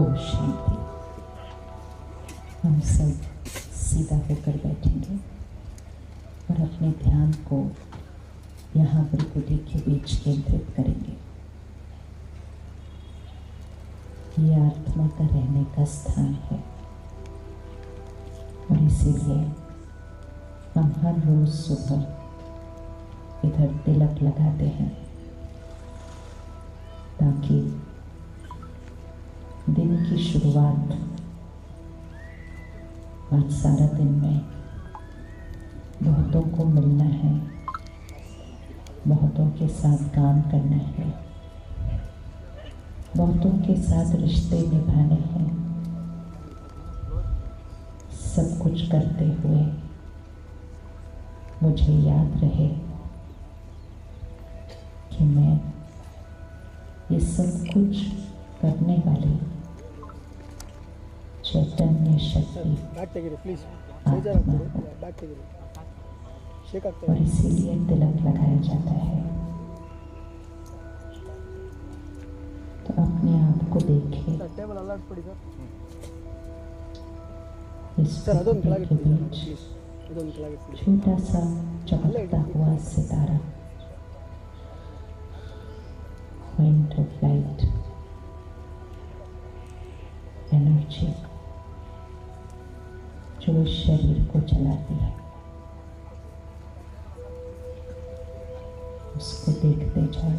ओम शांति। हम सब सीधा होकर बैठेंगे और अपने ध्यान को यहाँ त्रिपुटी के बीच केंद्रित करेंगे। ये आत्मा का रहने का स्थान है और इसीलिए हम हर रोज सुबह इधर तिलक लगाते हैं ताकि दिन की शुरुआत, आज सारा दिन में बहुतों को मिलना है, बहुतों के साथ काम करना है, बहुतों के साथ रिश्ते निभाने हैं। सब कुछ करते हुए मुझे याद रहे कि मैं ये सब कुछ करने वाली चैतन्य शक्ति आत्मा हो, और इसीलिए तिलक लगाया जाता है। तो अपने आप को देखिए, इस पृथ्वी के बीच छोटा सा चमकता हुआ सितारा, पॉइंट ऑफ लाइट एनर्जी जो इस शरीर को चलाती है, उसको देखते जाए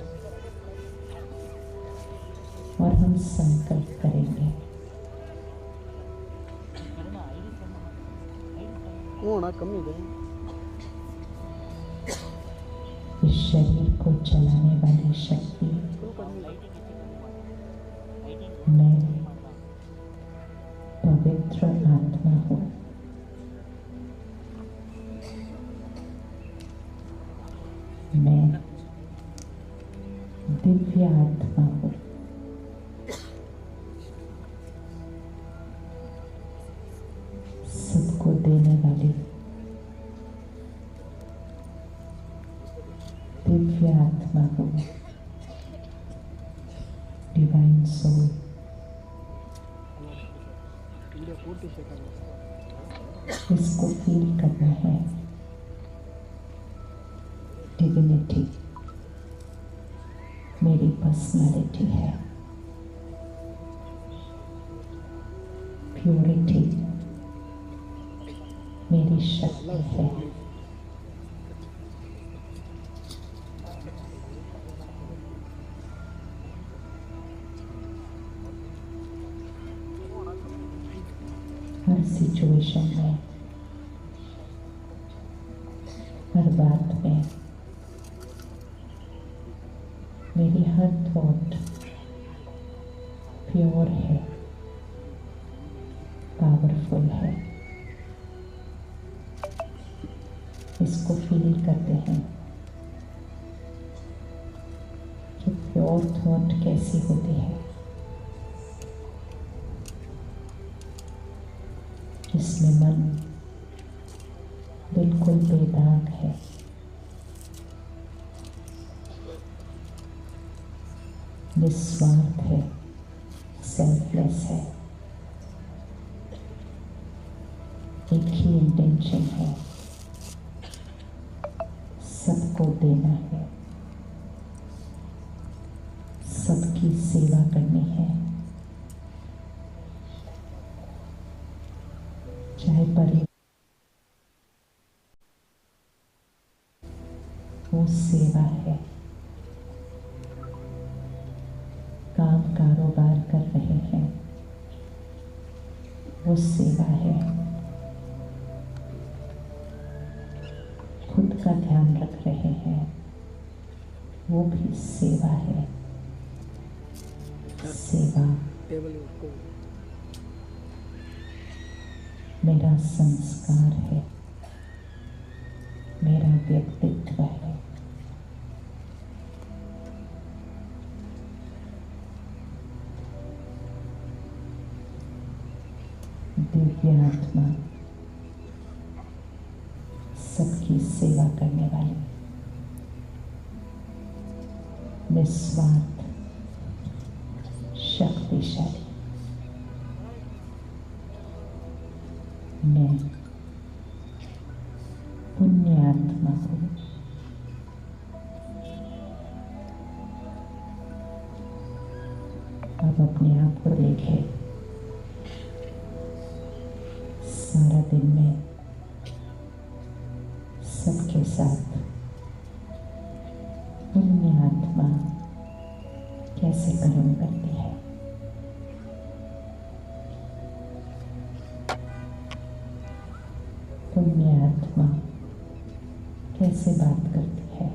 और हम संकल्प करेंगे इस शरीर को चलाने वाली शक्ति मैं पवित्र आत्मा हूँ। मैं दिव्य आत्मा हूँ। सबको देने वाली दिव्य आत्मा हूँ, डिवाइन सोल। इसको फील करना है। डिविनिटी मेरी पर्सनालिटी है, प्योरिटी मेरी शक्ति है, हर सिचुएशन में, हर बात में मेरी हर थॉट प्योर है, पावरफुल है। इसको फील करते हैं कि प्योर थॉट कैसी होती है, जिसमें मन बिल्कुल बेदाग है, निस्वार्थ है, सेल्फलेस है। एक ही इंटेंशन है, सबको देना है, सबकी सेवा करनी है, चाहे परिवार वो सेवा है। काम कारोबार कर रहे हैं वो सेवा है। खुद का ध्यान रख रहे हैं वो भी सेवा है। सेवा मेरा संस्कार है, मेरा व्यक्तित्व है। दिव्य आत्मा सबकी सेवा करने वाली, निस्वार्थ, शक्तिशाली, मैं पुण्य आत्मा हूँ। अब अपने आप को देखें, सारा दिन में सबके साथ पुण्य आत्मा कैसे कर्म करती है। पुण्य आत्मा कैसे बात करती है।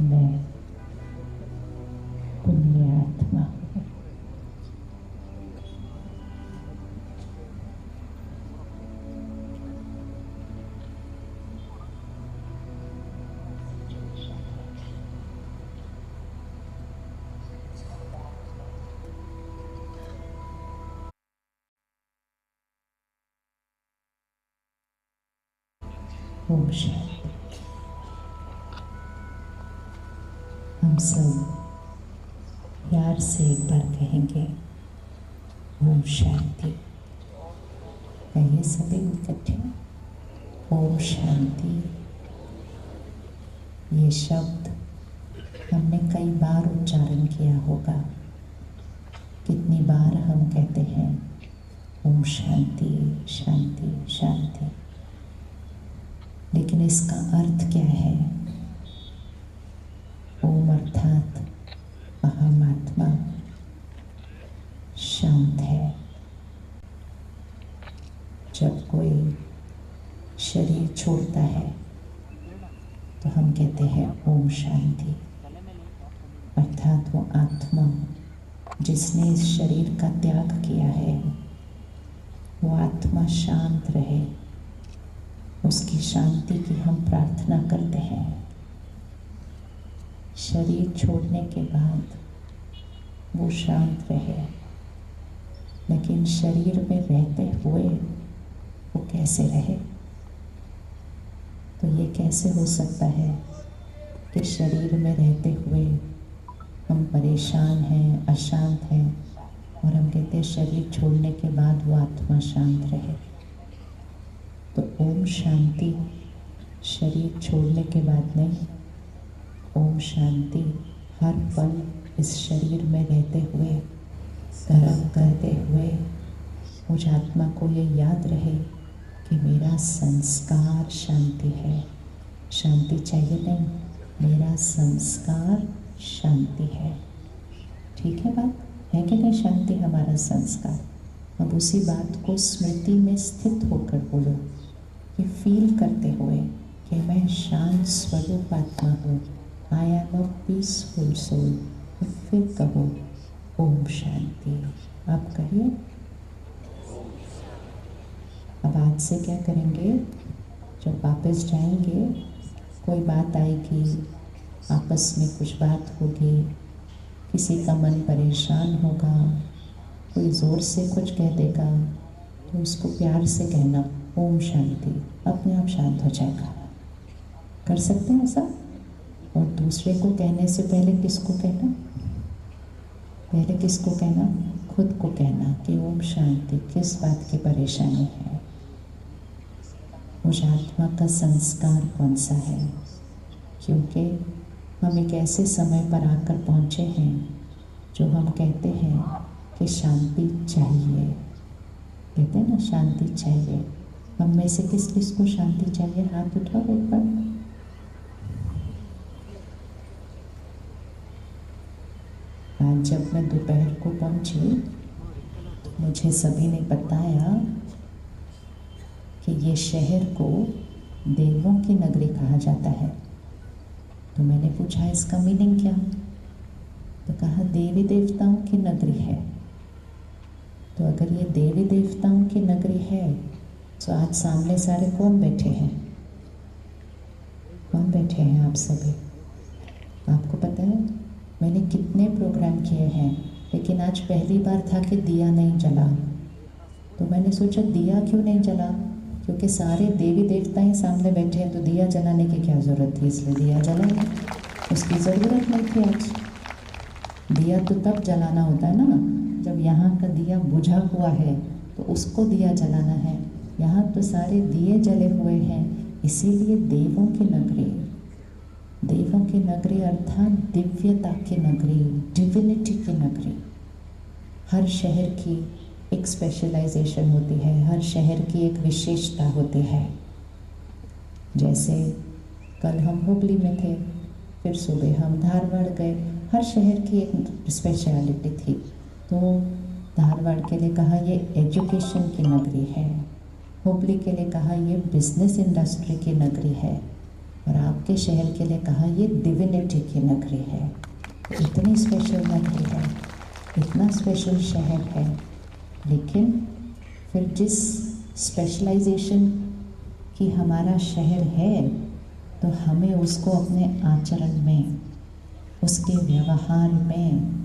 मैं पुण्य आत्मा हूँ। ओम शांति। हम सब प्यार से एक बार कहेंगे ओम शांति। कहिए सभी इकट्ठे ओम शांति। ये शब्द हमने कई बार उच्चारण किया होगा। कितनी बार हम कहते हैं ओम शांति शांति शांति, लेकिन इसका अर्थ क्या है? ओम अर्थात अहम आत्मा शांत है। जब कोई शरीर छोड़ता है तो हम कहते हैं ओम शांति, अर्थात वो आत्मा जिसने इस शरीर का त्याग किया है वो आत्मा शांत रहे, उसकी शांति की हम प्रार्थना करते हैं। शरीर छोड़ने के बाद वो शांत रहे, लेकिन शरीर में रहते हुए वो कैसे रहे? तो ये कैसे हो सकता है कि शरीर में रहते हुए हम परेशान हैं, अशांत हैं, और हम कहते हैं शरीर छोड़ने के बाद वो आत्मा शांत रहे? तो ओम शांति शरीर छोड़ने के बाद नहीं, ओम शांति हर पल इस शरीर में रहते हुए, कर्म करते हुए मुझ आत्मा को ये याद रहे कि मेरा संस्कार शांति है। शांति चाहिए नहीं, मेरा संस्कार शांति है। ठीक है बात है कि नहीं? शांति हमारा संस्कार। अब उसी बात को स्मृति में स्थित होकर बोलो, ये फील करते हुए कि मैं शांत स्वरूप आत्मा हूँ, I am a peaceful soul. फिर कहो ओम शांति। आप कहिए। अब आज से क्या करेंगे? जब वापस जाएंगे कोई बात आएगी, आपस में कुछ बात होगी, किसी का मन परेशान होगा, कोई ज़ोर से कुछ कह देगा, तो उसको प्यार से कहना ओम शांति, अपने आप शांत हो जाएगा। कर सकते हैं ऐसा? और दूसरे को कहने से पहले किसको कहना? पहले किसको कहना? खुद को कहना कि ओम शांति। किस बात की परेशानी है? मुझ आत्मा का संस्कार कौन सा है? क्योंकि हम एक ऐसे समय पर आकर पहुँचे हैं जो हम कहते हैं कि शांति चाहिए। कहते हैं ना शांति चाहिए। हम में से किस किस को शांति चाहिए? हाथ उठाओ एक बार। आज जब मैं दोपहर को पहुंची तो मुझे सभी ने बताया कि ये शहर को देवों की नगरी कहा जाता है। तो मैंने पूछा इसका मीनिंग क्या? तो कहा देवी देवताओं की नगरी है। तो अगर ये देवी देवताओं की नगरी है तो आज सामने सारे कौन बैठे हैं? कौन बैठे हैं आप सभी? आपको पता है मैंने कितने प्रोग्राम किए हैं, लेकिन आज पहली बार था कि दिया नहीं जला। तो मैंने सोचा दिया क्यों नहीं जला, क्योंकि सारे देवी देवता ही सामने बैठे हैं, तो दिया जलाने की क्या ज़रूरत थी, इसलिए दिया जलाया। उसकी ज़रूरत नहीं थी आज। दिया तो तब जलाना होता है ना जब यहाँ का दिया बुझा हुआ है तो उसको दिया जलाना है। यहाँ तो सारे दिए जले हुए हैं, इसीलिए देवों की नगरी, देवों की नगरी अर्थात दिव्यता की नगरी, डिविनिटी की नगरी। हर शहर की एक स्पेशलाइजेशन होती है, हर शहर की एक विशेषता होती है। जैसे कल हम हुगली में थे, फिर सुबह हम धारवाड़ गए, हर शहर की एक स्पेशलिटी थी। तो धारवाड़ के लिए कहा ये एजुकेशन की नगरी है, हुगली के लिए कहा ये बिजनेस इंडस्ट्री की नगरी है, और आपके शहर के लिए कहा ये डिविनिटी की नगरी है। इतनी स्पेशल नगरी है, इतना स्पेशल शहर है, लेकिन फिर जिस स्पेशलाइजेशन की हमारा शहर है, तो हमें उसको अपने आचरण में, उसके व्यवहार में,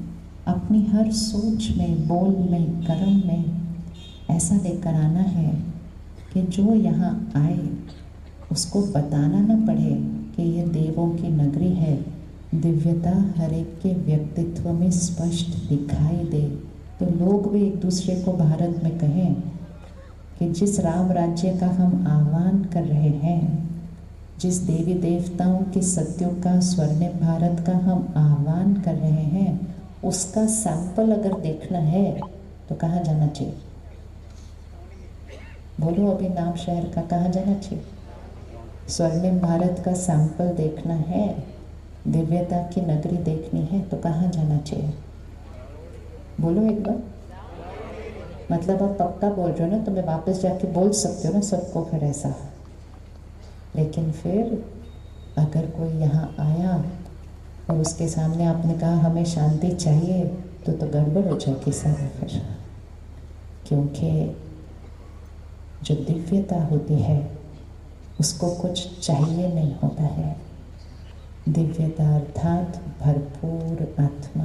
अपनी हर सोच में, बोल में, कर्म में ऐसा लेकर आना है कि जो यहाँ आए उसको बताना न पड़े कि ये देवों की नगरी है। दिव्यता हर एक के व्यक्तित्व में स्पष्ट दिखाई दे, तो लोग भी एक दूसरे को भारत में कहें कि जिस राम राज्य का हम आह्वान कर रहे हैं, जिस देवी देवताओं के सत्युग का, स्वर्णिम भारत का हम आह्वान कर रहे हैं, उसका सैंपल अगर देखना है तो कहाँ जाना चाहिए? बोलो अभी नाम शहर का, कहाँ जाना चाहिए? स्वर्णिम भारत का सैंपल देखना है, दिव्यता की नगरी देखनी है, तो कहाँ जाना चाहिए? बोलो एक बार। मतलब आप पक्का बोल रहे हो ना, तो मैं वापस जाके बोल सकती हूँ ना सबको फिर ऐसा। लेकिन फिर अगर कोई यहाँ आया और उसके सामने आपने कहा हमें शांति चाहिए, तो गड़बड़ हो जाएगी सारा फिर। क्योंकि जो दिव्यता होती है उसको कुछ चाहिए नहीं होता है। दिव्यता अर्थात भरपूर आत्मा,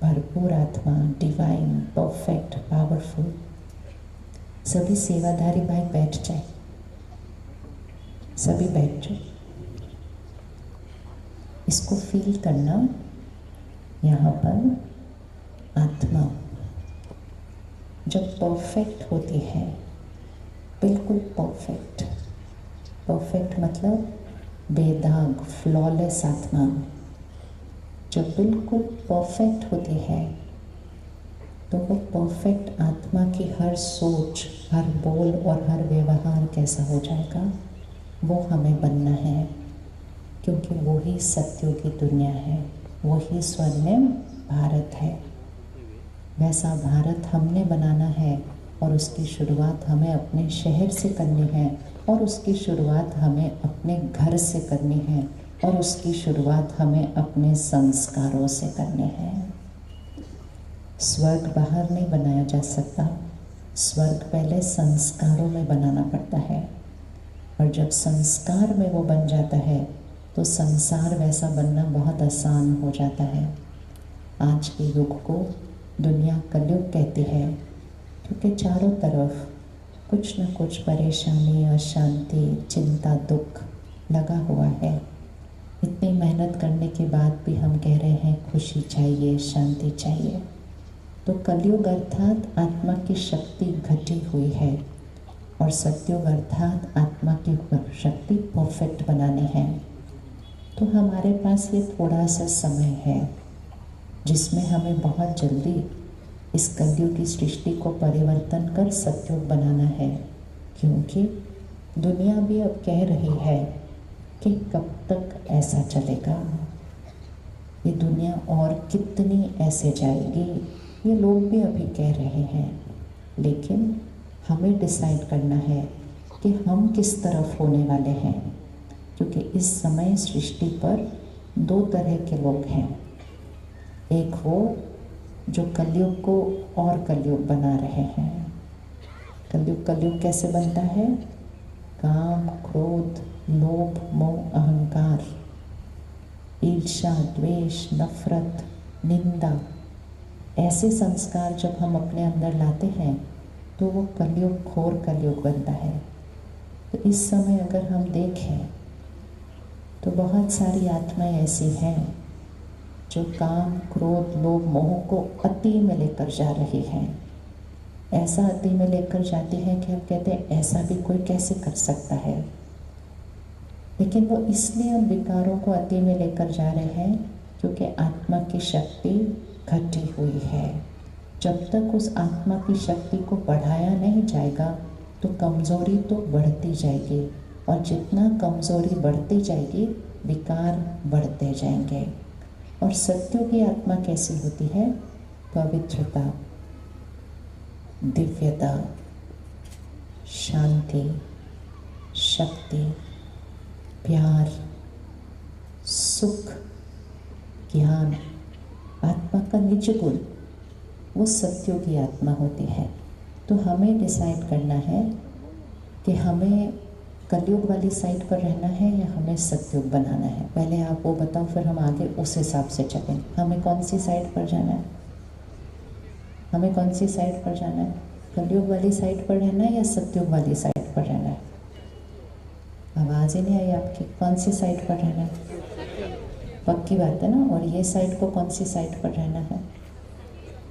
भरपूर आत्मा, डिवाइन, परफेक्ट, पावरफुल। सभी सेवाधारी भाई बैठ जाए, सभी बैठ जाओ। इसको फील करना, यहाँ पर आत्मा जब परफेक्ट होती है, बिल्कुल परफेक्ट, परफेक्ट मतलब बेदाग, फ्लॉलेस आत्मा जब बिल्कुल परफेक्ट होती है, तो वो परफेक्ट आत्मा की हर सोच, हर बोल और हर व्यवहार कैसा हो जाएगा, वो हमें बनना है। क्योंकि वही सत्यों की दुनिया है, वही स्वर्णिम भारत है। वैसा भारत हमने बनाना है, और उसकी शुरुआत हमें अपने शहर से करनी है, और उसकी शुरुआत हमें अपने घर से करनी है, और उसकी शुरुआत हमें अपने संस्कारों से करनी है। स्वर्ग बाहर नहीं बनाया जा सकता, स्वर्ग पहले संस्कारों में बनाना पड़ता है, और जब संस्कार में वो बन जाता है तो संसार वैसा बनना बहुत आसान हो जाता है। आज के युग को दुनिया कलयुग कहती है, क्योंकि चारों तरफ कुछ न कुछ परेशानी, अशांति, चिंता, दुख लगा हुआ है। इतनी मेहनत करने के बाद भी हम कह रहे हैं खुशी चाहिए, शांति चाहिए। तो कलयुग अर्थात आत्मा की शक्ति घटी हुई है, और सत्युग अर्थात आत्मा की शक्ति परफेक्ट बनानी है। तो हमारे पास ये थोड़ा सा समय है जिसमें हमें बहुत जल्दी इस कलयुग की सृष्टि को परिवर्तन कर सत्युग बनाना है। क्योंकि दुनिया भी अब कह रही है कि कब तक ऐसा चलेगा, ये दुनिया और कितनी ऐसे जाएगी, ये लोग भी अभी कह रहे हैं। लेकिन हमें डिसाइड करना है कि हम किस तरफ होने वाले हैं। क्योंकि इस समय सृष्टि पर दो तरह के लोग हैं, एक वो जो कलयुग को और कलयुग बना रहे हैं। कलयुग कैसे बनता है? काम, क्रोध, लोभ, मोह, अहंकार, ईर्ष्या, द्वेष, नफरत, निंदा, ऐसे संस्कार जब हम अपने अंदर लाते हैं तो वो कलयुग, घोर कलयुग बनता है। तो इस समय अगर हम देखें तो बहुत सारी आत्माएं ऐसी हैं जो काम, क्रोध, लोभ, मोह को अति में लेकर जा रही हैं। ऐसा अति में लेकर जाती है कि हम कहते हैं ऐसा भी कोई कैसे कर सकता है। लेकिन वो इसलिए उन विकारों को अति में लेकर जा रहे हैं क्योंकि आत्मा की शक्ति घटी हुई है। जब तक उस आत्मा की शक्ति को बढ़ाया नहीं जाएगा तो कमज़ोरी तो बढ़ती जाएगी, और जितना कमज़ोरी बढ़ती जाएगी विकार बढ़ते जाएंगे। और सत्यों की आत्मा कैसी होती है? पवित्रता, दिव्यता, शांति, शक्ति, प्यार, सुख, ज्ञान, आत्मा का निज गुण, वो सत्यों की आत्मा होती है। तो हमें डिसाइड करना है कि हमें कलयुग वाली साइड पर रहना है या हमें सत्युग बनाना है। पहले आप वो बताओ, फिर हम आगे उस हिसाब से चलेंगे। हमें कौन सी साइड पर जाना है? हमें कौन सी साइड पर जाना है? कलयुग वाली साइड पर रहना है या सत्युग वाली साइड पर रहना है? आवाज़ ही नहीं आई आपकी। कौन सी साइड पर रहना है? पक्की बात है ना। और ये साइड को कौन सी साइड पर रहना है?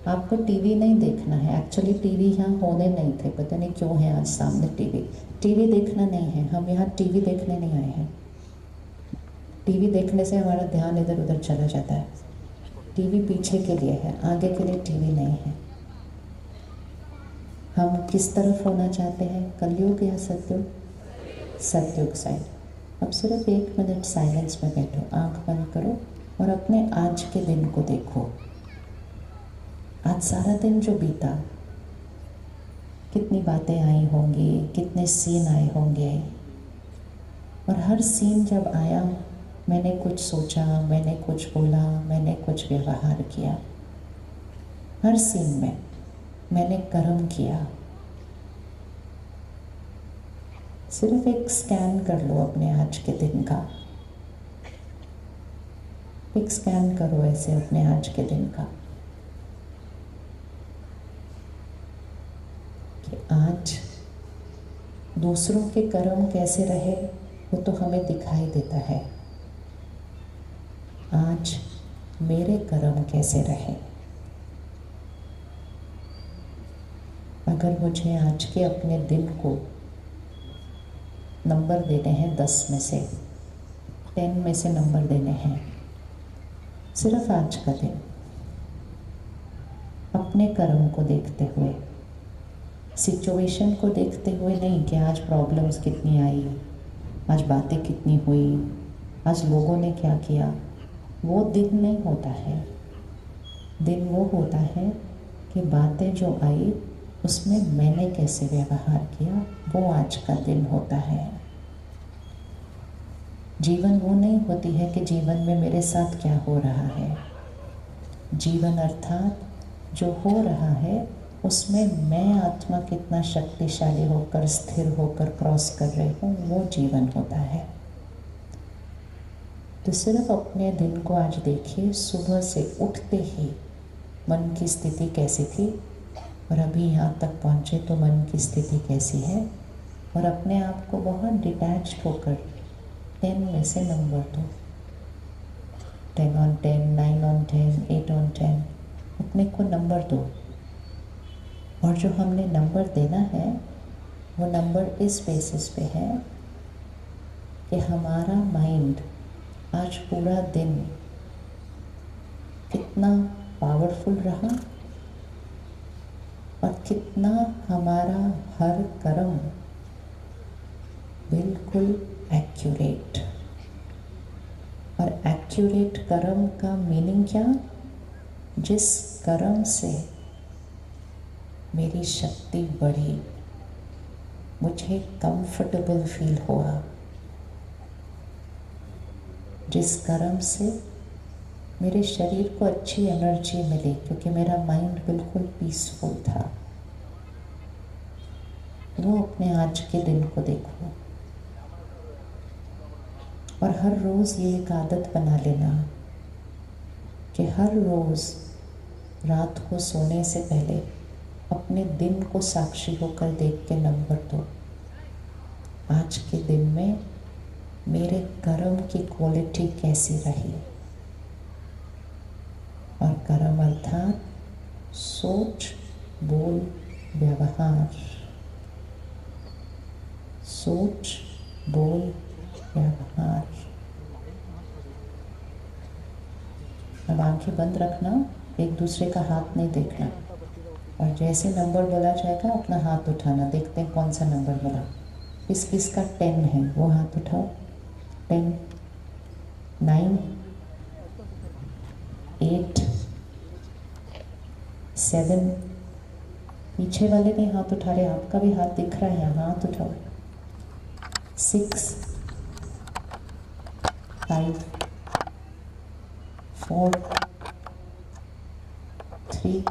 आपको टीवी नहीं देखना है। एक्चुअली टीवी यहाँ होने नहीं थे, पता नहीं क्यों है आज सामने टीवी देखना नहीं है। हम यहाँ टीवी देखने नहीं आए हैं। टीवी देखने से हमारा ध्यान इधर उधर चला जाता है। टीवी पीछे के लिए है, आगे के लिए टीवी नहीं है। हम किस तरफ होना चाहते हैं? कलयुग या सत्युग? सत्युग साइड। अब सिर्फ 1 मिनट साइलेंस में बैठो, आंख बंद करो और अपने आज के दिन को देखो। आज सारा दिन जो बीता, कितनी बातें आई होंगी, कितने सीन आए होंगे। और हर सीन जब आया, मैंने कुछ सोचा, मैंने कुछ बोला, मैंने कुछ व्यवहार किया। हर सीन में मैंने कर्म किया। सिर्फ एक स्कैन कर लो अपने आज के दिन का। एक स्कैन करो ऐसे अपने आज के दिन का कि आज दूसरों के कर्म कैसे रहे, वो तो हमें दिखाई देता है। आज मेरे कर्म कैसे रहे? अगर मुझे आज के अपने दिन को नंबर देने हैं 10 में से, 10 में से नंबर देने हैं, सिर्फ आज का दिन अपने कर्म को देखते हुए, सिचुएशन को देखते हुए नहीं कि आज प्रॉब्लम्स कितनी आई, आज बातें कितनी हुई, आज लोगों ने क्या किया। वो दिन नहीं होता है। दिन वो होता है कि बातें जो आई उसमें मैंने कैसे व्यवहार किया, वो आज का दिन होता है। जीवन वो नहीं होती है कि जीवन में मेरे साथ क्या हो रहा है। जीवन अर्थात जो हो रहा है उसमें मैं आत्मा कितना शक्तिशाली होकर, स्थिर होकर क्रॉस कर रही हूँ, वो जीवन होता है। तो सिर्फ अपने दिन को आज देखिए। सुबह से उठते ही मन की स्थिति कैसी थी और अभी यहाँ तक पहुँचे तो मन की स्थिति कैसी है। और अपने आप को बहुत डिटैच्ड होकर 10 में से नंबर दो। 10 on 10, 9 on 10, 8 on 10, अपने को नंबर दो। और जो हमने नंबर देना है वो नंबर इस बेसिस पे है कि हमारा माइंड आज पूरा दिन कितना पावरफुल रहा और कितना हमारा हर कर्म बिल्कुल एक्यूरेट। और एक्यूरेट कर्म का मीनिंग क्या? जिस कर्म से मेरी शक्ति बढ़ी, मुझे कंफर्टेबल फील हुआ, जिस कर्म से मेरे शरीर को अच्छी एनर्जी मिली क्योंकि मेरा माइंड बिल्कुल पीसफुल था, वो अपने आज के दिन को देखो। और हर रोज़ ये एक आदत बना लेना कि हर रोज़ रात को सोने से पहले अपने दिन को साक्षी होकर देख के नंबर दो। आज के दिन में मेरे कर्म की क्वालिटी कैसी रही। और कर्म अर्थात सोच, बोल, व्यवहार। सोच, बोल, व्यवहार। अब आंखें बंद रखना, एक दूसरे का हाथ नहीं देखना, और जैसे नंबर बोला जाएगा अपना हाथ उठाना। देखते हैं कौन सा नंबर बोला। किस किस का 10 है वो हाथ उठाओ। 10, 9, 8, 7। पीछे वाले नहीं हाथ उठा रहे, आपका भी हाथ दिख रहा है यहाँ, हाथ उठाओ। 6, 5, 4, 3,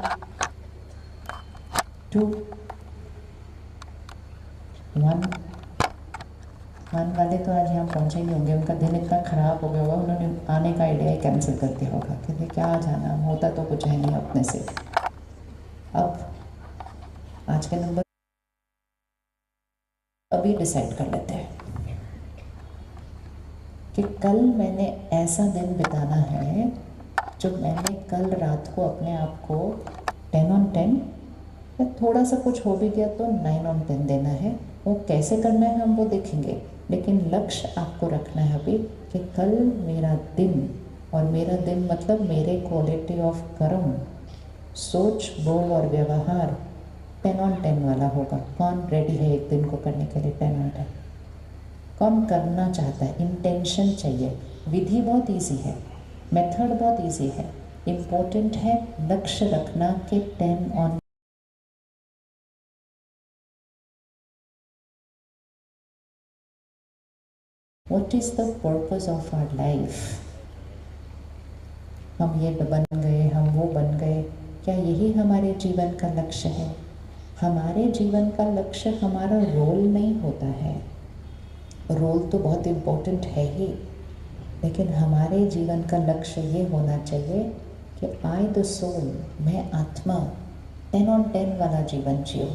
2, 1। 1 वाले तो आज यहाँ पहुँचे ही होंगे, उनका दिन इतना ख़राब हो गया होगा, उन्होंने आने का आइडिया ही कैंसिल कर दिया होगा, कहते क्या जाना, होता तो कुछ है नहीं अपने से। अब आज के नंबर अभी डिसाइड कर लेते हैं कि कल मैंने ऐसा दिन बिताना है जो मैंने कल रात को अपने आप को 10 on 10, या थोड़ा सा कुछ हो भी गया तो 9 on 10 देना है। वो कैसे करना है हम वो देखेंगे, लेकिन लक्ष्य आपको रखना है अभी कि कल मेरा दिन, और मेरा दिन मतलब मेरे क्वालिटी ऑफ कर्म, सोच, बोल और व्यवहार 10 on 10 वाला होगा। कौन रेडी है एक दिन को करने के लिए 10 on 10? कौन करना चाहता है? इंटेंशन चाहिए। विधि बहुत इजी है, मेथड बहुत इजी है, इम्पोर्टेंट है लक्ष्य रखना कि 10 on। What is the purpose of our life? हम ये बन गए, हम वो बन गए, क्या यही हमारे जीवन का लक्ष्य है? हमारे जीवन का लक्ष्य हमारा रोल नहीं होता है। रोल तो बहुत इम्पोर्टेंट है ही, लेकिन हमारे जीवन का लक्ष्य ये होना चाहिए कि आई द सोल, मैं आत्मा 10 on 10 वाला जीवन जियो।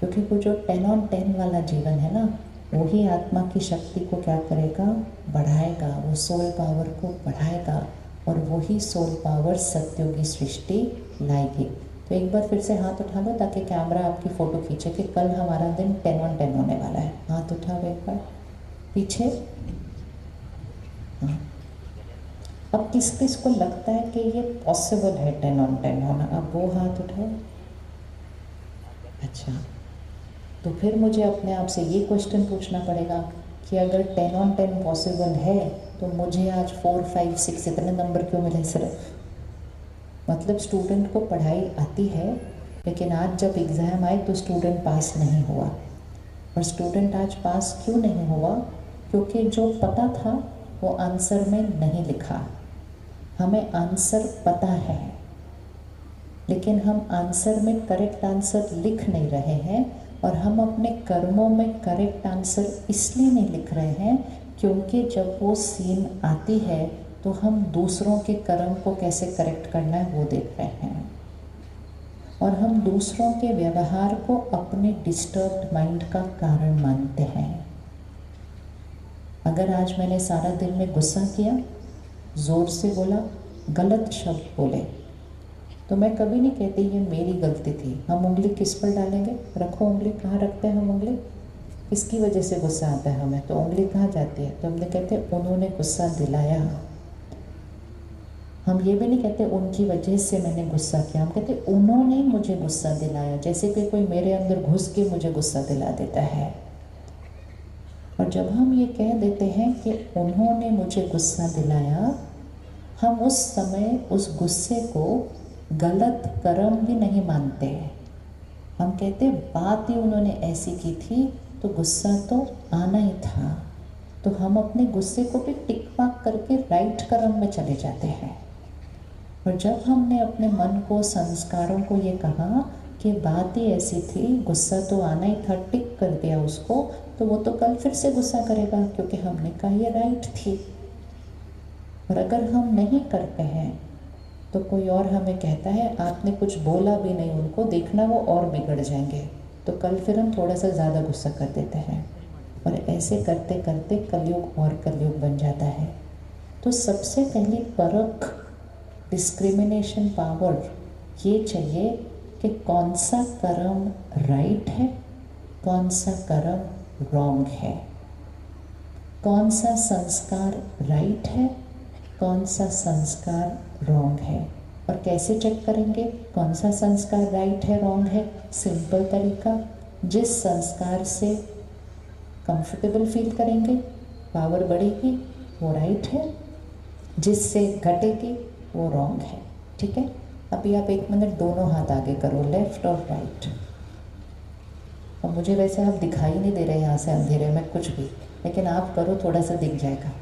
क्योंकि वो जो 10 on 10 वाला जीवन है ना, वही आत्मा की शक्ति को क्या करेगा? बढ़ाएगा, वो सोल पावर को बढ़ाएगा, और वही सोल पावर सत्यों की सृष्टि लाएगी। तो एक बार फिर से हाथ उठा लो ताकि कैमरा आपकी फ़ोटो खींचे कि कल हमारा दिन 10 on 10 होने वाला है। हाथ उठाओ एक बार पीछे। हाँ, अब किस किस को लगता है कि ये पॉसिबल है 10 on 10 होना? अब वो हाथ उठाओ। अच्छा, तो फिर मुझे अपने आप से ये क्वेश्चन पूछना पड़ेगा कि अगर 10 on 10 पॉसिबल है तो मुझे आज 4, 5, 6 इतने नंबर क्यों मिले सिर्फ? मतलब स्टूडेंट को पढ़ाई आती है, लेकिन आज जब एग्ज़ाम आए तो स्टूडेंट पास नहीं हुआ। और स्टूडेंट आज पास क्यों नहीं हुआ? क्योंकि जो पता था वो आंसर में नहीं लिखा। हमें आंसर पता है, लेकिन हम आंसर में करेक्ट आंसर लिख नहीं रहे हैं, और हम अपने कर्मों में करेक्ट आंसर इसलिए नहीं लिख रहे हैं क्योंकि जब वो सीन आती है तो हम दूसरों के कर्म को कैसे करेक्ट करना है वो देख रहे हैं, और हम दूसरों के व्यवहार को अपने डिस्टर्ब्ड माइंड का कारण मानते हैं। अगर आज मैंने सारा दिन में गुस्सा किया, ज़ोर से बोला, गलत शब्द बोले, तो मैं कभी नहीं कहती ये मेरी गलती थी। हम उंगली किस पर डालेंगे? रखो उंगली, कहाँ रखते हैं हम उंगली? किसकी वजह से गुस्सा आता है हमें, तो उंगली कहाँ जाती है? तो हमने कहते हैं उन्होंने गुस्सा दिलाया। हम ये भी नहीं कहते उनकी वजह से मैंने गुस्सा किया, हम कहते उन्होंने मुझे गुस्सा दिलाया, जैसे कि कोई मेरे अंदर घुस के मुझे गुस्सा दिला देता है। और जब हम ये कह देते हैं कि उन्होंने मुझे गुस्सा दिलाया, हम उस समय उस गुस्से को गलत कर्म भी नहीं मानते हैं। हम कहते बात ही उन्होंने ऐसी की थी तो गुस्सा तो आना ही था, तो हम अपने गुस्से को भी टिक मार्क करके राइट कर्म में चले जाते हैं। और जब हमने अपने मन को, संस्कारों को ये कहा कि बात ही ऐसी थी, गुस्सा तो आना ही था, टिक कर दिया उसको, तो वो तो कल फिर से गुस्सा करेगा क्योंकि हमने कहा ये राइट थी। और अगर हम नहीं करते हैं तो कोई और हमें कहता है आपने कुछ बोला भी नहीं उनको, देखना वो और बिगड़ जाएंगे, तो कल फिर हम थोड़ा सा ज़्यादा गुस्सा कर देते हैं, और ऐसे करते करते कलयुग और कलयुग बन जाता है। तो सबसे पहली परख डिस्क्रिमिनेशन पावर ये चाहिए कि कौन सा कर्म राइट है, कौन सा कर्म रॉन्ग है, कौन सा संस्कार राइट है, कौन सा संस्कार रॉन्ग है। और कैसे चेक करेंगे कौन सा संस्कार राइट है रॉन्ग है? सिंपल तरीका, जिस संस्कार से कंफर्टेबल फील करेंगे, पावर बढ़ेगी, वो राइट है, जिससे घटेगी वो रॉन्ग है। ठीक है, अभी आप 1 मिनट दोनों हाथ आगे करो, लेफ्ट और राइट। और मुझे वैसे आप दिखाई नहीं दे रहे यहाँ से अंधेरे में कुछ भी, लेकिन आप करो, थोड़ा सा दिख जाएगा।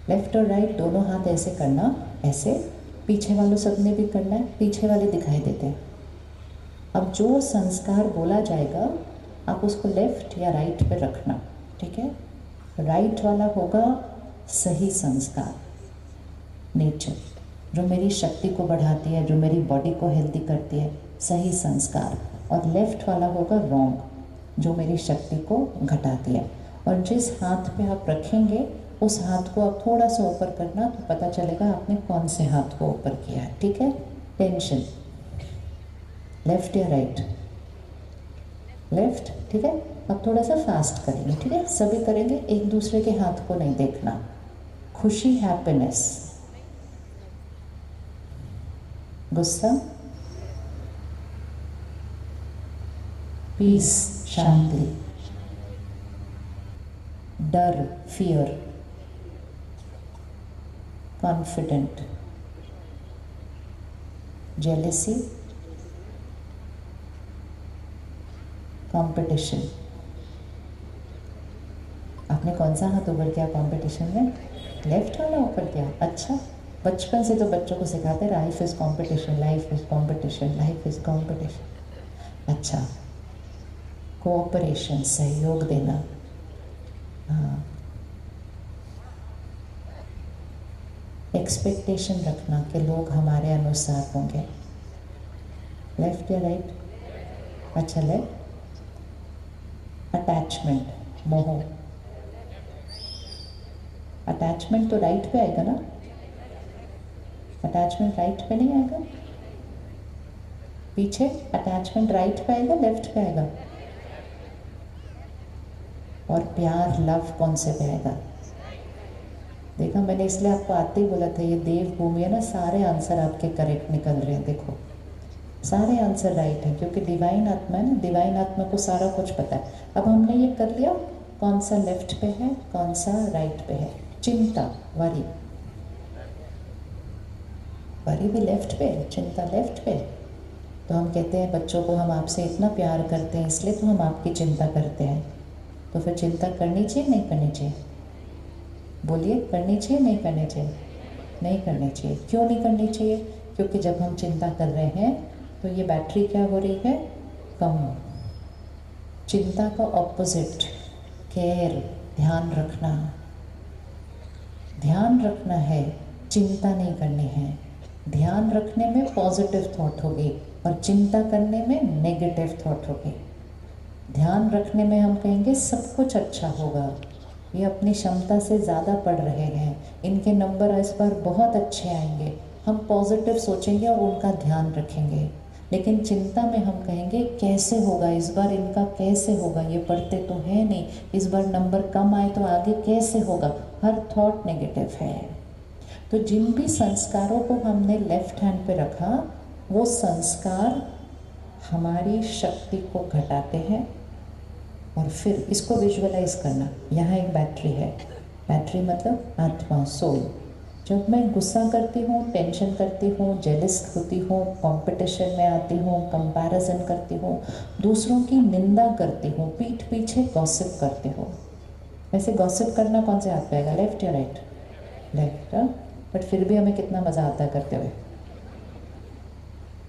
लेफ्ट और राइट दोनों हाथ ऐसे करना, ऐसे। पीछे वालों सबने भी करना है, पीछे वाले दिखाई देते हैं। अब जो संस्कार बोला जाएगा आप उसको लेफ्ट या राइट पे रखना। ठीक है, राइट वाला होगा सही संस्कार, नेचर, जो मेरी शक्ति को बढ़ाती है, जो मेरी बॉडी को हेल्दी करती है, सही संस्कार। और लेफ्ट वाला होगा रॉन्ग, जो मेरी शक्ति को घटाती है। और जिस हाथ पे आप रखेंगे उस हाथ को आप थोड़ा सा ऊपर करना, तो पता चलेगा आपने कौन से हाथ को ऊपर किया है। ठीक है, टेंशन, लेफ्ट या राइट? लेफ्ट। ठीक है, अब थोड़ा सा फास्ट करेंगे। ठीक है, सभी करेंगे, एक दूसरे के हाथ को नहीं देखना। खुशी, हैप्पीनेस, गुस्सा, पीस, शांति, डर, फियर, कॉन्फिडेंट, जेलेसी, कंपटीशन। आपने कौन सा हाथ ऊपर किया कंपटीशन में? लेफ्ट वाला ऊपर किया। अच्छा, बचपन से तो बच्चों को सिखाते life is competition, life is competition, life is competition. अच्छा, कोऑपरेशन, सहयोग देना। हाँ, एक्सपेक्टेशन रखना कि लोग हमारे अनुसार होंगे। लेफ्ट या राइट? अच्छा, लेफ्ट। अटैचमेंट, मोह, अटैचमेंट तो राइट पे आएगा ना? अटैचमेंट राइट पे नहीं आएगा? पीछे अटैचमेंट राइट पे आएगा, लेफ्ट पे आएगा? और प्यार, लव कौन से पे आएगा? देखा, मैंने इसलिए आपको आते ही बोला था ये देव भूमि है ना, सारे आंसर आपके करेक्ट निकल रहे हैं। देखो, सारे आंसर राइट है, क्योंकि डिवाइन आत्मा है ना, डिवाइन आत्मा को सारा कुछ पता है। अब हमने ये कर लिया कौन सा लेफ्ट पे है, कौन सा राइट पे है। चिंता, वरी, वरी भी लेफ्ट पे, चिंता लेफ्ट पे। तो हम कहते हैं बच्चों को हम आपसे इतना प्यार करते हैं इसलिए तो हम आपकी चिंता करते हैं। तो फिर चिंता करनी चाहिए नहीं करनी चाहिए? बोलिए, करनी चाहिए नहीं करनी चाहिए? नहीं करनी चाहिए। क्यों नहीं करनी चाहिए? क्योंकि जब हम चिंता कर रहे हैं तो ये बैटरी क्या हो रही है? कम। चिंता का ऑपोजिट केयर, ध्यान रखना। ध्यान रखना है, चिंता नहीं करनी है। ध्यान रखने में पॉजिटिव थॉट होगी और चिंता करने में नेगेटिव थॉट होगी। ध्यान रखने में हम कहेंगे सब कुछ अच्छा होगा, ये अपनी क्षमता से ज़्यादा पढ़ रहे हैं, इनके नंबर इस बार बहुत अच्छे आएंगे। हम पॉजिटिव सोचेंगे और उनका ध्यान रखेंगे। लेकिन चिंता में हम कहेंगे कैसे होगा इस बार, इनका कैसे होगा, ये पढ़ते तो है नहीं, इस बार नंबर कम आए तो आगे कैसे होगा। हर थॉट नेगेटिव है। तो जिन भी संस्कारों को हमने लेफ्ट हैंड पे रखा वो संस्कार हमारी शक्ति को घटाते हैं। और फिर इसको विजुअलाइज करना, यहाँ एक बैटरी है, बैटरी मतलब आत्मा, सोल। जब मैं गुस्सा करती हूँ, टेंशन करती हूँ, जेलस होती हूँ, कंपटीशन में आती हूँ, कंपैरिजन करती हूँ, दूसरों की निंदा करती हूँ, पीठ पीछे गॉसिप करती हूँ। वैसे गॉसिप करना कौन से हाथ पे आएगा, लेफ्ट या राइट? लेफ्ट। बट फिर भी हमें कितना मज़ा आता है करते हुए।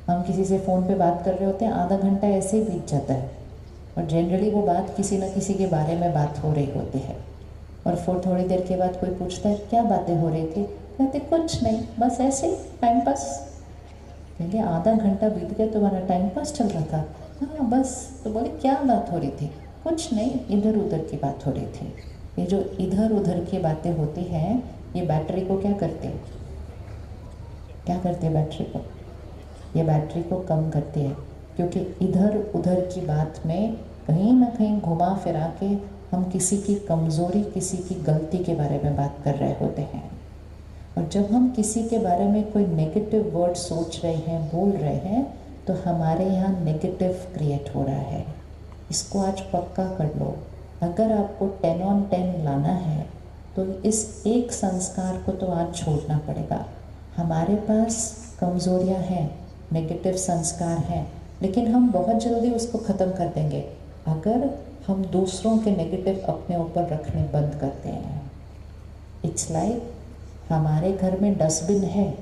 हम किसी से फ़ोन पे बात कर रहे होते हैं, आधा घंटा ऐसे ही बीत जाता है और जनरली वो बात किसी न किसी के बारे में बात हो रही होती है। और फिर थोड़ी देर के बाद कोई पूछता है क्या बातें हो रही थी, कहते कुछ नहीं, बस ऐसे ही टाइम पास। कहेंगे आधा घंटा बीत गया, तुम्हारा टाइम पास चल रहा था? हाँ बस। तो बोले क्या बात हो रही थी? कुछ नहीं, इधर उधर की बात हो रही थी। ये जो इधर उधर की बातें होती हैं ये बैटरी को क्या करती है? क्या करती है बैटरी को? ये बैटरी को कम करती है, क्योंकि इधर उधर की बात में कहीं ना कहीं घुमा फिरा के हम किसी की कमज़ोरी, किसी की गलती के बारे में बात कर रहे होते हैं। और जब हम किसी के बारे में कोई नेगेटिव वर्ड सोच रहे हैं, बोल रहे हैं, तो हमारे यहाँ नेगेटिव क्रिएट हो रहा है। इसको आज पक्का कर लो। अगर आपको 10 on 10 लाना है तो इस एक संस्कार को तो आज छोड़ना पड़ेगा। हमारे पास कमज़ोरियाँ हैं, नेगेटिव संस्कार हैं, लेकिन हम बहुत जल्दी उसको ख़त्म कर देंगे अगर हम दूसरों के नेगेटिव अपने ऊपर रखने बंद करते हैं। इट्स लाइक हमारे घर में डस्टबिन है,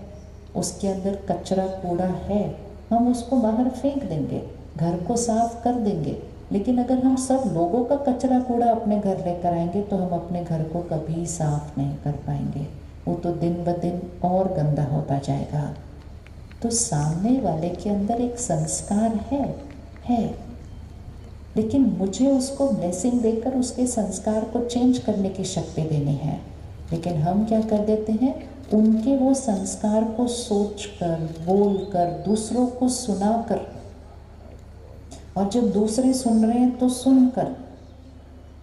उसके अंदर कचरा कूड़ा है, हम उसको बाहर फेंक देंगे, घर को साफ कर देंगे, लेकिन अगर हम सब लोगों का कचरा कूड़ा अपने घर लेकर आएंगे तो हम अपने घर को कभी साफ नहीं कर पाएंगे। वो तो दिन ब दिन और गंदा होता जाएगा। तो सामने वाले के अंदर एक संस्कार है, लेकिन मुझे उसको ब्लेसिंग देकर उसके संस्कार को चेंज करने की शक्ति देनी है। लेकिन हम क्या कर देते हैं, उनके वो संस्कार को सोचकर, बोलकर, दूसरों को सुनाकर, और जब दूसरे सुन रहे हैं तो सुनकर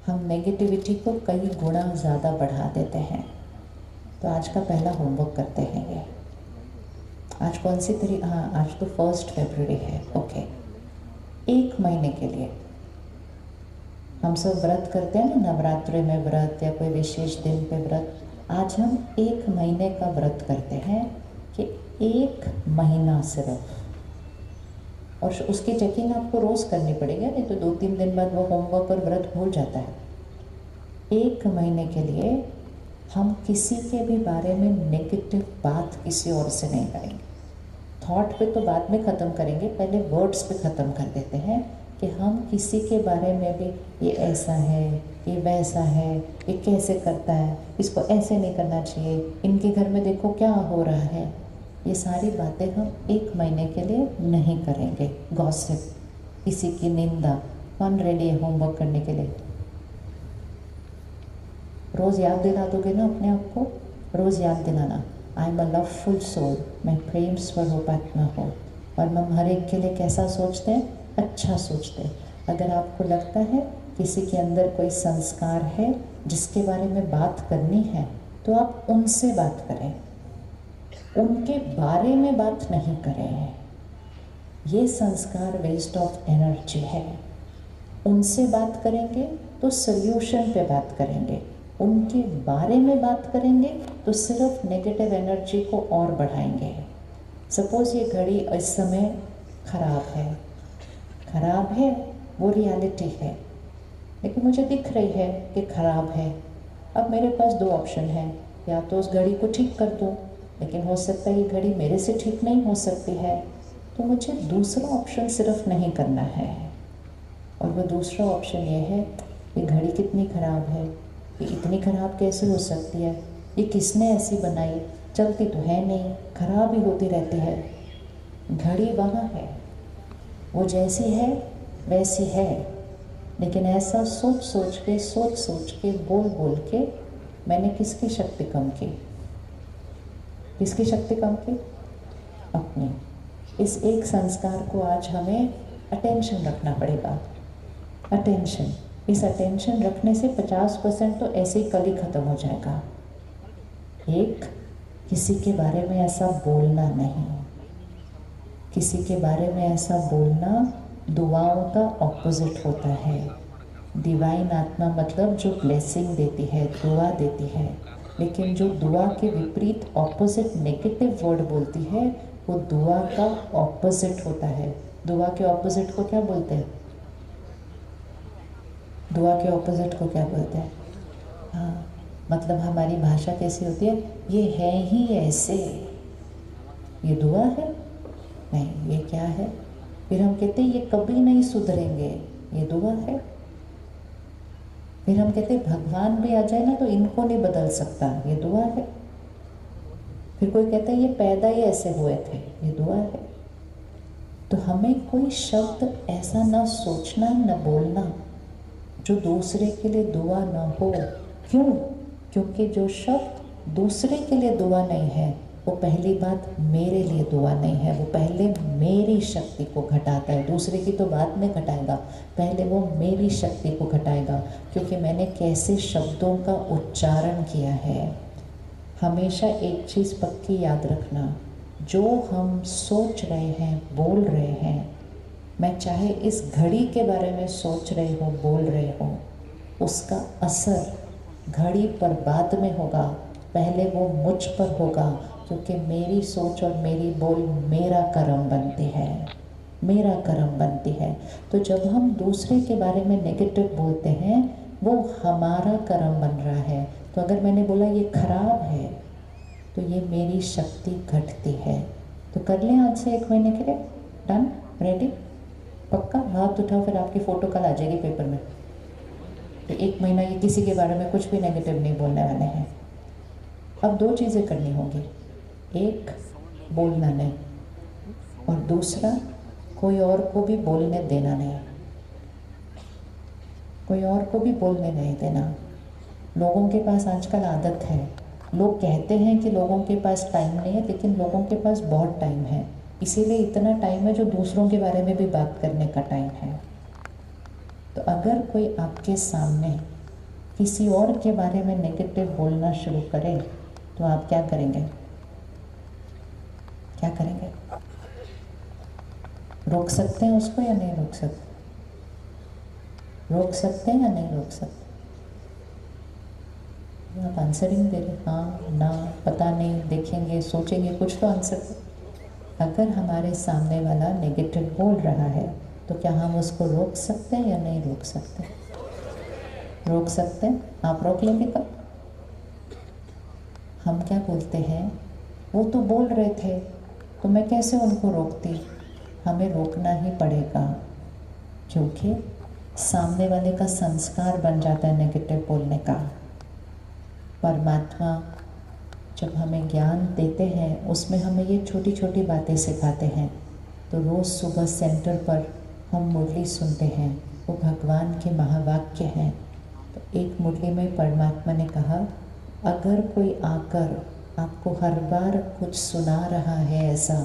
हम नेगेटिविटी को कई गुना ज़्यादा बढ़ा देते हैं। तो आज का पहला होमवर्क करते हैं ये। आज कौन सी तारीख? हाँ, आज तो 1 फरवरी है। ओके, 1 महीने के लिए हम सब व्रत करते हैं ना, नवरात्रि में व्रत या कोई विशेष दिन पे व्रत। आज हम 1 महीने का व्रत करते हैं कि 1 महीना सिर्फ, और उसकी चेकिंग आपको रोज़ करनी पड़ेगी, नहीं तो 2-3 दिन बाद वो होमवर्क और व्रत भूल जाता है। 1 महीने के लिए हम किसी के भी बारे में नेगेटिव बात किसी और से नहीं करेंगे। थॉट पे तो बाद में ख़त्म करेंगे, पहले वर्ड्स पे ख़त्म कर देते हैं कि हम किसी के बारे में भी ये ऐसा है, ये वैसा है, ये कैसे करता है, इसको ऐसे नहीं करना चाहिए, इनके घर में देखो क्या हो रहा है। ये सारी बातें हम 1 महीने के लिए नहीं करेंगे। गॉसिप, किसी की निंदा। कौन रेडी है होमवर्क करने के लिए? रोज़ याद दिला दोगे ना अपने आप को? रोज़ याद दिलाना, I am a loveful soul, मैं प्रेम स्वरूपात्मा हूँ। और हम हर एक के लिए कैसा सोचते हैं? अच्छा सोचते हैं। अगर आपको लगता है किसी के अंदर कोई संस्कार है जिसके बारे में बात करनी है, तो आप उनसे बात करें, उनके बारे में बात नहीं करें। ये संस्कार वेस्ट ऑफ एनर्जी है। उनसे बात करेंगे तो सल्यूशन पे बात करेंगे, उनके बारे में बात करेंगे तो सिर्फ नेगेटिव एनर्जी को और बढ़ाएंगे। सपोज़ ये घड़ी इस समय खराब है, वो रियलिटी है, लेकिन मुझे दिख रही है कि ख़राब है। अब मेरे पास 2 ऑप्शन हैं, या तो उस घड़ी को ठीक कर दूँ, लेकिन हो सकता है ये घड़ी मेरे से ठीक नहीं हो सकती है, तो मुझे दूसरा ऑप्शन सिर्फ नहीं करना है। और वो दूसरा ऑप्शन ये है, ये घड़ी कितनी ख़राब है, ये इतनी ख़राब कैसे हो सकती है, ये किसने ऐसी बनाई, चलती तो है नहीं, ख़राब ही होती रहती है। घड़ी वहाँ है, वो जैसी है वैसी है, लेकिन ऐसा सोच सोच के बोल के मैंने किसकी शक्ति कम की? किसकी शक्ति कम की? अपनी। इस एक संस्कार को आज हमें अटेंशन रखना पड़ेगा। अटेंशन, इस अटेंशन रखने से 50% तो ऐसे ही कल ही ख़त्म हो जाएगा। एक, किसी के बारे में ऐसा बोलना नहीं। किसी के बारे में ऐसा बोलना दुआओं का ऑपोजिट होता है। डिवाइन आत्मा मतलब जो ब्लेसिंग देती है, दुआ देती है, लेकिन जो दुआ के विपरीत ऑपोजिट नेगेटिव वर्ड बोलती है, वो दुआ का ऑपोजिट होता है। दुआ के ऑपोजिट को क्या बोलते हैं? दुआ के ऑपोजिट को क्या बोलते हैं? हाँ, मतलब हमारी भाषा कैसी होती है? ये है ही ऐसे, ये दुआ है? नहीं, ये क्या है? फिर हम कहते हैं ये कभी नहीं सुधरेंगे, ये दुआ है। फिर हम कहते हैं भगवान भी आ जाए ना तो इनको नहीं बदल सकता, ये दुआ है। फिर कोई कहता है ये पैदा ही ऐसे हुए थे, ये दुआ है। तो हमें कोई शब्द ऐसा ना सोचना न बोलना जो दूसरे के लिए दुआ न हो। क्यों? क्योंकि जो शब्द दूसरे के लिए दुआ नहीं है, वो पहली बात मेरे लिए दुआ नहीं है, वो पहले मेरी शक्ति को घटाता है। दूसरे की तो बाद में घटाएगा, पहले वो मेरी शक्ति को घटाएगा, क्योंकि मैंने कैसे शब्दों का उच्चारण किया है। हमेशा एक चीज़ पक्की याद रखना, जो हम सोच रहे हैं, बोल रहे हैं, मैं चाहे इस घड़ी के बारे में सोच रहे हो, बोल रहे हो, उसका असर घड़ी पर बाद में होगा, पहले वो मुझ पर होगा, क्योंकि मेरी सोच और मेरी बोल मेरा कर्म बनती है, मेरा कर्म बनती है। तो जब हम दूसरे के बारे में नेगेटिव बोलते हैं, वो हमारा कर्म बन रहा है। तो अगर मैंने बोला ये खराब है, तो ये मेरी शक्ति घटती है। तो कर लें आज से 1 महीने के लिए, डन, रेडी, पक्का? हाथ उठाओ, फिर आपकी फ़ोटो कल आ जाएगी पेपर में। तो 1 महीना ये किसी के बारे में कुछ भी नेगेटिव नहीं बोलने वाले हैं। अब 2 चीज़ें करनी होगी, एक बोलना नहीं, और दूसरा कोई और को भी बोलने देना नहीं, कोई और को भी बोलने नहीं देना। लोगों के पास आजकल आदत है, लोग कहते हैं कि लोगों के पास टाइम नहीं है, लेकिन लोगों के पास बहुत टाइम है। इसीलिए इतना टाइम है जो दूसरों के बारे में भी बात करने का टाइम है। तो अगर कोई आपके सामने किसी और के बारे में नेगेटिव बोलना शुरू करे, तो आप क्या करेंगे? क्या करेंगे? रोक सकते हैं उसको या नहीं रोक सकते? रोक सकते हैं या नहीं रोक सकते? आप आंसरिंग दे रहे, हाँ, ना, पता नहीं, देखेंगे, सोचेंगे, कुछ तो आंसर। अगर हमारे सामने वाला नेगेटिव बोल रहा है, तो क्या हम उसको रोक सकते हैं या नहीं रोक सकते? रोक सकते हैं। आप रोक लेंगे कब? हम क्या बोलते हैं, वो तो बोल रहे थे, तो मैं कैसे उनको रोकती? हमें रोकना ही पड़ेगा, क्योंकि सामने वाले का संस्कार बन जाता है नेगेटिव बोलने का। परमात्मा जब हमें ज्ञान देते हैं, उसमें हमें ये छोटी छोटी बातें सिखाते हैं। तो रोज़ सुबह सेंटर पर हम मुरली सुनते हैं, वो भगवान के महावाक्य हैं। तो एक मुरली में परमात्मा ने कहा, अगर कोई आकर आपको हर बार कुछ सुना रहा है ऐसा,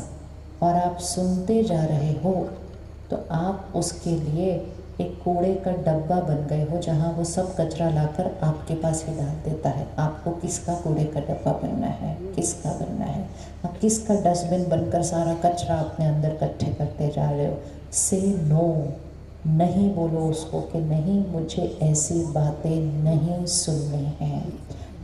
और आप सुनते जा रहे हो, तो आप उसके लिए एक कूड़े का डब्बा बन गए हो, जहाँ वो सब कचरा लाकर आपके पास ही डाल देता है। आपको किसका कूड़े का डब्बा बनना है? किसका बनना है? आप किसका डस्टबिन बनकर सारा कचरा अपने अंदर इकट्ठे करते जा रहे हो? से नो, नहीं बोलो उसको कि नहीं, मुझे ऐसी बातें नहीं सुननी हैं।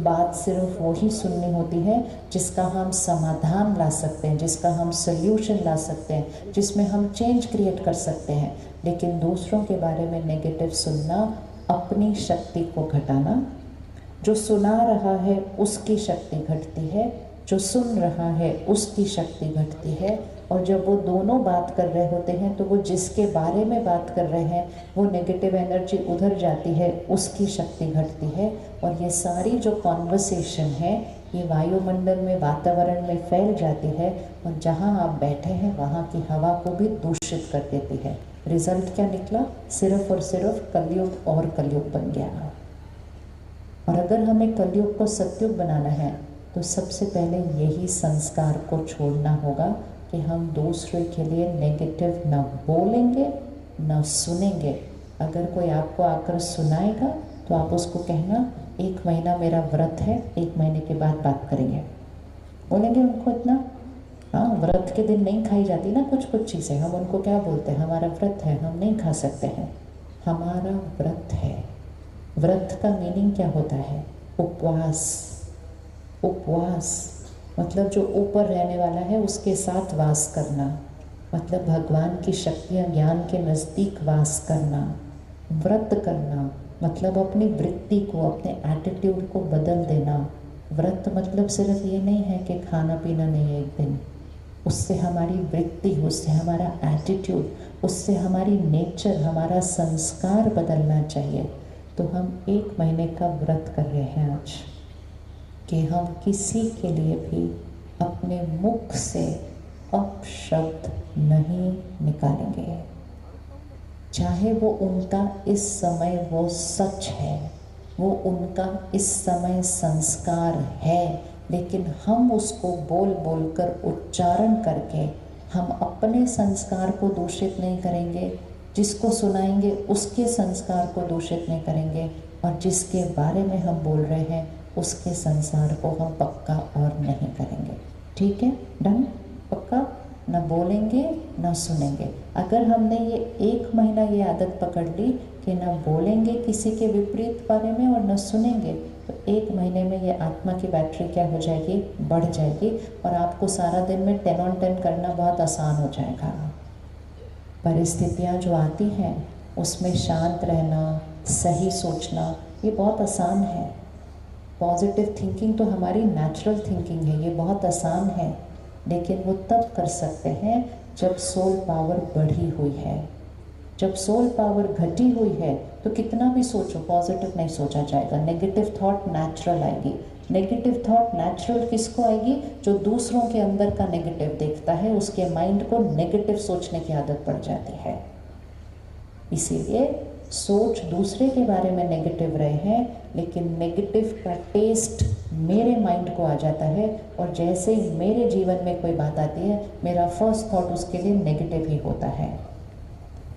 बात सिर्फ वही सुननी होती है जिसका हम समाधान ला सकते हैं, जिसका हम सल्यूशन ला सकते हैं, जिसमें हम चेंज क्रिएट कर सकते हैं। लेकिन दूसरों के बारे में नेगेटिव सुनना, अपनी शक्ति को घटाना। जो सुना रहा है उसकी शक्ति घटती है, जो सुन रहा है उसकी शक्ति घटती है। और जब वो दोनों बात कर रहे होते हैं, तो वो जिसके बारे में बात कर रहे हैं, वो नेगेटिव एनर्जी उधर जाती है, उसकी शक्ति घटती है। और ये सारी जो कॉन्वर्सेशन है, ये वायुमंडल में, वातावरण में फैल जाती है, और जहाँ आप बैठे हैं वहाँ की हवा को भी दूषित कर देती है। रिजल्ट क्या निकला? सिर्फ और सिर्फ कलयुग और कलयुग बन गया। और अगर हमें कलयुग को सतयुग बनाना है, तो सबसे पहले यही संस्कार को छोड़ना होगा कि हम दूसरे के लिए नेगेटिव न बोलेंगे, न सुनेंगे। अगर कोई आपको आकर सुनाएगा, तो आप उसको कहना, 1 महीना मेरा व्रत है, 1 महीने के बाद बात करेंगे। बोलेंगे उनको इतना? हाँ, व्रत के दिन नहीं खाई जाती ना कुछ कुछ चीज़ें। हम उनको क्या बोलते हैं? हमारा व्रत है, हम नहीं खा सकते हैं। हमारा व्रत है। व्रत का मीनिंग क्या होता है? उपवास। उपवास मतलब जो ऊपर रहने वाला है उसके साथ वास करना, मतलब भगवान की शक्तियाँ ज्ञान के नज़दीक वास करना। व्रत करना मतलब अपनी वृत्ति को, अपने एटीट्यूड को बदल देना। व्रत मतलब सिर्फ ये नहीं है कि खाना पीना नहीं है एक दिन। उससे हमारी वृत्ति, उससे हमारा एटीट्यूड, उससे हमारी नेचर, हमारा संस्कार बदलना चाहिए। तो हम 1 महीने का व्रत कर रहे हैं आज, कि हम किसी के लिए भी अपने मुख से अपशब्द नहीं निकालेंगे, चाहे वो उनका इस समय वो सच है, वो उनका इस समय संस्कार है, लेकिन हम उसको बोल बोल कर उच्चारण करके हम अपने संस्कार को दूषित नहीं करेंगे, जिसको सुनाएंगे उसके संस्कार को दूषित नहीं करेंगे, और जिसके बारे में हम बोल रहे हैं उसके संसार को हम पक्का और नहीं करेंगे। ठीक है, डन, पक्का, न बोलेंगे न सुनेंगे। अगर हमने ये 1 महीना ये आदत पकड़ ली कि न बोलेंगे किसी के विपरीत बारे में और न सुनेंगे, तो 1 महीने में ये आत्मा की बैटरी क्या हो जाएगी, बढ़ जाएगी, और आपको सारा दिन में 10 on 10 करना बहुत आसान हो जाएगा। परिस्थितियाँ जो आती हैं उसमें शांत रहना, सही सोचना, ये बहुत आसान है। पॉजिटिव थिंकिंग तो हमारी नेचुरल थिंकिंग है, ये बहुत आसान है, लेकिन वो तब कर सकते हैं जब सोल पावर बढ़ी हुई है। जब सोल पावर घटी हुई है तो कितना भी सोचो पॉजिटिव नहीं सोचा जाएगा, नेगेटिव थॉट नेचुरल आएगी। नेगेटिव थॉट नेचुरल किसको आएगी, जो दूसरों के अंदर का नेगेटिव देखता है, उसके माइंड को नेगेटिव सोचने की आदत पड़ जाती है। इसीलिए सोच दूसरे के बारे में नेगेटिव रहे हैं, लेकिन नेगेटिव का टेस्ट मेरे माइंड को आ जाता है, और जैसे ही मेरे जीवन में कोई बात आती है मेरा फर्स्ट थॉट उसके लिए नेगेटिव ही होता है।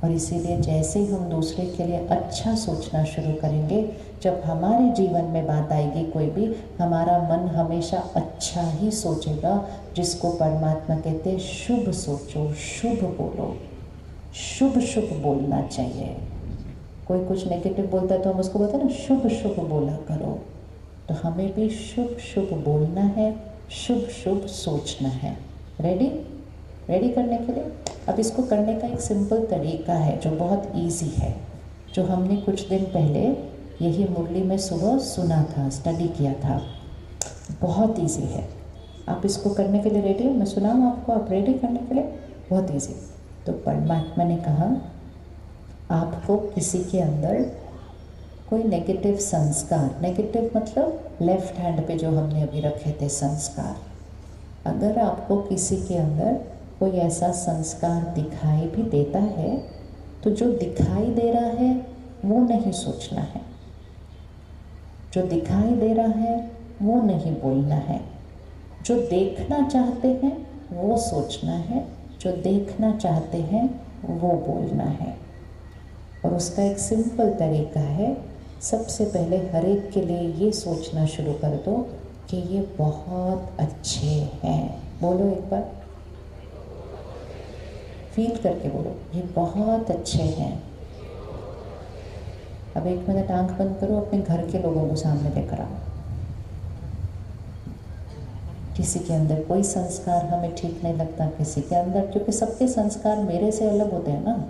और इसीलिए जैसे ही हम दूसरे के लिए अच्छा सोचना शुरू करेंगे, जब हमारे जीवन में बात आएगी कोई भी, हमारा मन हमेशा अच्छा ही सोचेगा, जिसको परमात्मा कहते हैं शुभ सोचो, शुभ बोलो, शुभ शुभ बोलना चाहिए। कोई कुछ नेगेटिव बोलता है तो हम उसको बोलते हैं ना शुभ शुभ बोला करो, तो हमें भी शुभ शुभ बोलना है, शुभ शुभ सोचना है। रेडी, रेडी करने के लिए? अब इसको करने का एक सिंपल तरीका है जो बहुत इजी है, जो हमने कुछ दिन पहले यही मुरली में सुबह सुना था, स्टडी किया था। बहुत इजी है, आप इसको करने के लिए रेडी हो? मैं सुनाऊँ आपको, आप रेडी करने के लिए? बहुत इजी। तो परमात्मा ने कहा आपको किसी के अंदर कोई नेगेटिव संस्कार, नेगेटिव मतलब लेफ्ट हैंड पे जो हमने अभी रखे थे संस्कार, अगर आपको किसी के अंदर कोई ऐसा संस्कार दिखाई भी देता है, तो जो दिखाई दे रहा है वो नहीं सोचना है, जो दिखाई दे रहा है वो नहीं बोलना है, जो देखना चाहते हैं वो सोचना है, जो देखना चाहते हैं वो बोलना है। और उसका एक सिंपल तरीका है, सबसे पहले हर एक के लिए ये सोचना शुरू कर दो कि ये बहुत अच्छे हैं। बोलो एक बार, फील करके बोलो, ये बहुत अच्छे हैं। अब 1 मिनट आंख बंद करो, अपने घर के लोगों को सामने लेकर आओ। किसी के अंदर कोई संस्कार हमें ठीक नहीं लगता, किसी के अंदर, क्योंकि सबके संस्कार मेरे से अलग होते हैं ना।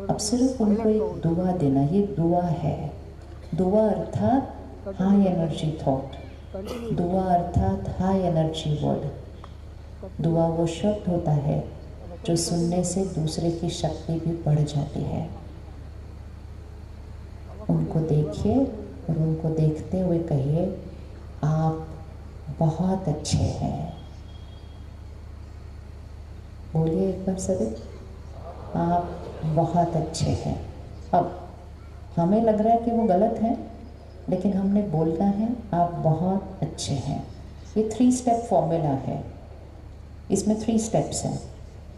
अब सिर्फ उनको एक दुआ देना, ये दुआ है। दुआ अर्थात हाई एनर्जी थॉट, दुआ अर्थात हाई एनर्जी वर्ड। दुआ वो शब्द होता है जो सुनने से दूसरे की शक्ति भी बढ़ जाती है। उनको देखिए और उनको देखते हुए कहिए आप बहुत अच्छे हैं। बोलिए एक बार सभी, आप बहुत अच्छे हैं। अब हमें लग रहा है कि वो गलत है, लेकिन हमने बोलना है आप बहुत अच्छे हैं। ये 3 स्टेप फॉर्मूला है, इसमें 3 स्टेप्स हैं।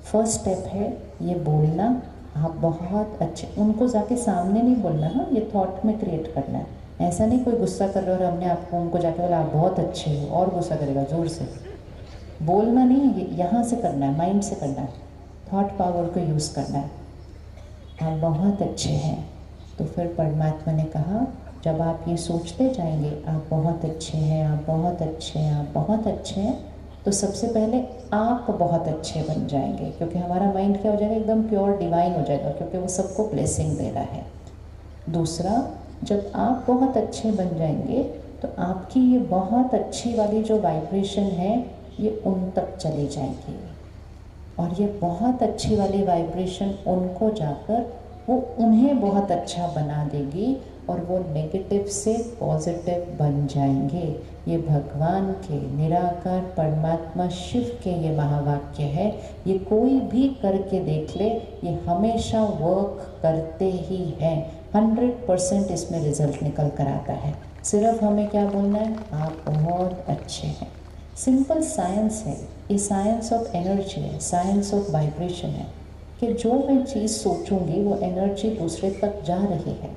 फर्स्ट स्टेप है ये बोलना आप बहुत अच्छे, उनको जाके सामने नहीं बोलना, हाँ, ये थॉट में क्रिएट करना है। ऐसा नहीं कोई गुस्सा कर रहे हो और हमने आपको उनको जाके बोला आप बहुत अच्छे हो, और गुस्सा करेगा जोर से। बोलना नहीं, ये यहाँ से करना है, माइंड से करना है, थॉट पावर को यूज़ करना है। आप बहुत अच्छे हैं। तो फिर परमात्मा ने कहा जब आप ये सोचते जाएंगे आप बहुत अच्छे हैं, आप बहुत अच्छे हैं, आप बहुत अच्छे हैं, तो सबसे पहले आप बहुत अच्छे बन जाएंगे, क्योंकि हमारा माइंड क्या हो जाएगा, एकदम प्योर डिवाइन हो जाएगा, क्योंकि वो सबको ब्लेसिंग दे रहा है। दूसरा, जब आप बहुत अच्छे बन जाएंगे तो आपकी ये बहुत अच्छी वाली जो वाइब्रेशन है ये उन तक चली जाएगी, और ये बहुत अच्छी वाली वाइब्रेशन उनको जाकर वो उन्हें बहुत अच्छा बना देगी, और वो नेगेटिव से पॉजिटिव बन जाएंगे। ये भगवान के, निराकार परमात्मा शिव के ये महावाक्य है। ये कोई भी करके देख ले, ये हमेशा वर्क करते ही हैं। 100% इसमें रिजल्ट निकल कर आता है। सिर्फ हमें क्या बोलना है, आप बहुत अच्छे हैं। सिंपल साइंस है ये, साइंस ऑफ एनर्जी है, साइंस ऑफ वाइब्रेशन है कि जो मैं चीज़ सोचूंगी वो एनर्जी दूसरे तक जा रही है।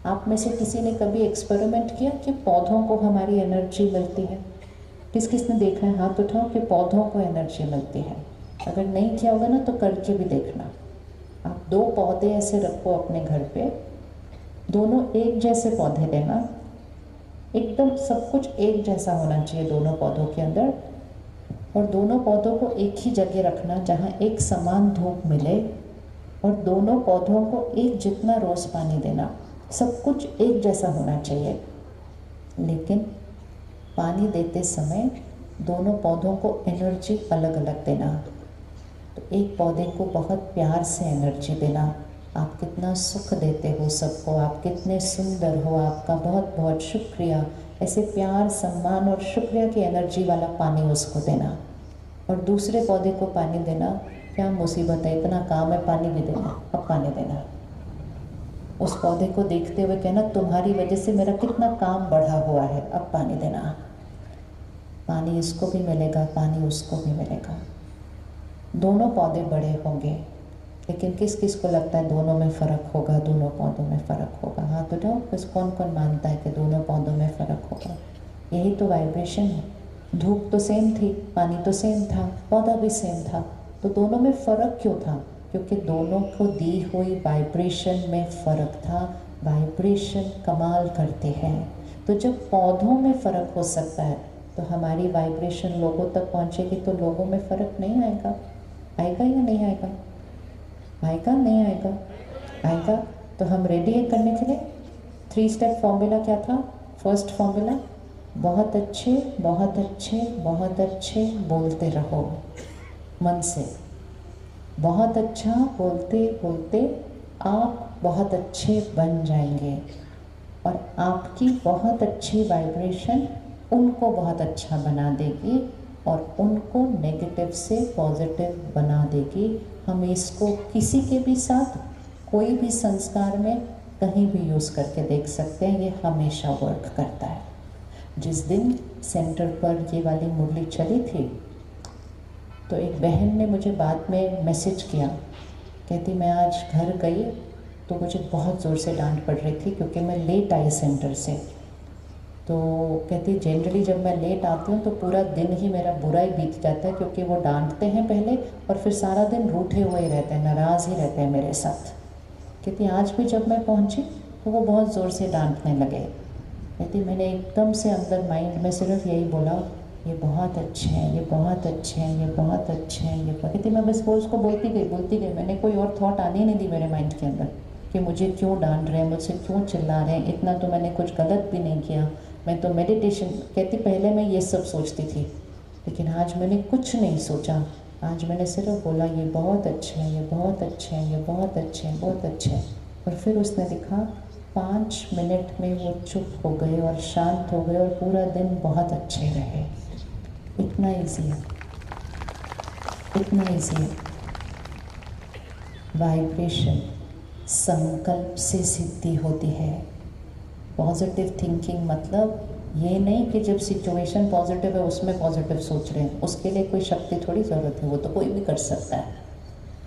आप में से किसी ने कभी एक्सपेरिमेंट किया कि पौधों को हमारी एनर्जी मिलती है? किस किस ने देखा है, हाथ उठाओ कि पौधों को एनर्जी मिलती है। अगर नहीं किया होगा ना तो करके भी देखना। आप 2 पौधे ऐसे रखो अपने घर पे, दोनों एक जैसे पौधे लेना, एकदम सब कुछ एक जैसा होना चाहिए दोनों पौधों के अंदर, और दोनों पौधों को एक ही जगह रखना जहाँ एक समान धूप मिले, और दोनों पौधों को एक जितना रोज़ पानी देना। सब कुछ एक जैसा होना चाहिए, लेकिन पानी देते समय दोनों पौधों को एनर्जी अलग अलग देना। तो एक पौधे को बहुत प्यार से एनर्जी देना, आप कितना सुख देते हो सबको, आप कितने सुंदर हो, आपका बहुत बहुत शुक्रिया, ऐसे प्यार सम्मान और शुक्रिया की एनर्जी वाला पानी उसको देना। और दूसरे पौधे को पानी देना, क्या मुसीबत है, इतना काम है पानी भी देना, अब पानी देना। उस पौधे को देखते हुए कहना, तुम्हारी वजह से मेरा कितना काम बढ़ा हुआ है, अब पानी देना। पानी इसको भी मिलेगा, पानी उसको भी मिलेगा। दोनों पौधे बड़े होंगे, लेकिन किस किस को लगता है दोनों में फ़र्क होगा, दोनों पौधों में फ़र्क होगा? हाथ उठाओ, बस कौन कौन मानता है कि दोनों पौधों में फ़र्क होगा? यही तो वाइब्रेशन है। धूप तो सेम थी, पानी तो सेम था, पौधा भी सेम था, तो दोनों में फ़र्क क्यों था? क्योंकि दोनों को दी हुई वाइब्रेशन में फ़र्क था। वाइब्रेशन कमाल करते हैं। तो जब पौधों में फ़र्क हो सकता है तो हमारी वाइब्रेशन लोगों तक पहुँचेगी, तो लोगों में फ़र्क नहीं आएगा? आएगा या नहीं आएगा? आएगा नहीं आएगा? आएगा। तो हम रेडी हैं करने के लिए। 3 स्टेप फॉर्मूला क्या था? फर्स्ट फॉर्मूला, बहुत अच्छे बहुत अच्छे बहुत अच्छे बोलते रहो मन से। बहुत अच्छा बोलते बोलते आप बहुत अच्छे बन जाएंगे, और आपकी बहुत अच्छी वाइब्रेशन उनको बहुत अच्छा बना देगी और उनको नेगेटिव से पॉजिटिव बना देगी। हम इसको किसी के भी साथ, कोई भी संस्कार में कहीं भी यूज़ करके देख सकते हैं, ये हमेशा वर्क करता है। जिस दिन सेंटर पर ये वाली मुरली चली थी तो एक बहन ने मुझे बाद में मैसेज किया, कहती मैं आज घर गई तो मुझे बहुत ज़ोर से डांट पड़ रही थी क्योंकि मैं लेट आई सेंटर से। तो कहती जनरली जब मैं लेट आती हूँ तो पूरा दिन ही मेरा बुरा ही बीत जाता है, क्योंकि वो डांटते हैं पहले और फिर सारा दिन रूठे हुए ही रहते हैं, नाराज़ ही रहते हैं मेरे साथ। कहती आज भी जब मैं पहुँची तो वो बहुत ज़ोर से डांटने लगे। कहती मैंने एकदम से अंदर माइंड में सिर्फ यही बोला, ये बहुत अच्छे हैं, ये बहुत अच्छे हैं, ये बहुत अच्छे हैं, ये। कहती मैं बस वो उसको बोलती गई, मैंने कोई और थॉट आने ही नहीं दी मेरे माइंड के अंदर कि मुझे क्यों डांट रहे हैं, मुझसे क्यों चिल्ला रहे हैं, इतना तो मैंने कुछ गलत भी नहीं किया, मैं तो मेडिटेशन। कहती पहले मैं ये सब सोचती थी, लेकिन आज मैंने कुछ नहीं सोचा, आज मैंने सिर्फ बोला ये बहुत अच्छे हैं, ये बहुत अच्छे हैं, ये बहुत अच्छे हैं, बहुत अच्छे हैं। और फिर उसने दिखा 5 मिनट में वो चुप हो गए और शांत हो गए और पूरा दिन बहुत अच्छे रहे। इतना ईजी है, इतना ईजी है। वाइब्रेशन संकल्प से सिद्धि होती है। पॉजिटिव थिंकिंग मतलब ये नहीं कि जब सिचुएशन पॉजिटिव है उसमें पॉजिटिव सोच रहे हैं, उसके लिए कोई शक्ति थोड़ी ज़रूरत है, वो तो कोई भी कर सकता है।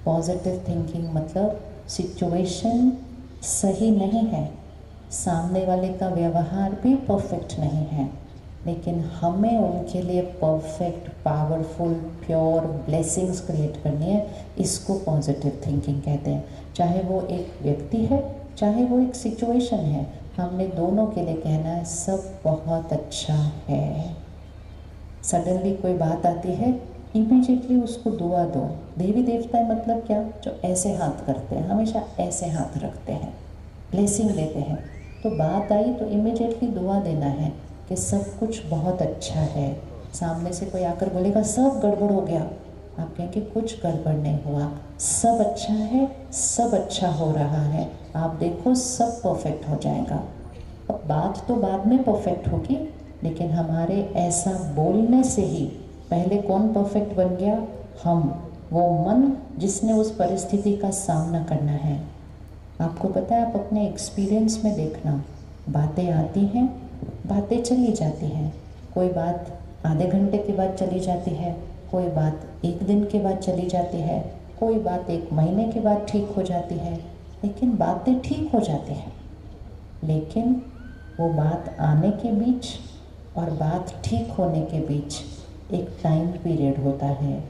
पॉजिटिव थिंकिंग मतलब सिचुएशन सही नहीं है, सामने वाले का व्यवहार भी परफेक्ट नहीं है, लेकिन हमें उनके लिए perfect, powerful, pure blessings create करनी है। इसको पॉजिटिव थिंकिंग कहते हैं। चाहे वो एक व्यक्ति है, चाहे वो एक सिचुएशन है, हमने दोनों के लिए कहना है सब बहुत अच्छा है। सडनली कोई बात आती है, इमीडिएटली उसको दुआ दो। देवी देवता मतलब क्या? जो ऐसे हाथ करते हैं, हमेशा ऐसे हाथ रखते हैं, ब्लेसिंग देते हैं। तो बात आई तो इमीडिएटली दुआ देना है कि सब कुछ बहुत अच्छा है। सामने से कोई आकर बोलेगा सब गड़बड़ हो गया, आप कहेंगे कुछ गड़बड़ नहीं हुआ, सब अच्छा है, सब अच्छा हो रहा है, आप देखो सब परफेक्ट हो जाएगा। अब बात तो बाद में परफेक्ट होगी, लेकिन हमारे ऐसा बोलने से ही पहले कौन परफेक्ट बन गया? हम, वो मन जिसने उस परिस्थिति का सामना करना है। आपको पता है, आप अपने एक्सपीरियंस में देखना, बातें आती हैं बातें चली जाती हैं, कोई बात आधे घंटे के बाद चली जाती है, कोई बात एक दिन के बाद चली जाती है, कोई बात एक महीने के बाद ठीक हो जाती है, लेकिन बातें ठीक हो जाती हैं। लेकिन वो बात आने के बीच और बात ठीक होने के बीच एक टाइम पीरियड होता है।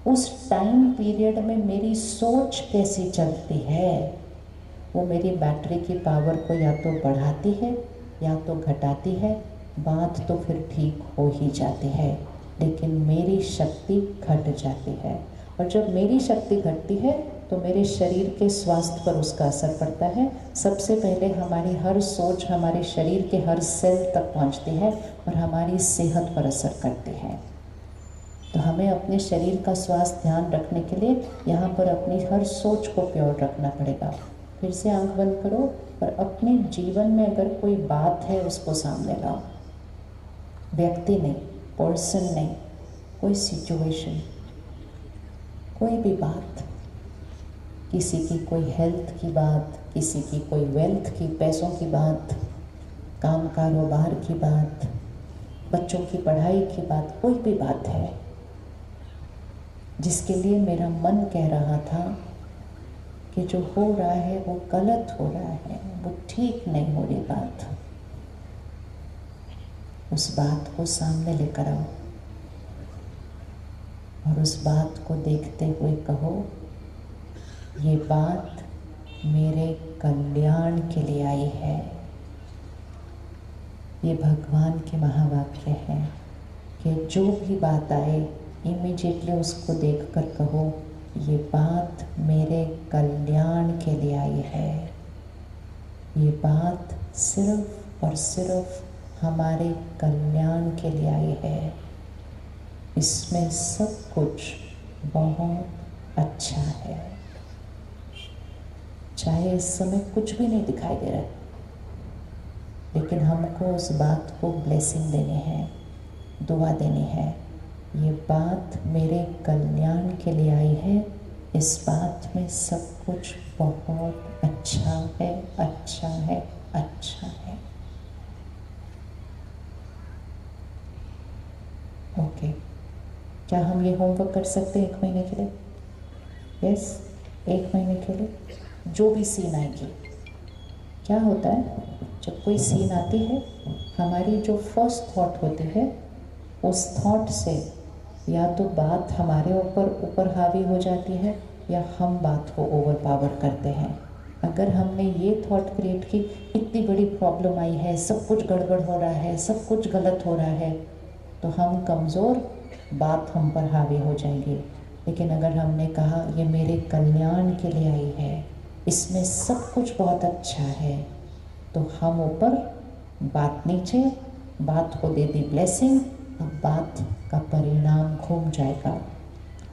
उस टाइम पीरियड में मेरी सोच कैसी चलती है, वो मेरी बैटरी की पावर को या तो बढ़ाती है या तो घटाती है। बात तो फिर ठीक हो ही जाती है, लेकिन मेरी शक्ति घट जाती है। और जब मेरी शक्ति घटती है तो मेरे शरीर के स्वास्थ्य पर उसका असर पड़ता है। सबसे पहले हमारी हर सोच हमारे शरीर के हर सेल तक पहुंचती है और हमारी सेहत पर असर करती है। तो हमें अपने शरीर का स्वास्थ्य ध्यान रखने के लिए यहाँ पर अपनी हर सोच को प्योर रखना पड़ेगा। फिर से आंख बंद करो और अपने जीवन में अगर कोई बात है उसको सामने लाओ। व्यक्ति नहीं, पर्सन नहीं, कोई सिचुएशन, कोई भी बात, किसी की कोई हेल्थ की बात, किसी की कोई वेल्थ की, पैसों की बात, काम कारोबार की बात, बच्चों की पढ़ाई की बात, कोई भी बात है जिसके लिए मेरा मन कह रहा था कि जो हो रहा है वो गलत हो रहा है, वो ठीक नहीं हो रही बात। उस बात को सामने लेकर आओ और उस बात को देखते हुए कहो, ये बात मेरे कल्याण के लिए आई है। ये भगवान के महावाक्य है कि जो भी बात आए इमीडिएटली उसको देखकर कहो, ये बात मेरे कल्याण के लिए आई है। ये बात सिर्फ और सिर्फ हमारे कल्याण के लिए आई है। इसमें सब कुछ बहुत अच्छा है। चाहे इस समय कुछ भी नहीं दिखाई दे रहा है, लेकिन हमको उस बात को ब्लेसिंग देनी है, दुआ देनी है। ये बात मेरे कल्याण के लिए आई है। इस बात में सब कुछ बहुत अच्छा है, अच्छा है, अच्छा है। ओके, क्या हम ये होमवर्क कर सकते हैं 1 महीने के लिए? यस, 1 महीने के लिए जो भी सीन आएगी। क्या होता है जब कोई सीन आती है, हमारी जो फर्स्ट थॉट होती है उस थॉट से या तो बात हमारे ऊपर हावी हो जाती है या हम बात को ओवर पावर करते हैं। अगर हमने ये थॉट क्रिएट की, इतनी बड़ी प्रॉब्लम आई है, सब कुछ गड़बड़ हो रहा है, सब कुछ गलत हो रहा है, तो हम कमज़ोर, बात हम पर हावी हो जाएगी। लेकिन अगर हमने कहा ये मेरे कल्याण के लिए आई है, इसमें सब कुछ बहुत अच्छा है, तो हम ऊपर, बात नीचे, बात को दे दी ब्लेसिंग। अब बात का परिणाम घूम जाएगा,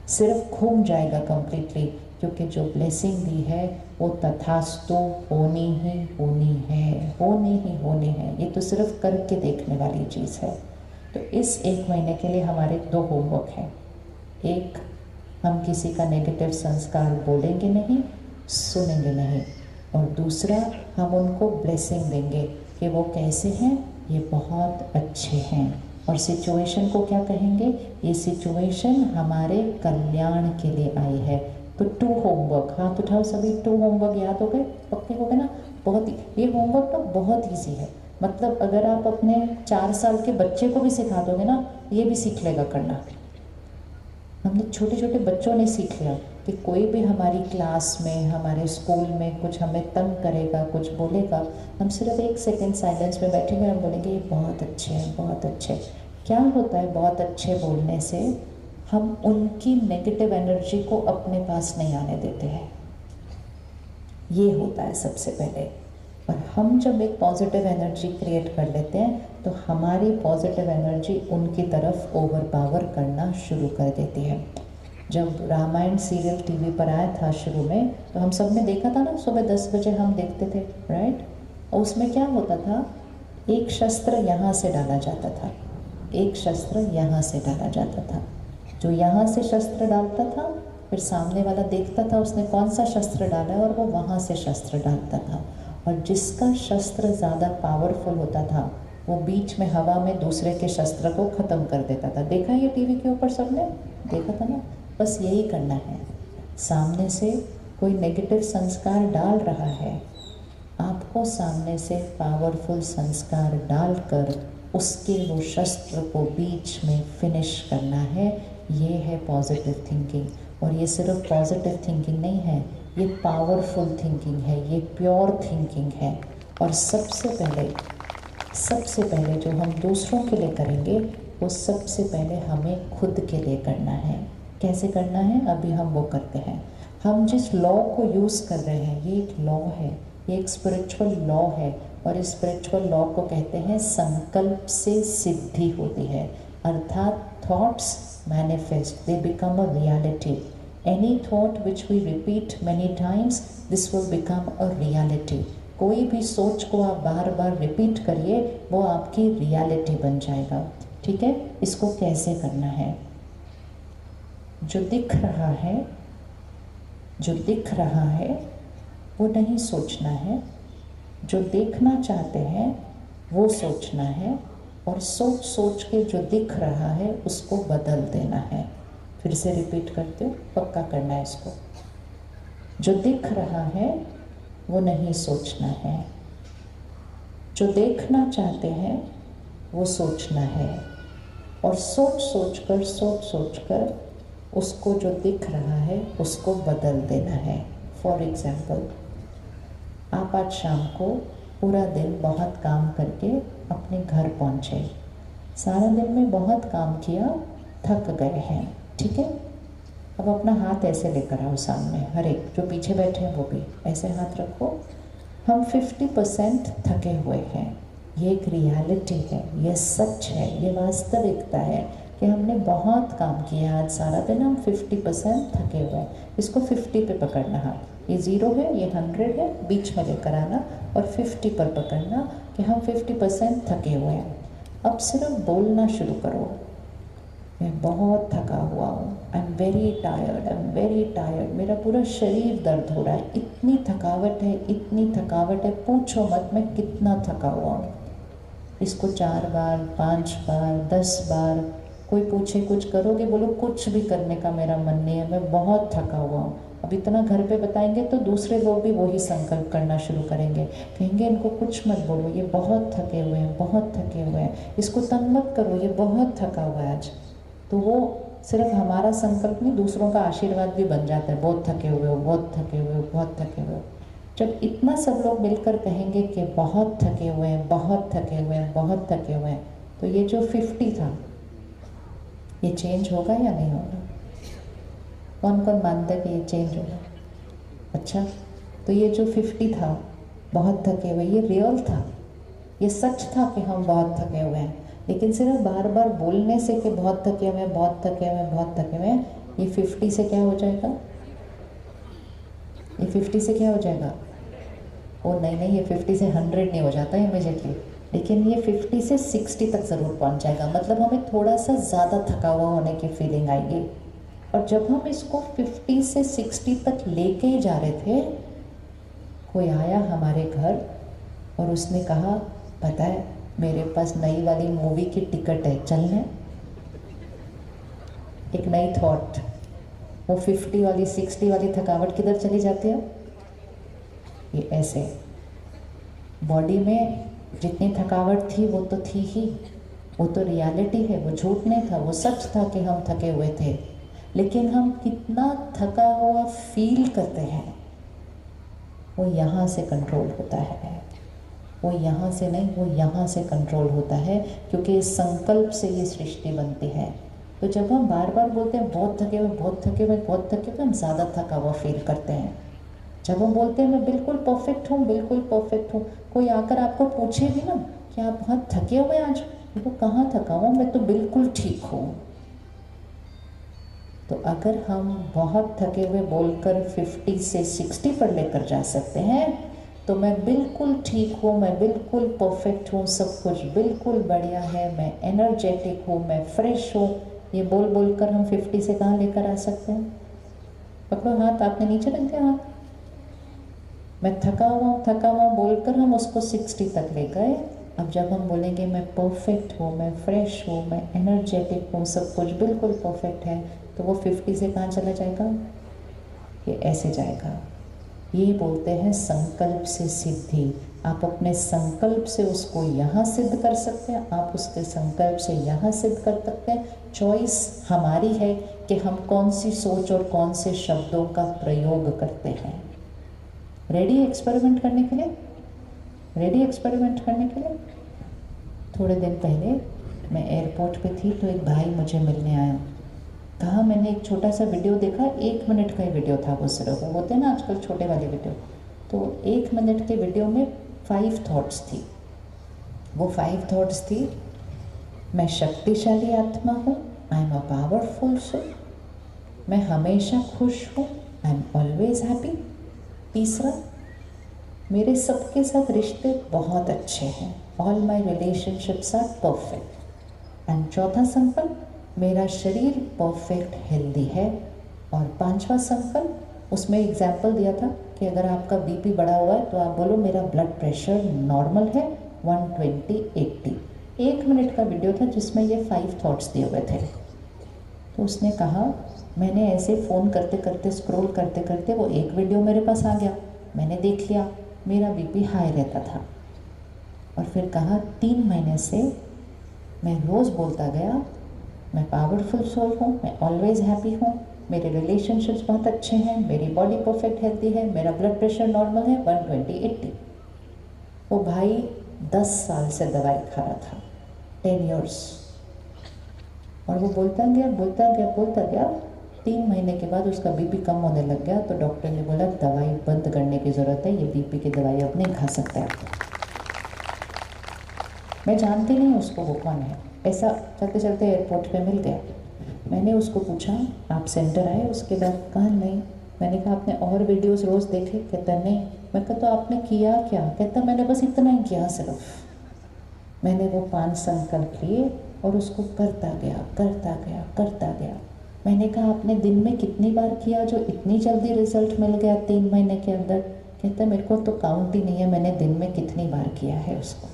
सिर्फ घूम जाएगा कंप्लीटली, क्योंकि जो ब्लेसिंग दी है वो तथास्तु होनी ही होनी है, होनी ही होनी है। ये तो सिर्फ करके देखने वाली चीज़ है। तो इस 1 महीने के लिए हमारे 2 होमवर्क हैं। एक, हम किसी का नेगेटिव संस्कार बोलेंगे नहीं, सुनेंगे नहीं, और दूसरा, हम उनको ब्लेसिंग देंगे कि वो कैसे हैं, ये बहुत अच्छे हैं। और सिचुएशन को क्या कहेंगे, ये सिचुएशन हमारे कल्याण के लिए आई है। तो 2 होमवर्क, हाथ उठाओ सभी, 2 होमवर्क याद हो गए, पक्के हो गए ना? बहुत ही, ये होमवर्क तो बहुत ईजी है। मतलब अगर आप अपने 4 साल के बच्चे को भी सिखा दोगे ना, ये भी सीख लेगा करना। हमने छोटे छोटे बच्चों ने सीख लिया कि कोई भी हमारी क्लास में, हमारे स्कूल में कुछ हमें तंग करेगा, कुछ बोलेगा, हम सिर्फ 1 सेकेंड साइलेंस में बैठेंगे, हम बोलेंगे ये बहुत अच्छे हैं, बहुत अच्छे। क्या होता है बहुत अच्छे बोलने से? हम उनकी नेगेटिव एनर्जी को अपने पास नहीं आने देते हैं। ये होता है सबसे पहले। और हम जब एक पॉजिटिव एनर्जी क्रिएट कर लेते हैं तो हमारी पॉजिटिव एनर्जी उनकी तरफ ओवर पावर करना शुरू कर देती है। जब रामायण सीरियल टीवी पर आया था शुरू में, तो हम सब ने देखा था ना, सुबह 10 बजे हम देखते थे, राइट? और उसमें क्या होता था, एक शस्त्र यहाँ से डाला जाता था, एक शस्त्र यहाँ से डाला जाता था। जो यहाँ से शस्त्र डालता था, फिर सामने वाला देखता था उसने कौन सा शस्त्र डाला है, और वो वहाँ से शस्त्र डालता था। और जिसका शस्त्र ज़्यादा पावरफुल होता था वो बीच में हवा में दूसरे के शस्त्र को ख़त्म कर देता था। देखा ये टीवी के ऊपर सबने देखा था ना। बस यही करना है। सामने से कोई नेगेटिव संस्कार डाल रहा है, आपको सामने से पावरफुल संस्कार डालकर उसके वो शस्त्र को बीच में फिनिश करना है। ये है पॉजिटिव थिंकिंग। और ये सिर्फ पॉजिटिव थिंकिंग नहीं है, ये पावरफुल थिंकिंग है, ये प्योर थिंकिंग है। और सबसे पहले जो हम दूसरों के लिए करेंगे वो सबसे पहले हमें खुद के लिए करना है। कैसे करना है अभी हम वो करते हैं। हम जिस लॉ को यूज़ कर रहे हैं ये एक लॉ है, ये एक स्पिरिचुअल लॉ है। और इस स्पिरिचुअल लॉ को कहते हैं संकल्प से सिद्धि होती है। अर्थात thoughts manifest, they become a reality. Any thought which we repeat many times, this will become a reality. कोई भी सोच को आप बार बार रिपीट करिए, वो आपकी रियलिटी बन जाएगा। ठीक है, इसको कैसे करना है। जो दिख रहा है वो नहीं सोचना है, जो देखना चाहते हैं वो सोचना है। और सोच सोच के जो दिख रहा है उसको बदल देना है। फिर से रिपीट करते हो, पक्का करना है इसको। जो दिख रहा है वो नहीं सोचना है, जो देखना चाहते हैं वो सोचना है। और सोच सोच कर उसको जो दिख रहा है उसको बदल देना है। फॉर एग्ज़ाम्पल, आप आज शाम को पूरा दिन बहुत काम करके अपने घर पहुँचे, सारा दिन में बहुत काम किया, थक गए हैं। ठीक है, अब अपना हाथ ऐसे लेकर आओ सामने, हर एक जो पीछे बैठे हैं वो भी ऐसे हाथ रखो। हम 50% थके हुए हैं। ये एक रियलिटी है, ये सच है, ये वास्तविकता है कि हमने बहुत काम किया आज सारा दिन, हम 50% थके हुए हैं। इसको 50 पे पकड़ना हाथ, ये 0 है, ये 100 है, बीच में लेकर आना और 50 पर पकड़ना कि हम 50% थके हुए हैं। अब सिर्फ बोलना शुरू करो, मैं बहुत थका हुआ हूँ, आई एम वेरी टायर्ड, मेरा पूरा शरीर दर्द हो रहा है, इतनी थकावट है, पूछो मत मैं कितना थका हुआ हूँ। इसको 4 बार, 5 बार, 10 बार, कोई पूछे कुछ करोगे, बोलो कुछ भी करने का मेरा मन नहीं है, मैं बहुत थका हुआ हूँ। अब इतना घर पे बताएंगे तो दूसरे लोग भी वही संकल्प करना शुरू करेंगे, कहेंगे इनको कुछ मत बोलो, ये बहुत थके हुए हैं, इसको तंग मत करो, ये बहुत थका हुआ है आज। तो वो सिर्फ हमारा संकल्प नहीं, दूसरों का आशीर्वाद भी बन जाता है, बहुत थके हुए हो। जब इतना सब लोग मिलकर कहेंगे कि बहुत थके हुए हैं, तो ये जो 50 था ये चेंज होगा या नहीं होगा? कौन कौन मानता है कि ये चेंज होगा? अच्छा, तो ये जो 50 था बहुत थके हुए, ये रियल था, ये सच था कि हम बहुत थके हुए हैं। लेकिन सिर्फ बार बार बोलने से कि बहुत थके हुए हैं, ये 50 से क्या हो जाएगा? ये 50 से क्या हो जाएगा? ओ नहीं, ये 50 से 100 नहीं हो जाता इमीडिएटली, लेकिन ये 50 से 60 तक ज़रूर पहुंच जाएगा। मतलब हमें थोड़ा सा ज़्यादा थका हुआ होने की फीलिंग आएगी। और जब हम इसको 50 से 60 तक लेके ही जा रहे थे, कोई आया हमारे घर और उसने कहा, पता है मेरे पास नई वाली मूवी की टिकट है, चलना है? एक नई थॉट, वो 50 वाली 60 वाली थकावट किधर चली जाती है? ये ऐसे बॉडी में जितनी थकावट थी वो तो थी ही, वो तो रियलिटी है, वो झूठ नहीं था, वो सच था कि हम थके हुए थे। लेकिन हम कितना थका हुआ फील करते हैं वो यहाँ से कंट्रोल होता है, वो यहाँ से नहीं, वो यहाँ से कंट्रोल होता है, क्योंकि इस संकल्प से ये सृष्टि बनती है। तो जब हम बार बार बोलते हैं बहुत थके हुए, हम ज़्यादा थका हुआ फील करते हैं। जब हम बोलते हैं मैं बिल्कुल परफेक्ट हूँ, कोई आकर आपको पूछे भी ना कि आप बहुत थके हुए आज, तो कहाँ थका हुआ, मैं तो बिल्कुल ठीक हूँ। तो अगर हम बहुत थके हुए बोलकर 50 से 60 पर लेकर जा सकते हैं, तो मैं बिल्कुल ठीक हूँ, मैं बिल्कुल परफेक्ट हूँ, सब कुछ बिल्कुल बढ़िया है, मैं एनर्जेटिक हूँ, मैं फ्रेश हूँ, ये बोल बोल कर हम 50 से कहाँ लेकर आ सकते हैं? पकड़ो हाथ, आपने नीचे रख दिया हाथ। मैं थका हुआ बोलकर हम उसको 60 तक ले गए, अब जब हम बोलेंगे मैं परफेक्ट हूँ, मैं फ्रेश हूँ, मैं एनर्जेटिक हूँ, सब कुछ बिल्कुल परफेक्ट है, तो वो 50 से कहाँ चला जाएगा? ये ऐसे जाएगा। ये बोलते हैं संकल्प से सिद्धि। आप अपने संकल्प से उसको यहाँ सिद्ध कर सकते हैं, आप उसके संकल्प से यहाँ सिद्ध कर सकते हैं। चॉइस हमारी है कि हम कौन सी सोच और कौन से शब्दों का प्रयोग करते हैं। रेडी एक्सपेरिमेंट करने के लिए? रेडी एक्सपेरिमेंट करने के लिए? थोड़े दिन पहले मैं एयरपोर्ट पे थी तो एक भाई मुझे मिलने आया। कहा मैंने एक छोटा सा वीडियो देखा, 1 मिनट का ही वीडियो था वो, सिर्फ वो होते हैं ना आजकल छोटे वाले वीडियो, तो 1 मिनट के वीडियो में 5 थॉट्स थी। वो 5 थॉट्स थी, मैं शक्तिशाली आत्मा हूँ, I am a powerful soul, मैं हमेशा खुश हूँ, आई एम ऑलवेज हैप्पी। तीसरा, मेरे सबके साथ रिश्ते बहुत अच्छे हैं, all my relationships are perfect. And चौथा संकल्प, मेरा शरीर परफेक्ट हेल्दी है। और 5वां संकल्प, उसमें एग्जाम्पल दिया था कि अगर आपका बीपी बढ़ा हुआ है तो आप बोलो मेरा ब्लड प्रेशर नॉर्मल है 120/80। 1 मिनट का वीडियो था जिसमें ये 5 थॉट्स दिए हुए थे। तो उसने कहा मैंने ऐसे फ़ोन करते करते स्क्रॉल करते करते वो एक वीडियो मेरे पास आ गया, मैंने देख लिया, मेरा बीपी हाई रहता था। और फिर कहा 3 महीने से मैं रोज़ बोलता गया मैं पावरफुल सोल हूँ, मैं ऑलवेज हैप्पी हूँ, मेरे रिलेशनशिप्स बहुत अच्छे हैं, मेरी बॉडी परफेक्ट हेल्दी है, मेरा ब्लड प्रेशर नॉर्मल है 120/80। वो भाई 10 साल से दवाई खा रहा था, 10 years। और वो बोलता गया बोलता गया बोलता गया, 3 महीने के बाद उसका बीपी कम होने लग गया। तो डॉक्टर ने बोला दवाई बंद करने की ज़रूरत है, ये बीपी की दवाई अब नहीं खा सकता है। मैं जानती नहीं उसको वो कौन है, ऐसा चलते चलते एयरपोर्ट पे मिल गया। मैंने उसको पूछा आप सेंटर आए? उसके बाद कहा नहीं। मैंने कहा आपने और वीडियोस रोज़ देखे? कहता नहीं। मैं कहा तो आपने किया क्या? कहता मैंने बस इतना ही किया सिर्फ। मैंने वो 5 संकल्प लिए और उसको करता गया करता गया करता गया। मैंने कहा आपने दिन में कितनी बार किया जो इतनी जल्दी रिजल्ट मिल गया 3 महीने के अंदर? कहता मेरे को तो काउंट ही नहीं है मैंने दिन में कितनी बार किया है उसको।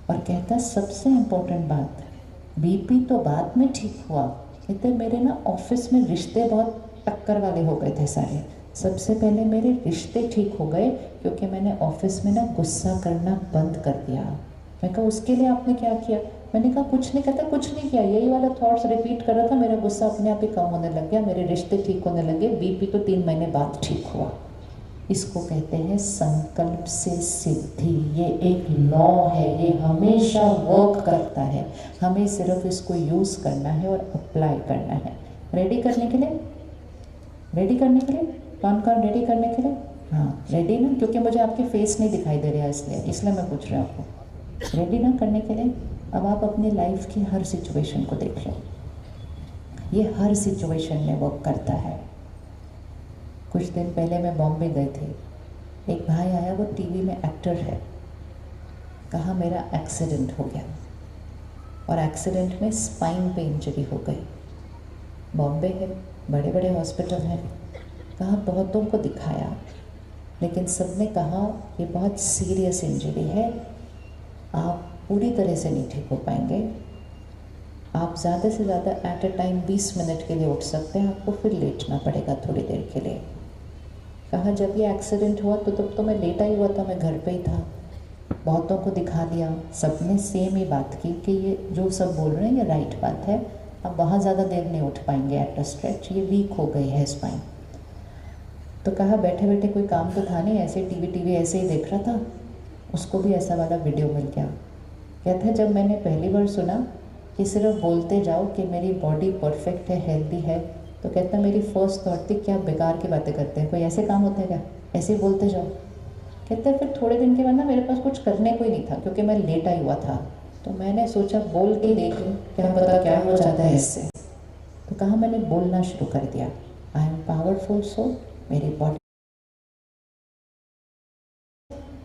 और कहता सबसे इम्पोर्टेंट बात, बीपी तो बाद में ठीक हुआ, कहते मेरे ना ऑफिस में रिश्ते बहुत टक्कर वाले हो गए थे सारे। सबसे पहले मेरे रिश्ते ठीक हो गए क्योंकि मैंने ऑफिस में ना गुस्सा करना बंद कर दिया। मैं कहा उसके लिए आपने क्या किया? मैंने कहा कुछ नहीं। कहता कुछ नहीं किया, यही वाला थॉट्स रिपीट कर रहा था, मेरा गुस्सा अपने आप ही कम होने लग गया, मेरे रिश्ते ठीक होने लगे, बीपी तो 3 महीने बाद ठीक हुआ। इसको कहते हैं संकल्प से सिद्धि। ये एक लॉ है, ये हमेशा वर्क करता है, हमें सिर्फ इसको यूज़ करना है और अप्लाई करना है। रेडी करने के लिए? रेडी करने के लिए? कौन रेडी करने के लिए? हाँ रेडी ना, क्योंकि मुझे आपके फेस नहीं दिखाई दे रहा इसलिए मैं पूछ रही हूँ आपको। रेडी ना करने के लिए? अब आप अपनी लाइफ की हर सिचुएशन को देख लो, ये हर सिचुएशन में वर्क करता है। कुछ दिन पहले मैं बॉम्बे गई थी, एक भाई आया, वो टीवी में एक्टर है। कहा मेरा एक्सीडेंट हो गया और एक्सीडेंट में स्पाइन पे इंजरी हो गई। बॉम्बे है, बड़े बड़े हॉस्पिटल हैं। कहा बहुतों को दिखाया लेकिन सब ने कहा ये बहुत सीरियस इंजरी है, आप पूरी तरह से नहीं ठीक हो पाएंगे, आप ज़्यादा से ज़्यादा एट अ टाइम 20 मिनट के लिए उठ सकते हैं, आपको फिर लेटना पड़ेगा थोड़ी देर के लिए। कहा जब ये एक्सीडेंट हुआ तो तब तो मैं लेटा ही हुआ था, मैं घर पे ही था, बहुतों को दिखा दिया, सबने सेम ही बात की कि ये जो सब बोल रहे हैं ये राइट बात है, अब बहुत ज़्यादा देर नहीं उठ पाएंगे एट अ स्ट्रेच, ये वीक हो गई है स्पाइन। तो कहा बैठे बैठे कोई काम तो था नहीं, ऐसे टीवी ऐसे ही देख रहा था, उसको भी ऐसा वाला वीडियो मिल गया। कहता है जब मैंने पहली बार सुना कि सिर्फ बोलते जाओ कि मेरी बॉडी परफेक्ट है, हेल्दी है, तो कहता मेरी फर्स्ट थॉट थी क्या बेकार की बातें करते हैं, कोई ऐसे काम होता है क्या, ऐसे ही बोलते जाओ। कहता है फिर थोड़े दिन के बाद ना मेरे पास कुछ करने को ही नहीं था क्योंकि मैं लेटा ही हुआ था, तो मैंने सोचा बोल के देख लूँ, क्या पता क्या हो जाता है इससे। तो कहा मैंने बोलना शुरू कर दिया, आई एम पावरफुल सोल, मेरी बॉडी,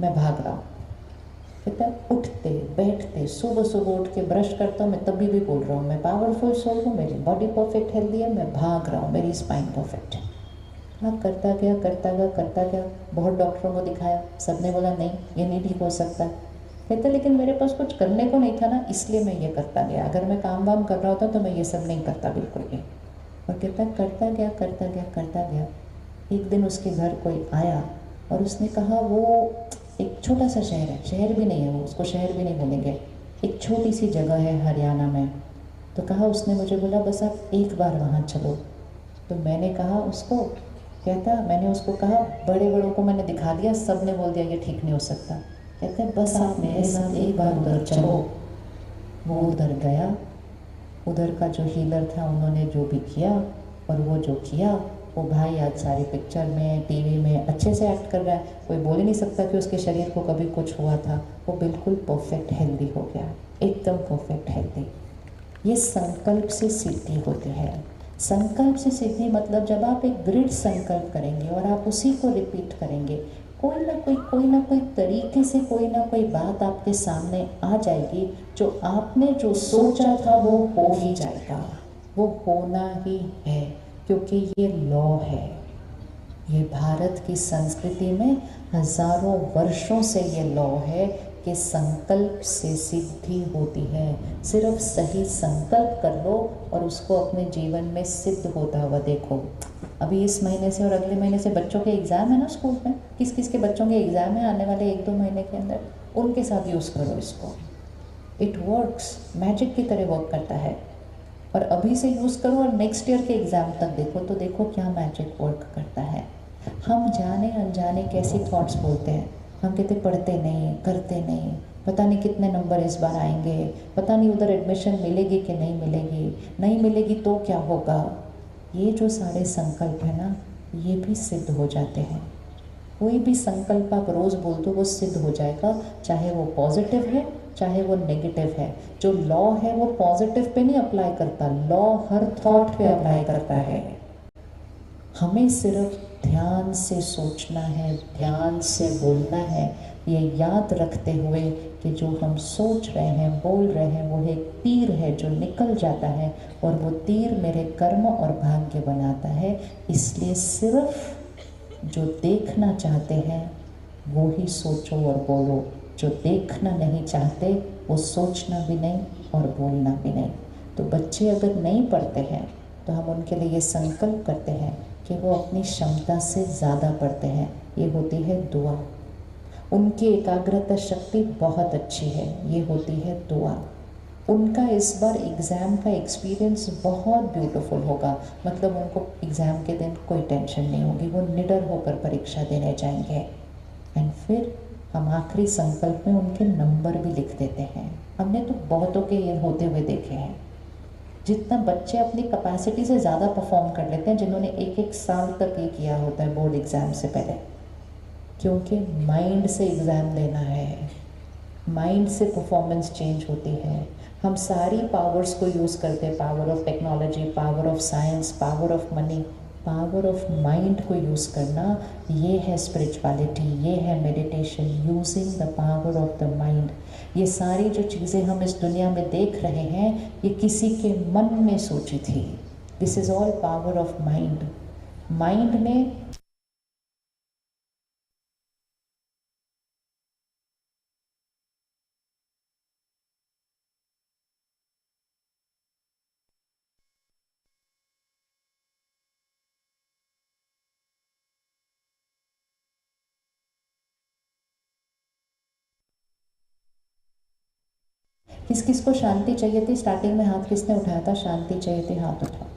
मैं भाग रहा हूँ। कहता उठते बैठते सुबह सुबह उठ के ब्रश करता हूँ, मैं तभी भी बोल रहा हूँ मैं पावरफुल सोल हूँ, मेरी बॉडी परफेक्ट हेल्दी है, मैं भाग रहा हूँ, मेरी स्पाइन परफेक्ट है। हाँ करता गया करता गया करता गया, बहुत डॉक्टरों को दिखाया, सब ने बोला नहीं ये नहीं ठीक हो सकता। कहते लेकिन मेरे पास कुछ करने को नहीं था ना, इसलिए मैं ये करता गया, अगर मैं काम वाम कर रहा होता तो मैं ये सब नहीं करता बिल्कुल भी। और कहता करता गया करता गया करता गया। एक दिन उसके घर कोई आया और उसने कहा, वो एक छोटा सा शहर है, शहर भी नहीं है वो, उसको शहर भी नहीं बोलेंगे, एक छोटी सी जगह है हरियाणा में। तो कहा, उसने मुझे बोला बस आप एक बार वहाँ चलो। तो मैंने कहा उसको, कहता मैंने उसको कहा, बड़े बड़ों को मैंने दिखा दिया, सब ने बोल दिया ये ठीक नहीं हो सकता। कहते बस आप मेरे साथ एक बार उधर चलो। वो उधर गया, उधर का जो हीलर था उन्होंने जो भी किया, और वो जो किया, वो भाई आज सारी पिक्चर में, टीवी में अच्छे से एक्ट कर रहा है। कोई बोल ही नहीं सकता कि उसके शरीर को कभी कुछ हुआ था। वो बिल्कुल परफेक्ट हेल्दी हो गया, एकदम परफेक्ट हेल्दी। ये संकल्प से सिद्धि होती है। संकल्प से सिद्धि मतलब जब आप एक दृढ़ संकल्प करेंगे और आप उसी को रिपीट करेंगे, कोई ना कोई तरीके से कोई ना कोई बात आपके सामने आ जाएगी, जो आपने जो सोचा था वो हो ही जाएगा, वो होना ही है, क्योंकि ये लॉ है। ये भारत की संस्कृति में हजारों वर्षों से ये लॉ है कि संकल्प से सिद्धि होती है। सिर्फ सही संकल्प कर लो और उसको अपने जीवन में सिद्ध होता हुआ देखो। अभी इस महीने से और अगले महीने से बच्चों के एग्ज़ाम है ना स्कूल में, किस किस के बच्चों के एग्ज़ाम है आने वाले 1-2 महीने के अंदर, उनके साथ यूज़ करो इसको। इट वर्क्स, मैजिक की तरह वर्क करता है। और अभी से यूज़ करो और नेक्स्ट ईयर के एग्ज़ाम तक देखो, तो देखो क्या मैजिक वर्क करता है। हम जाने अनजाने कैसी थॉट्स बोलते हैं। हम कहते पढ़ते नहीं, करते नहीं, पता नहीं कितने नंबर इस बार आएंगे, पता नहीं उधर एडमिशन मिलेगी कि नहीं मिलेगी, नहीं मिलेगी तो क्या होगा। ये जो सारे संकल्प है ना, ये भी सिद्ध हो जाते हैं। कोई भी संकल्प आप रोज़ बोल दो वो सिद्ध हो जाएगा, चाहे वो पॉजिटिव है चाहे वो नेगेटिव है। जो लॉ है वो पॉजिटिव पे नहीं अप्लाई करता, लॉ हर थॉट पे अप्लाई करता है। हमें सिर्फ ध्यान से सोचना है, ध्यान से बोलना है, ये याद रखते हुए कि जो हम सोच रहे हैं, बोल रहे हैं, वो एक तीर है जो निकल जाता है, और वो तीर मेरे कर्म और भाग्य बनाता है। इसलिए सिर्फ जो देखना चाहते हैं वो ही सोचो और बोलो, जो देखना नहीं चाहते वो सोचना भी नहीं और बोलना भी नहीं। तो बच्चे अगर नहीं पढ़ते हैं तो हम उनके लिए ये संकल्प करते हैं कि वो अपनी क्षमता से ज़्यादा पढ़ते हैं। ये होती है दुआ। उनकी एकाग्रता शक्ति बहुत अच्छी है, ये होती है दुआ। उनका इस बार एग्ज़ाम का एक्सपीरियंस बहुत ब्यूटीफुल होगा, मतलब उनको एग्ज़ाम के दिन कोई टेंशन नहीं होगी, वो निडर होकर परीक्षा देने जाएंगे। एंड फिर हम आखिरी संकल्प में उनके नंबर भी लिख देते हैं। हमने तो बहुतों के ये होते हुए देखे हैं। जितना बच्चे अपनी कैपेसिटी से ज़्यादा परफॉर्म कर लेते हैं, जिन्होंने 1-1 साल तक ये किया होता है बोर्ड एग्ज़ाम से पहले, क्योंकि माइंड से एग्ज़ाम देना है, माइंड से परफॉर्मेंस चेंज होती है। हम सारी पावर्स को यूज़ करते हैं, power of technology, power of science, power of money, power of mind को यूज़ करना, ये है स्पिरिचुअलिटी, ये है meditation, using the power of the mind. ये सारी जो चीज़ें हम इस दुनिया में देख रहे हैं, ये किसी के मन में सोची थी। This is all power of mind. Mind ने किस किस को शांति चाहिए थी, स्टार्टिंग में हाथ किसने उठाया था, शांति चाहिए थी, हाथ उठाओ।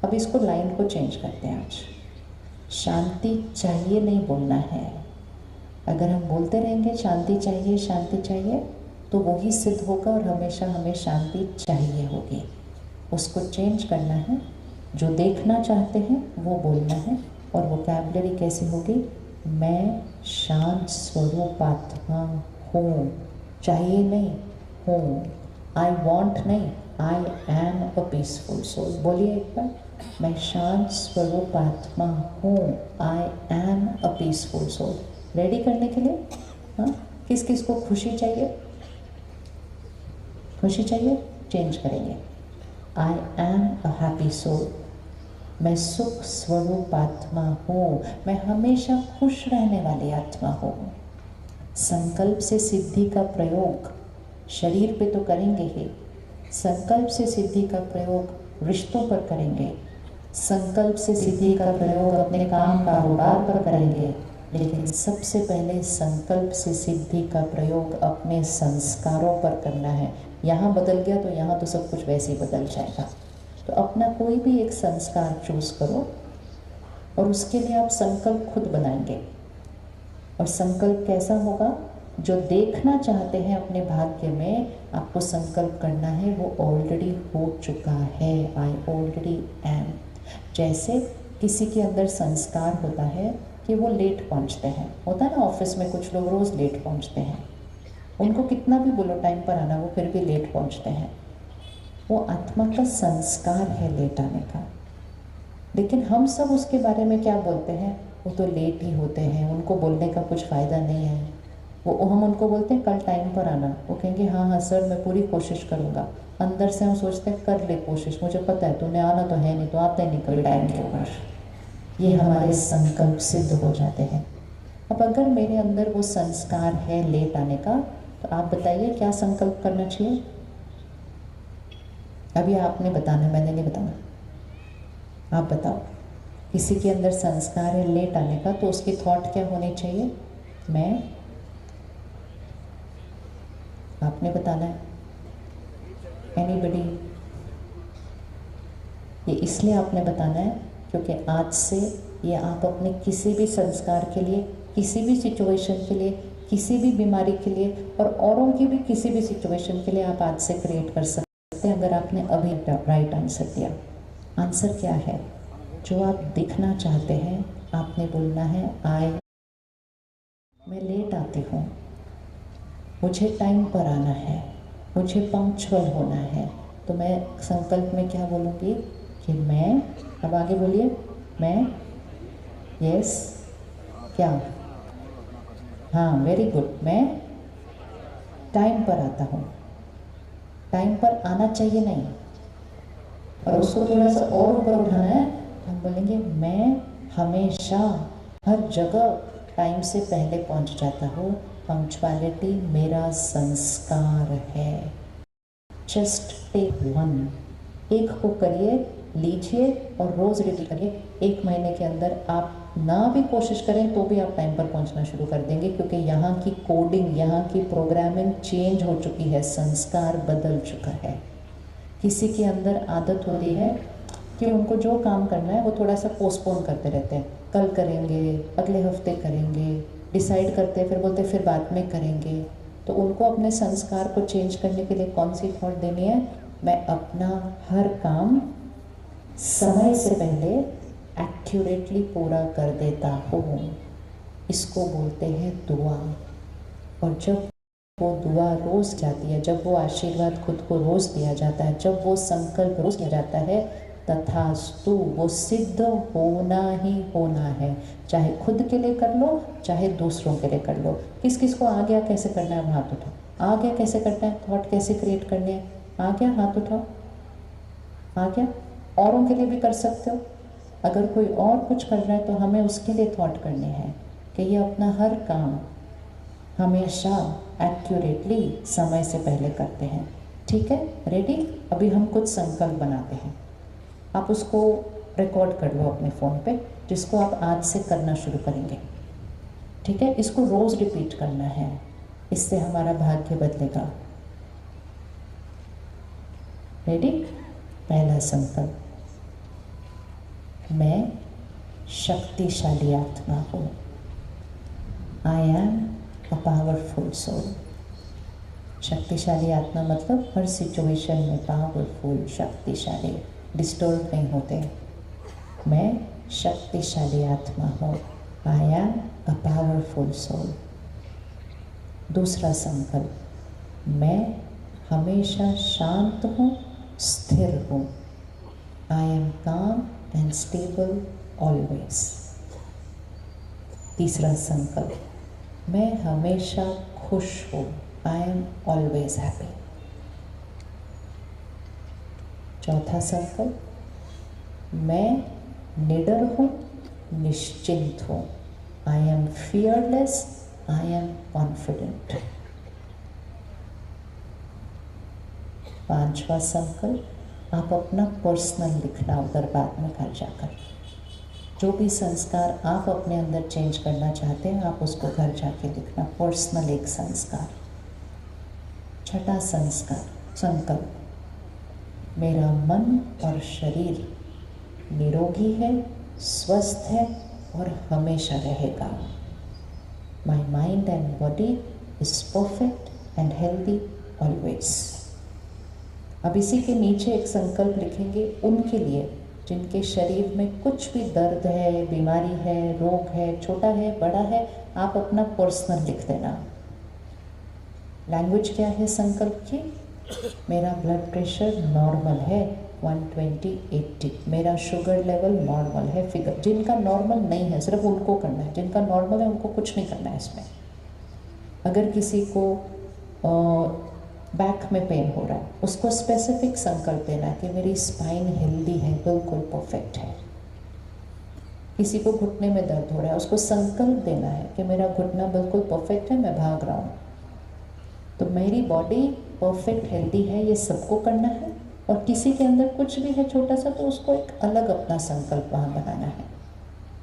अब इसको लाइन को चेंज करते हैं आज। शांति चाहिए नहीं बोलना है। अगर हम बोलते रहेंगे शांति चाहिए तो वही सिद्ध होगा और हमेशा हमें शांति चाहिए होगी। उसको चेंज करना है। जो देखना चाहते हैं वो बोलना है, और वोकैबुलरी कैसी होगी, मैं शांत स्वरूपात्मा हूँ, चाहिए नहीं हूँ। आई वॉन्ट नहीं, I am a peaceful soul. बोलिए एक बार, मैं शांत स्वरूपात्मा हूँ, I am a peaceful soul. Ready करने के लिए, हाँ, किस किस को खुशी चाहिए, खुशी चाहिए, चेंज करेंगे। I am a happy soul, मैं सुख स्वरूप आत्मा हूँ, मैं हमेशा खुश रहने वाली आत्मा हूँ। संकल्प से सिद्धि का प्रयोग शरीर पे तो करेंगे ही, संकल्प से सिद्धि का प्रयोग रिश्तों पर करेंगे, संकल्प से सिद्धि का प्रयोग अपने काम कारोबार पर करेंगे, लेकिन सबसे पहले संकल्प से सिद्धि का प्रयोग अपने संस्कारों पर करना है। यहाँ बदल गया तो यहाँ तो सब कुछ वैसे ही बदल जाएगा। तो अपना कोई भी एक संस्कार चूज करो और उसके लिए आप संकल्प खुद बनाएंगे। और संकल्प कैसा होगा? जो देखना चाहते हैं अपने भाग्य में, आपको संकल्प करना है वो ऑलरेडी हो चुका है। I already am. जैसे किसी के अंदर संस्कार होता है कि वो लेट पहुंचते हैं, होता है ना, ऑफिस में कुछ लोग रोज़ लेट पहुंचते हैं, उनको कितना भी बोलो टाइम पर आना, वो फिर भी लेट पहुंचते हैं। वो आत्मा का संस्कार है लेट आने का। लेकिन हम सब उसके बारे में क्या बोलते हैं? वो तो लेट ही होते हैं, उनको बोलने का कुछ फ़ायदा नहीं है। वो हम उनको बोलते हैं कल टाइम पर आना, वो कहेंगे हाँ हाँ सर मैं पूरी कोशिश करूँगा। अंदर से हम सोचते हैं कर ले कोशिश, मुझे पता है तूने आना तो है नहीं, तो आता ही नहीं कभी टाइम के ऊपर। ये हमारे संकल्प सिद्ध हो जाते हैं। अब अगर मेरे अंदर वो संस्कार है लेट आने का, तो आप बताइए क्या संकल्प करना चाहिए? अभी आपने बताना, मैंने नहीं बताना। आप बताओ, किसी के अंदर संस्कार है लेट आने का, तो उसकी थॉट क्या होनी चाहिए? मैं, आपने बताना है। एनीबडी? ये इसलिए आपने बताना है क्योंकि आज से ये आप अपने किसी भी संस्कार के लिए, किसी भी सिचुएशन के लिए, किसी भी बीमारी के लिए और औरों की भी किसी भी सिचुएशन के लिए आप आज से क्रिएट कर सकते हैं, अगर आपने अभी राइट आंसर दिया। आंसर क्या है? जो आप दिखना चाहते हैं, आपने बोलना है मैं लेट आती हूँ, मुझे टाइम पर आना है, मुझे पंक्चुअल होना है। तो मैं संकल्प में क्या बोलूँगी कि मैं, अब आगे बोलिए, मैं, यस, क्या, हाँ वेरी गुड, मैं टाइम पर आता हूँ। टाइम पर आना चाहिए नहीं, और उसको थोड़ा सा और ऊपर उठाना है। हम बोलेंगे मैं हमेशा हर जगह टाइम से पहले पहुँच जाता हूँ। पंक्चुअलिटी मेरा संस्कार है। जस्ट टेक वन, एक को करिए, लीजिए और रोज़ रिपीट करिए। 1 महीने के अंदर आप ना भी कोशिश करें तो भी आप टाइम पर पहुंचना शुरू कर देंगे, क्योंकि यहाँ की कोडिंग, यहाँ की प्रोग्रामिंग चेंज हो चुकी है, संस्कार बदल चुका है। किसी के अंदर आदत होती है कि उनको जो काम करना है वो थोड़ा सा पोस्टपोन करते रहते हैं, कल करेंगे, अगले हफ्ते करेंगे, डिसाइड करते हैं, फिर बोलते हैं फिर बाद में करेंगे। तो उनको अपने संस्कार को चेंज करने के लिए कौन सी थॉट देनी है? मैं अपना हर काम समय से पहले एक्यूरेटली पूरा कर देता हूँ। इसको बोलते हैं दुआ। और जब वो दुआ रोज़ जाती है, जब वो आशीर्वाद खुद को रोज़ दिया जाता है, जब वो संकल्प रोज़ किया जाता है, तथास्तु, वो सिद्ध होना ही होना है। चाहे खुद के लिए कर लो, चाहे दूसरों के लिए कर लो। किस किस को आ गया कैसे करना है? हाथ उठाओ। आ गया कैसे करना है? थॉट कैसे क्रिएट करनी है? आ गया? हाथ उठाओ। आ गया? औरों के लिए भी कर सकते हो। अगर कोई और कुछ कर रहा है तो हमें उसके लिए थॉट करनी है कि ये अपना हर काम हमेशा एक्यूरेटली समय से पहले करते हैं। ठीक है, रेडी? अभी हम कुछ संकल्प बनाते हैं। आप उसको रिकॉर्ड कर लो अपने फ़ोन पे, जिसको आप आज से करना शुरू करेंगे। ठीक है, इसको रोज़ रिपीट करना है, इससे हमारा भाग्य बदलेगा। रेडी? पहला संकल्प, मैं शक्तिशाली आत्मा हूँ। I am a powerful soul. शक्तिशाली आत्मा मतलब हर सिचुएशन में पावरफुल, शक्तिशाली, डिस्टर्ब नहीं होते। मैं शक्तिशाली आत्मा हूँ। I am a powerful soul. दूसरा संकल्प, मैं हमेशा शांत हूँ, स्थिर हूँ। I am calm and stable always. तीसरा संकल्प, मैं हमेशा खुश हूँ। I am always happy. चौथा संकल्प, मैं निडर हूँ, निश्चिंत हूँ। I am fearless I am confident. 5वां संकल्प आप अपना पर्सनल लिखना उधर बाद में घर जाकर। जो भी संस्कार आप अपने अंदर चेंज करना चाहते हैं आप उसको घर जाके लिखना, पर्सनल एक संस्कार। 6वां संकल्प, मेरा मन और शरीर निरोगी है, स्वस्थ है और हमेशा रहेगा। My mind and body is perfect and healthy always. अब इसी के नीचे एक संकल्प लिखेंगे उनके लिए जिनके शरीर में कुछ भी दर्द है, बीमारी है, रोग है, छोटा है, बड़ा है, आप अपना पर्सनल लिख देना। लैंग्वेज क्या है संकल्प की? मेरा ब्लड प्रेशर नॉर्मल है 120/80, मेरा शुगर लेवल नॉर्मल है। फिगर जिनका नॉर्मल नहीं है सिर्फ उनको करना है, जिनका नॉर्मल है उनको कुछ नहीं करना है इसमें। अगर किसी को बैक में पेन हो रहा है उसको स्पेसिफिक संकल्प देना है कि मेरी स्पाइन हेल्दी है, बिल्कुल परफेक्ट है। किसी को घुटने में दर्द हो रहा है उसको संकल्प देना है कि मेरा घुटना बिल्कुल परफेक्ट है, मैं भाग रहा हूँ। तो मेरी बॉडी परफेक्ट हेल्दी है, ये सबको करना है। और किसी के अंदर कुछ भी है छोटा सा तो उसको एक अलग अपना संकल्प वहाँ बनाना है।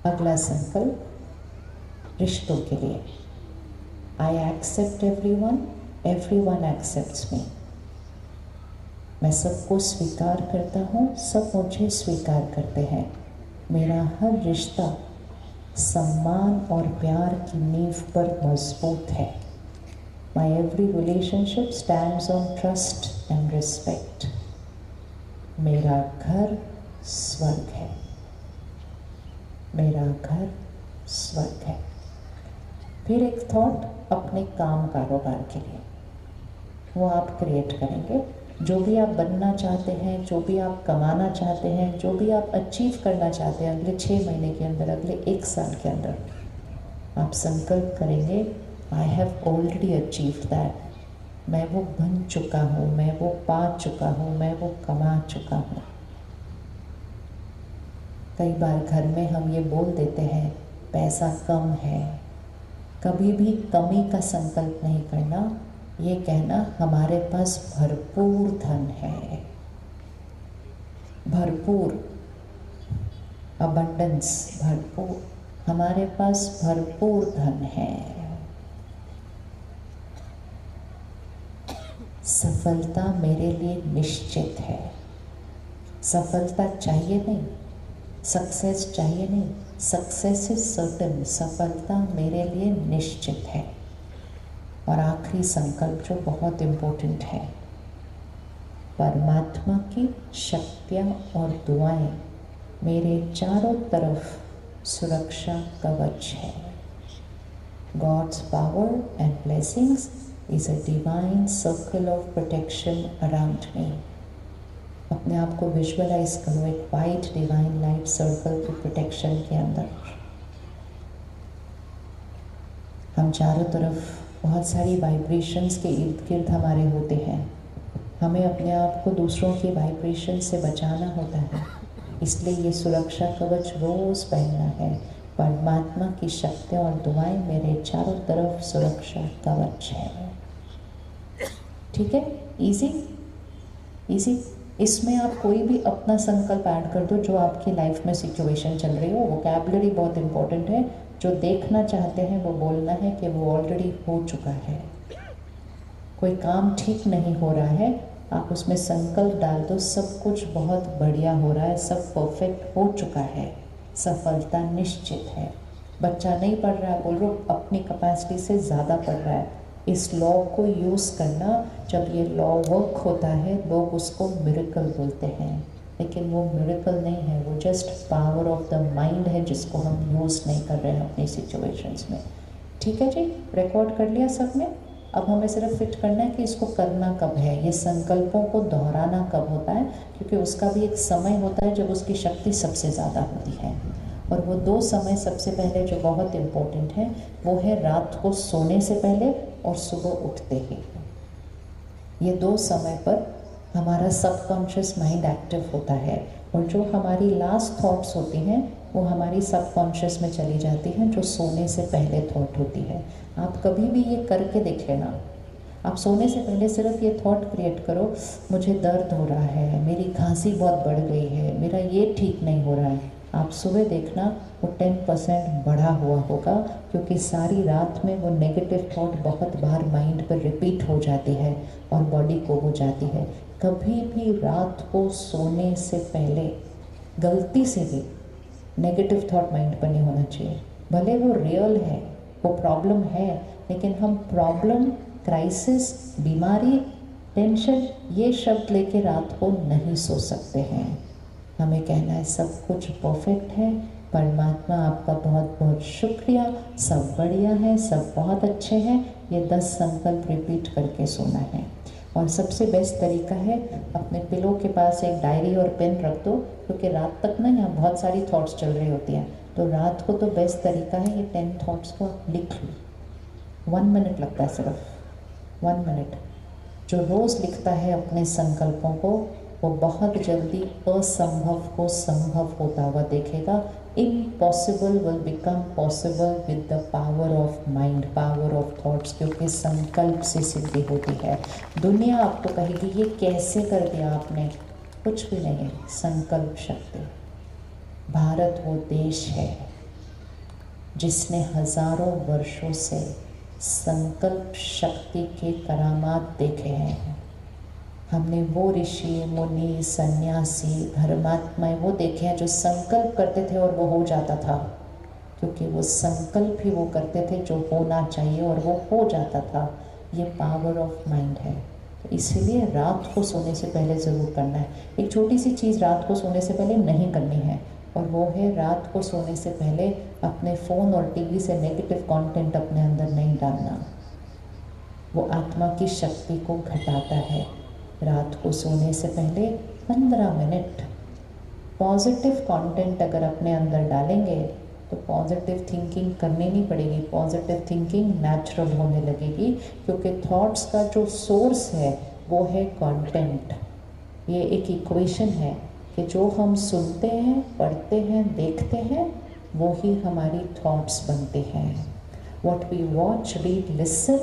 अगला संकल्प रिश्तों के लिए, I accept everyone accepts me। मैं सबको स्वीकार करता हूँ, सब मुझे स्वीकार करते हैं। मेरा हर रिश्ता सम्मान और प्यार की नींव पर मजबूत है। My every relationship stands on trust and respect। मेरा घर स्वर्ग है, मेरा घर स्वर्ग है। फिर एक थॉट अपने काम कारोबार के लिए, वो आप क्रिएट करेंगे। जो भी आप बनना चाहते हैं, जो भी आप कमाना चाहते हैं, जो भी आप अचीव करना चाहते हैं अगले 6 महीने के अंदर, अगले 1 साल के अंदर, आप संकल्प करेंगे I have already achieved that. मैं वो बन चुका हूँ, मैं वो पा चुका हूँ, मैं वो कमा चुका हूँ। कई बार घर में हम ये बोल देते हैं पैसा कम है। कभी भी कमी का संकल्प नहीं करना, ये कहना हमारे पास भरपूर धन है, भरपूर अबंडेंस, भरपूर, हमारे पास भरपूर धन है। सफलता मेरे लिए निश्चित है। सफलता चाहिए नहीं, सक्सेस चाहिए नहीं, सक्सेस इज सर्टन, सफलता मेरे लिए निश्चित है। और आखिरी संकल्प जो बहुत इम्पोर्टेंट है, परमात्मा की शक्तियाँ और दुआएं मेरे चारों तरफ सुरक्षा कवच है। God's power and blessings is a divine circle of protection around me। अपने आप को विजुअलाइज करो एक वाइट डिवाइन लाइट सर्कल की प्रोटेक्शन के अंदर। हम चारों तरफ बहुत सारी वाइब्रेशंस के इर्द गिर्द हमारे होते हैं। हमें अपने आप को दूसरों की वाइब्रेशन से बचाना होता है, इसलिए ये सुरक्षा कवच रोज़ पहनना है। परमात्मा की शक्तियाँ और दुआएं मेरे चारों तरफ सुरक्षा कवच है। ठीक है, इजी इजी। इसमें आप कोई भी अपना संकल्प ऐड कर दो जो आपकी लाइफ में सिचुएशन चल रही हो। वोकैबुलरी बहुत इंपॉर्टेंट है। जो देखना चाहते हैं वो बोलना है कि वो ऑलरेडी हो चुका है। कोई काम ठीक नहीं हो रहा है, आप उसमें संकल्प डाल दो सब कुछ बहुत बढ़िया हो रहा है, सब परफेक्ट हो चुका है, सफलता निश्चित है। बच्चा नहीं पढ़ रहा है, बोल रहा अपनी कैपेसिटी से ज़्यादा पढ़ रहा है। इस लॉ को यूज़ करना, जब ये लॉ वर्क होता है लोग उसको मिरेकल बोलते हैं, लेकिन वो मिरेकल नहीं है, वो just power of the mind है जिसको हम यूज़ नहीं कर रहे हैं अपनी सिचुएशंस में। ठीक है जी, रिकॉर्ड कर लिया सबने। अब हमें सिर्फ फिट करना है कि इसको करना कब है, ये संकल्पों को दोहराना कब होता है, क्योंकि उसका भी एक समय होता है जब उसकी शक्ति सबसे ज़्यादा होती है। और वो 2 समय सबसे पहले जो बहुत इम्पोर्टेंट है वो है रात को सोने से पहले और सुबह उठते ही। ये 2 समय पर हमारा सबकॉन्शियस माइंड एक्टिव होता है और जो हमारी लास्ट थॉट्स होती हैं वो हमारी सबकॉन्शियस में चली जाती हैं, जो सोने से पहले थॉट होती है। आप कभी भी ये करके देख लेना। आप सोने से पहले सिर्फ ये थॉट क्रिएट करो, मुझे दर्द हो रहा है, मेरी खांसी बहुत बढ़ गई है, मेरा ये ठीक नहीं हो रहा है। आप सुबह देखना वो 10% बढ़ा हुआ होगा, क्योंकि सारी रात में वो नेगेटिव थॉट बहुत बार माइंड पर रिपीट हो जाती है और बॉडी को हो जाती है। कभी भी रात को सोने से पहले गलती से भी नेगेटिव थॉट माइंड पर नहीं होना चाहिए। भले वो रियल है, वो प्रॉब्लम है, लेकिन हम प्रॉब्लम, क्राइसिस, बीमारी, टेंशन ये शब्द लेके रात को नहीं सो सकते हैं। हमें कहना है सब कुछ परफेक्ट है, परमात्मा आपका बहुत बहुत शुक्रिया, सब बढ़िया है, सब बहुत अच्छे हैं। ये 10 संकल्प रिपीट करके सोना है। और सबसे बेस्ट तरीका है, अपने पिलो के पास एक डायरी और पेन रख दो, क्योंकि रात तक ना यहाँ बहुत सारी थॉट्स चल रही होती हैं। तो रात को तो बेस्ट तरीका है ये 10 थॉट्स को लिख लो। 1 मिनट लगता है, सिर्फ 1 मिनट। जो रोज़ लिखता है अपने संकल्पों को, वो बहुत जल्दी असंभव को संभव होता हुआ देखेगा। Impossible will become possible with the power of mind, power of thoughts, क्योंकि संकल्प से सिद्धि होती है। दुनिया आपको कहेगी ये कैसे कर दिया आपने, कुछ भी नहीं है, संकल्प शक्ति। भारत वो देश है जिसने हजारों वर्षों से संकल्प शक्ति के करामात देखे हैं। हमने वो ऋषि, मुनि, सन्यासी, धर्मात्माएं वो देखे हैं जो संकल्प करते थे और वो हो जाता था, क्योंकि वो संकल्प ही वो करते थे जो होना चाहिए और वो हो जाता था। ये पावर ऑफ माइंड है। तो इसीलिए रात को सोने से पहले ज़रूर करना है। एक छोटी सी चीज़ रात को सोने से पहले नहीं करनी है, और वो है रात को सोने से पहले अपने फ़ोन और टीवी से नेगेटिव कंटेंट अपने अंदर नहीं डालना। वो आत्मा की शक्ति को घटाता है। रात को सोने से पहले 15 मिनट पॉजिटिव कंटेंट अगर अपने अंदर डालेंगे तो पॉजिटिव थिंकिंग करनी नहीं पड़ेगी। पॉजिटिव थिंकिंग नेचुरल होने लगेगी, क्योंकि थॉट्स का जो सोर्स है वो है कंटेंट। ये एक इक्वेशन है कि जो हम सुनते हैं, पढ़ते हैं, देखते हैं, वो ही हमारी थॉट्स बनते हैं। What we watch, read, listen,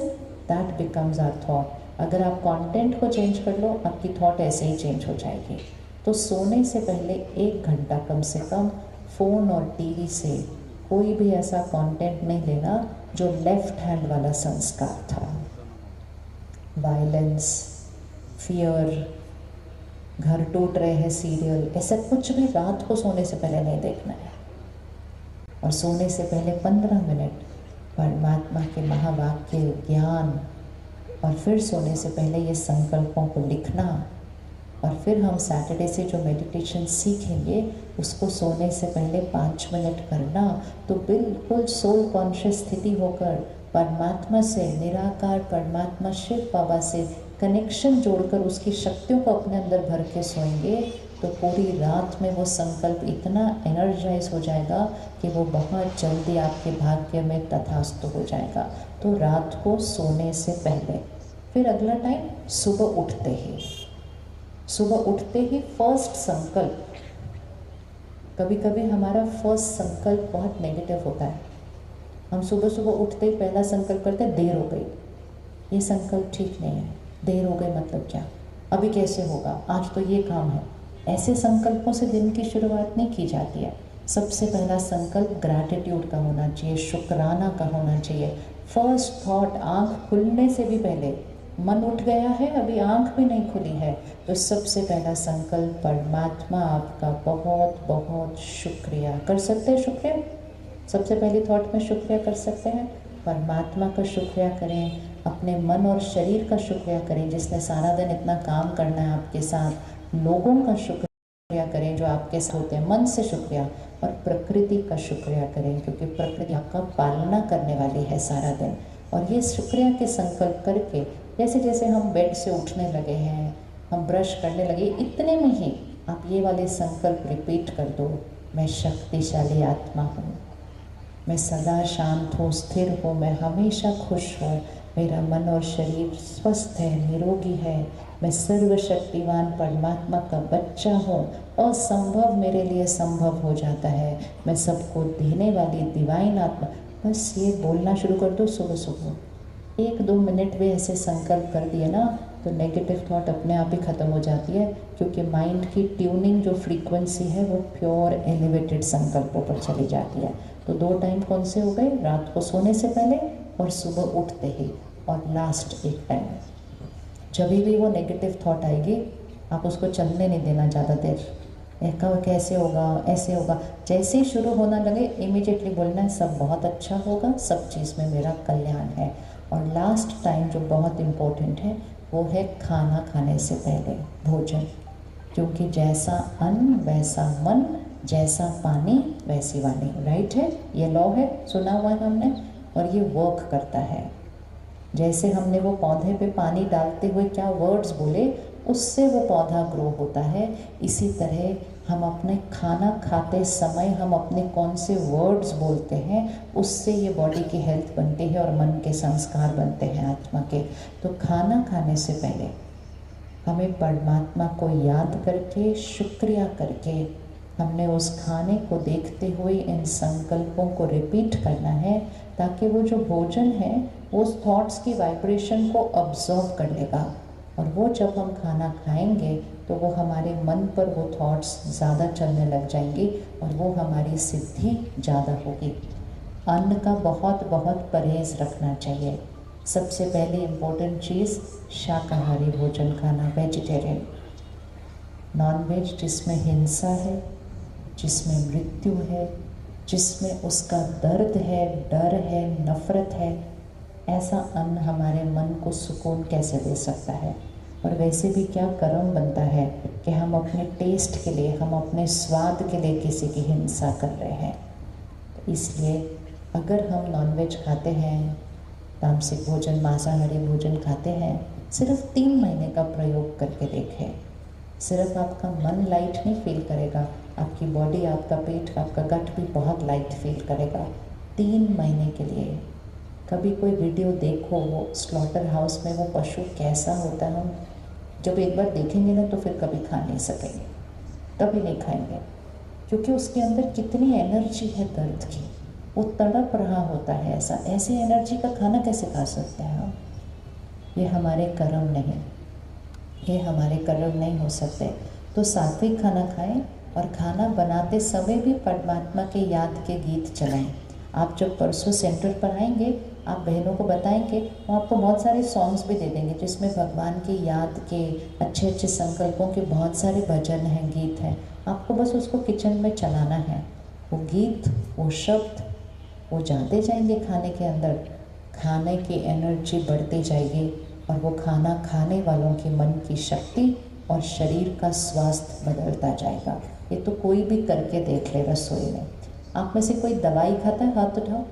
that becomes our thought. अगर आप कंटेंट को चेंज कर लो, आपकी थॉट ऐसे ही चेंज हो जाएगी। तो सोने से पहले 1 घंटा कम से कम फ़ोन और टीवी से कोई भी ऐसा कंटेंट नहीं लेना जो लेफ्ट हैंड वाला संस्कार था। वायलेंस, फियर, घर टूट रहे हैं सीरियल, ऐसा कुछ भी रात को सोने से पहले नहीं देखना है। और सोने से पहले 15 मिनट परमात्मा के महावाक्य, ज्ञान, और फिर सोने से पहले ये संकल्पों को लिखना। और फिर हम सैटरडे से जो मेडिटेशन सीखेंगे उसको सोने से पहले 5 मिनट करना। तो बिल्कुल सोल कॉन्शियस स्थिति होकर परमात्मा से, निराकार परमात्मा शिव बाबा से कनेक्शन जोड़कर उसकी शक्तियों को अपने अंदर भर के सोएंगे, तो पूरी रात में वो संकल्प इतना एनर्जाइज हो जाएगा कि वो बहुत जल्दी आपके भाग्य में तथास्तु हो जाएगा। तो रात को सोने से पहले। फिर अगला टाइम सुबह उठते ही, सुबह उठते ही फर्स्ट संकल्प। कभी कभी हमारा फर्स्ट संकल्प बहुत नेगेटिव होता है। हम सुबह सुबह उठते ही पहला संकल्प करते हैं देर हो गई। ये संकल्प ठीक नहीं है। देर हो गई मतलब क्या, अभी कैसे होगा, आज तो ये काम है। ऐसे संकल्पों से दिन की शुरुआत नहीं की जाती है। सबसे पहला संकल्प ग्रैटिट्यूड का होना चाहिए, शुक्राना का होना चाहिए। फर्स्ट थॉट, आँख खुलने से भी पहले, मन उठ गया है, अभी आँख भी नहीं खुली है, तो सबसे पहला संकल्प परमात्मा आपका बहुत बहुत शुक्रिया। कर सकते हैं शुक्रिया, सबसे पहली थॉट में शुक्रिया कर सकते हैं। परमात्मा का शुक्रिया करें, अपने मन और शरीर का शुक्रिया करें जिसने सारा दिन इतना काम करना है आपके साथ। लोगों का शुक्रिया करें जो आपके साथ होते हैं, मन से शुक्रिया। और प्रकृति का शुक्रिया करें, क्योंकि प्रकृति आपका पालना करने वाली है सारा दिन। और ये शुक्रिया के संकल्प करके जैसे जैसे हम बेड से उठने लगे हैं, हम ब्रश करने लगे, इतने में ही आप ये वाले संकल्प रिपीट कर दो। मैं शक्तिशाली आत्मा हूँ, मैं सदा शांत हूँ, स्थिर हूँ, मैं हमेशा खुश हूँ, मेरा मन और शरीर स्वस्थ है, निरोगी है, मैं सर्वशक्तिवान परमात्मा का बच्चा हूँ, असंभव मेरे लिए संभव हो जाता है, मैं सबको देने वाली डिवाइन आत्मा। बस ये बोलना शुरू कर दो सुबह सुबह। 1-2 मिनट भी ऐसे संकल्प कर दिए ना तो नेगेटिव थॉट अपने आप ही ख़त्म हो जाती है, क्योंकि माइंड की ट्यूनिंग जो फ्रीक्वेंसी है वो प्योर एलिवेटेड संकल्पों पर चली जाती है। तो 2 टाइम कौन से हो गए? रात को सोने से पहले और सुबह उठते ही, और लास्ट एक टाइम। जब भी वो नेगेटिव थॉट आएगी आप उसको चलने नहीं देना ज़्यादा देर। कैसे होगा, ऐसे होगा, जैसे ही शुरू होना लगे इमीडिएटली बोलना है सब बहुत अच्छा होगा, सब चीज़ में मेरा कल्याण है। और लास्ट टाइम जो बहुत इम्पोर्टेंट है वो है खाना खाने से पहले भोजन, क्योंकि जैसा अन्न वैसा मन, जैसा पानी वैसी वाणी, राइट है, ये लॉ है, सुना हुआ है हमने, और ये वर्क करता है। जैसे हमने वो पौधे पे पानी डालते हुए क्या वर्ड्स बोले, उससे वो पौधा ग्रो होता है। इसी तरह हम अपने खाना खाते समय हम अपने कौन से वर्ड्स बोलते हैं, उससे ये बॉडी की हेल्थ बनती है और मन के संस्कार बनते हैं आत्मा के। तो खाना खाने से पहले हमें परमात्मा को याद करके, शुक्रिया करके, हमने उस खाने को देखते हुए इन संकल्पों को रिपीट करना है, ताकि वो जो भोजन है वो उस थॉट्स की वाइब्रेशन को अब्जॉर्ब कर लेगा। और वो जब हम खाना खाएंगे तो वो हमारे मन पर वो थॉट्स ज़्यादा चलने लग जाएंगी और वो हमारी सिद्धि ज़्यादा होगी। अन्न का बहुत बहुत परहेज़ रखना चाहिए। सबसे पहले इम्पोर्टेंट चीज़ शाकाहारी भोजन खाना, वेजिटेरियन। नॉनवेज जिसमें हिंसा है, जिसमें मृत्यु है, जिसमें उसका दर्द है, डर है, नफ़रत है, ऐसा अन्न हमारे मन को सुकून कैसे दे सकता है। और वैसे भी क्या कर्म बनता है कि हम अपने टेस्ट के लिए, हम अपने स्वाद के लिए किसी की हिंसा कर रहे हैं। तो इसलिए अगर हम नॉनवेज खाते हैं, तामसिक भोजन, मांसाहारी भोजन खाते हैं, सिर्फ 3 महीने का प्रयोग करके देखें। सिर्फ आपका मन लाइट नहीं फील करेगा, आपकी बॉडी, आपका पेट, आपका गट भी बहुत लाइट फील करेगा 3 महीने के लिए। कभी कोई वीडियो देखो, वो स्लॉटर हाउस में वो पशु कैसा होता है, हम जब एक बार देखेंगे ना तो फिर कभी खा नहीं सकेंगे, कभी नहीं खाएंगे, क्योंकि उसके अंदर कितनी एनर्जी है दर्द की, वो तड़प रहा होता है। ऐसी एनर्जी का खाना कैसे खा सकते हैं हम? ये हमारे कर्म नहीं, ये हमारे कर्म नहीं हो सकते। तो सात्विक खाना खाएं और खाना बनाते समय भी परमात्मा के याद के गीत चलाएं। आप जब परसों सेंटर पर आएंगे, आप बहनों को बताएंगे, वो आपको बहुत सारे सॉन्ग्स भी दे देंगे जिसमें भगवान की याद के अच्छे अच्छे संकल्पों के बहुत सारे भजन हैं, गीत हैं। आपको बस उसको किचन में चलाना है, वो गीत, वो शब्द, वो जाते जाएंगे खाने के अंदर, खाने की एनर्जी बढ़ती जाएगी और वो खाना खाने वालों के मन की शक्ति और शरीर का स्वास्थ्य बदलता जाएगा। ये तो कोई भी करके देख ले रसोई में। आप में से कोई दवाई खाता है? हाथ उठाओ।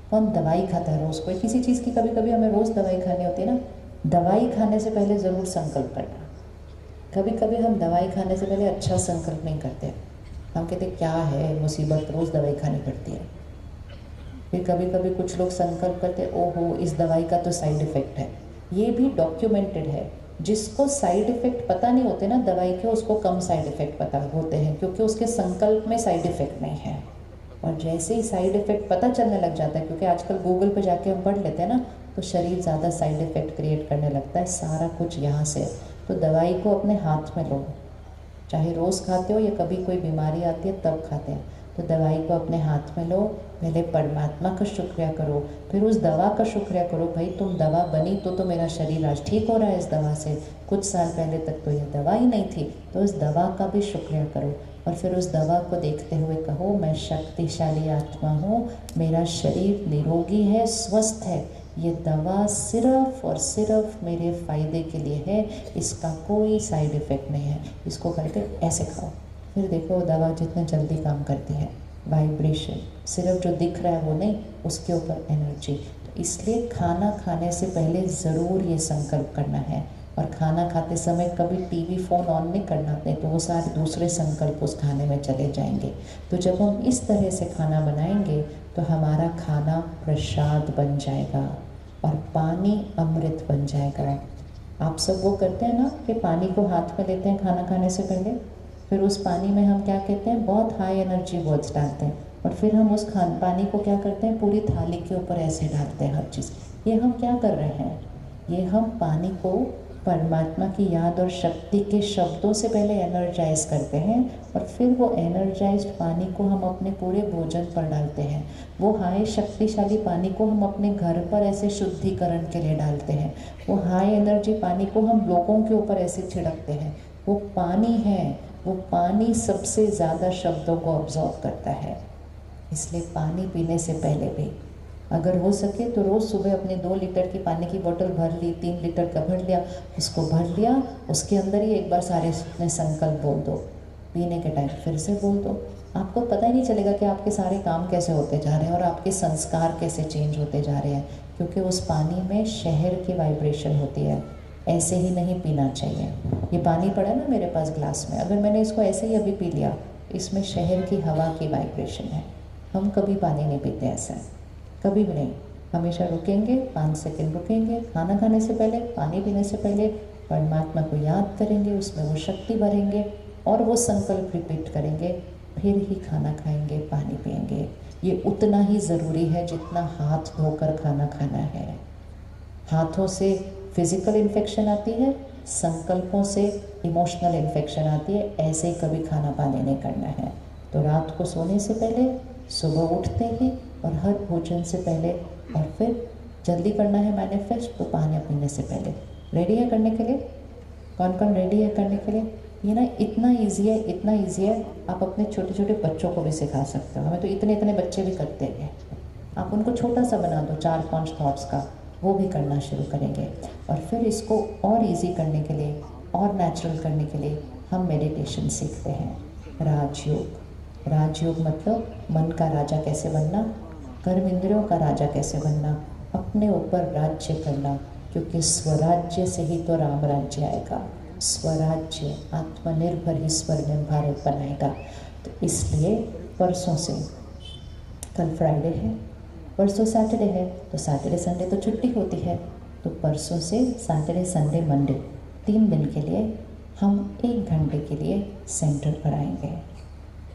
कौन दवाई खाता है रोज़? कोई किसी चीज़ की कभी कभी हमें रोज़ दवाई खानी होती है ना, दवाई खाने से पहले ज़रूर संकल्प करना। कभी कभी हम दवाई खाने से पहले अच्छा संकल्प नहीं करते, हम कहते क्या है मुसीबत, रोज़ दवाई खानी पड़ती है। फिर कभी कभी कुछ लोग संकल्प करते, ओहो इस दवाई का तो साइड इफ़ेक्ट है। ये भी डॉक्यूमेंटेड है। जिसको साइड इफ़ेक्ट पता नहीं होते ना दवाई के, उसको कम साइड इफ़ेक्ट पता होते हैं, क्योंकि उसके संकल्प में साइड इफ़ेक्ट नहीं है। और जैसे ही साइड इफ़ेक्ट पता चलने लग जाता है, क्योंकि आजकल गूगल पे जाके हम पढ़ लेते हैं ना, तो शरीर ज़्यादा साइड इफ़ेक्ट क्रिएट करने लगता है। सारा कुछ यहाँ से। तो दवाई को अपने हाथ में लो, चाहे रोज़ खाते हो या कभी कोई बीमारी आती है तब खाते हैं, तो दवाई को अपने हाथ में लो। पहले परमात्मा का शुक्रिया करो, फिर उस दवा का शुक्रिया करो। भाई तुम दवा बनी तो मेरा शरीर आज ठीक हो रहा है इस दवा से। कुछ साल पहले तक तो ये दवा ही नहीं थी, तो उस दवा का भी शुक्रिया करो। और फिर उस दवा को देखते हुए कहो, मैं शक्तिशाली आत्मा हूँ, मेरा शरीर निरोगी है, स्वस्थ है, ये दवा सिर्फ और सिर्फ मेरे फ़ायदे के लिए है, इसका कोई साइड इफ़ेक्ट नहीं है। इसको करके ऐसे खाओ, फिर देखो दवा जितने जल्दी काम करती है। वाइब्रेशन, सिर्फ जो दिख रहा है वो नहीं, उसके ऊपर एनर्जी। तो इसलिए खाना खाने से पहले ज़रूर ये संकल्प करना है। और खाना खाते समय कभी टीवी फ़ोन ऑन नहीं करना, नहीं तो वो सारे दूसरे संकल्प उस खाने में चले जाएंगे। तो जब हम इस तरह से खाना बनाएंगे तो हमारा खाना प्रसाद बन जाएगा और पानी अमृत बन जाएगा। आप सब वो करते हैं ना कि पानी को हाथ में लेते हैं खाना खाने से पहले, फिर उस पानी में हम क्या कहते हैं, बहुत हाई एनर्जी वर्ड्स डालते हैं, और फिर हम उस पानी को क्या करते हैं, पूरी थाली के ऊपर ऐसे डालते हैं हर चीज़। ये हम क्या कर रहे हैं, ये हम पानी को परमात्मा की याद और शक्ति के शब्दों से पहले एनर्जाइज करते हैं, और फिर वो एनर्जाइज्ड पानी को हम अपने पूरे भोजन पर डालते हैं। वो हाई शक्तिशाली पानी को हम अपने घर पर ऐसे शुद्धिकरण के लिए डालते हैं। वो हाई एनर्जी पानी को हम लोगों के ऊपर ऐसे छिड़कते हैं। वो पानी है, वो पानी सबसे ज़्यादा शब्दों को ऑब्जॉर्व करता है। इसलिए पानी पीने से पहले भी अगर हो सके तो रोज़ सुबह अपने 2 लीटर की पानी की बोतल भर ली, 3 लीटर का भर लिया, उसको भर लिया, उसके अंदर ही एक बार सारे अपने संकल्प बोल दो, पीने के टाइम फिर से बोल दो। आपको पता ही नहीं चलेगा कि आपके सारे काम कैसे होते जा रहे हैं और आपके संस्कार कैसे चेंज होते जा रहे हैं, क्योंकि उस पानी में शहर की वाइब्रेशन होती है। ऐसे ही नहीं पीना चाहिए। ये पानी पड़ा है ना मेरे पास ग्लास में, अगर मैंने इसको ऐसे ही अभी पी लिया, इसमें शहर की हवा की वाइब्रेशन है। हम कभी पानी नहीं पीते ऐसा, कभी भी नहीं। हमेशा रुकेंगे, 5 सेकंड रुकेंगे, खाना खाने से पहले, पानी पीने से पहले परमात्मा को याद करेंगे, उसमें वो शक्ति भरेंगे और वो संकल्प रिपीट करेंगे, फिर ही खाना खाएंगे, पानी पिएंगे। ये उतना ही ज़रूरी है जितना हाथ धोकर खाना खाना है। हाथों से फिजिकल इन्फेक्शन आती है, संकल्पों से इमोशनल इन्फेक्शन आती है। ऐसे ही कभी खाना पानी नहीं करना है। तो रात को सोने से पहले, सुबह उठते ही और हर भोजन से पहले, और फिर जल्दी करना है मैनिफेस्ट तो पानी पीने से पहले। रेडी है करने के लिए? कौन कौन रेडी है करने के लिए? ये ना इतना ईजी है, इतना ईजी है, आप अपने छोटे छोटे बच्चों को भी सिखा सकते हो। हमें तो इतने इतने बच्चे भी करते हैं। आप उनको छोटा सा बना दो, 4-5 थॉट्स का, वो भी करना शुरू करेंगे। और फिर इसको और इजी करने के लिए, और नेचुरल करने के लिए हम मेडिटेशन सीखते हैं। राजयोग। राजयोग मतलब मन का राजा कैसे बनना, कर्म इंद्रियों का राजा कैसे बनना, अपने ऊपर राज्य करना, क्योंकि स्वराज्य से ही तो राम राज्य आएगा। स्वराज्य, आत्मनिर्भर ही स्वर्णिम भारत बनाएगा। तो इसलिए परसों से, कल फ्राइडे है, परसों सैटरडे है, तो सैटरडे संडे तो छुट्टी होती है, तो परसों से सैटरडे संडे मंडे 3 दिन के लिए हम 1 घंटे के लिए सेंटर पर आएंगे।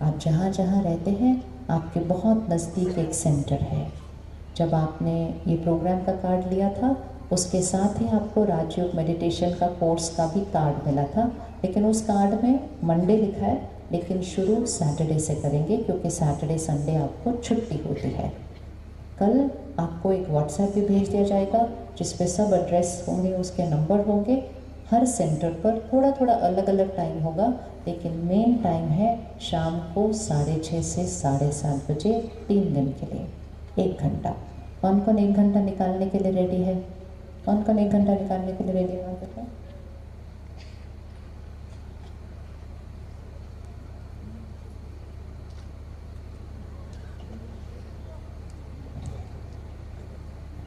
आप जहाँ जहाँ रहते हैं, आपके बहुत नज़दीक एक सेंटर है। जब आपने ये प्रोग्राम का कार्ड लिया था, उसके साथ ही आपको राजयोग मेडिटेशन का कोर्स का भी कार्ड मिला था, लेकिन उस कार्ड में मंडे लिखा है, लेकिन शुरू सैटरडे से करेंगे, क्योंकि सैटरडे संडे आपको छुट्टी होती है। कल आपको एक व्हाट्सएप भी भेज दिया जाएगा, जिस पे सब एड्रेस होंगे, उसके नंबर होंगे। हर सेंटर पर थोड़ा थोड़ा अलग अलग टाइम होगा, लेकिन मेन टाइम है शाम को 6:30 से 7:30 बजे, 3 दिन के लिए 1 घंटा। कौन कौन 1 घंटा निकालने के लिए रेडी है? कौन कौन 1 घंटा निकालने के लिए रेडी है? बताओ।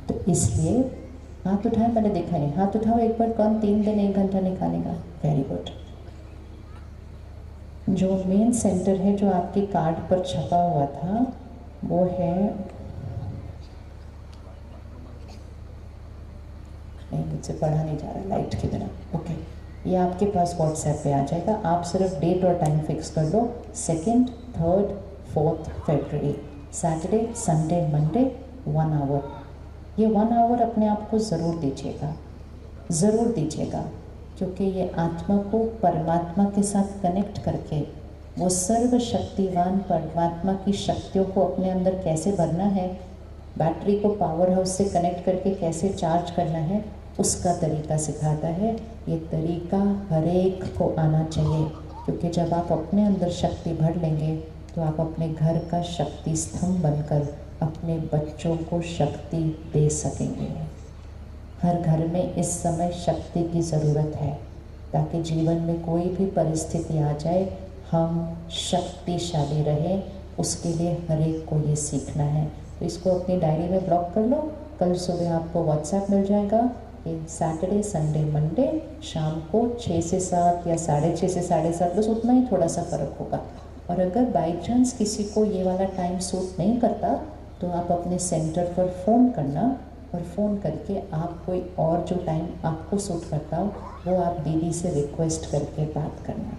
तो इसलिए हाथ उठाएं, मैंने देखा नहीं, हाथ उठाओ एक बार। कौन 3 दिन 1 घंटा निकालेगा? Very good. जो मेन सेंटर है, जो आपके कार्ड पर छपा हुआ था, वो है, नहीं मुझसे पढ़ा नहीं जा रहा लाइट के बिना, ओके, ये आपके पास व्हाट्सएप पे आ जाएगा। आप सिर्फ डेट और टाइम फिक्स कर दो, 2nd, 3rd, 4th फरवरी, सैटरडे संडे मंडे, 1 आवर। ये 1 आवर अपने आप को ज़रूर दीजिएगा, ज़रूर दीजिएगा, क्योंकि ये आत्मा को परमात्मा के साथ कनेक्ट करके वो सर्वशक्तिवान परमात्मा की शक्तियों को अपने अंदर कैसे भरना है, बैटरी को पावर हाउस से कनेक्ट करके कैसे चार्ज करना है, उसका तरीका सिखाता है। ये तरीका हर एक को आना चाहिए, क्योंकि जब आप अपने अंदर शक्ति भर लेंगे तो आप अपने घर का शक्ति स्तंभ बनकर अपने बच्चों को शक्ति दे सकेंगे। हर घर में इस समय शक्ति की ज़रूरत है, ताकि जीवन में कोई भी परिस्थिति आ जाए हम शक्तिशाली रहें। उसके लिए हर एक को ये सीखना है। तो इसको अपनी डायरी में ब्लॉक कर लो। कल सुबह आपको व्हाट्सएप मिल जाएगा कि सैटरडे संडे मंडे शाम को 6 से 7 या 6:30 से 7:30, बस उतना ही थोड़ा सा फ़र्क होगा। और अगर बाई चांस किसी को ये वाला टाइम सूट नहीं करता, तो आप अपने सेंटर पर फ़ोन करना, और फ़ोन करके आप कोई और जो टाइम आपको सूट करता हो वो आप दीदी से रिक्वेस्ट करके बात करना।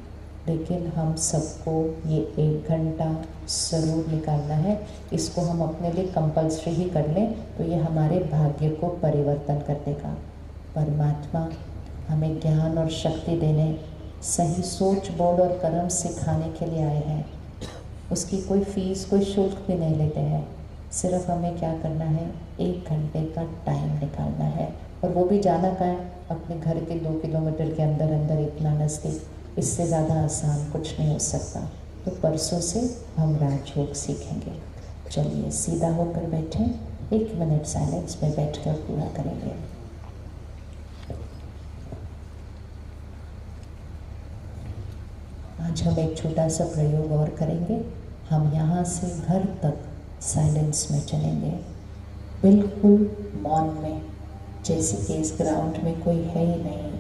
लेकिन हम सबको ये 1 घंटा ज़रूर निकालना है। इसको हम अपने लिए कंपल्सरी ही कर लें तो ये हमारे भाग्य को परिवर्तन कर देगा। परमात्मा हमें ज्ञान और शक्ति देने, सही सोच, बोल और कर्म सिखाने के लिए आए हैं। उसकी कोई फीस, कोई शुल्क भी नहीं लेते हैं। सिर्फ हमें क्या करना है, 1 घंटे का टाइम निकालना है। और वो भी जाना कहाँ है, अपने घर के 2 किलोमीटर के अंदर अंदर, इतना नज़दीक। इससे ज़्यादा आसान कुछ नहीं हो सकता। तो परसों से हम राजयोग सीखेंगे। चलिए सीधा होकर बैठें, 1 मिनट साइलेंस में बैठकर पूरा करेंगे। आज हम एक छोटा सा प्रयोग और करेंगे। हम यहाँ से घर तक साइलेंस में चलेंगे, बिल्कुल मौन में, जैसे कि इस ग्राउंड में कोई है ही नहीं।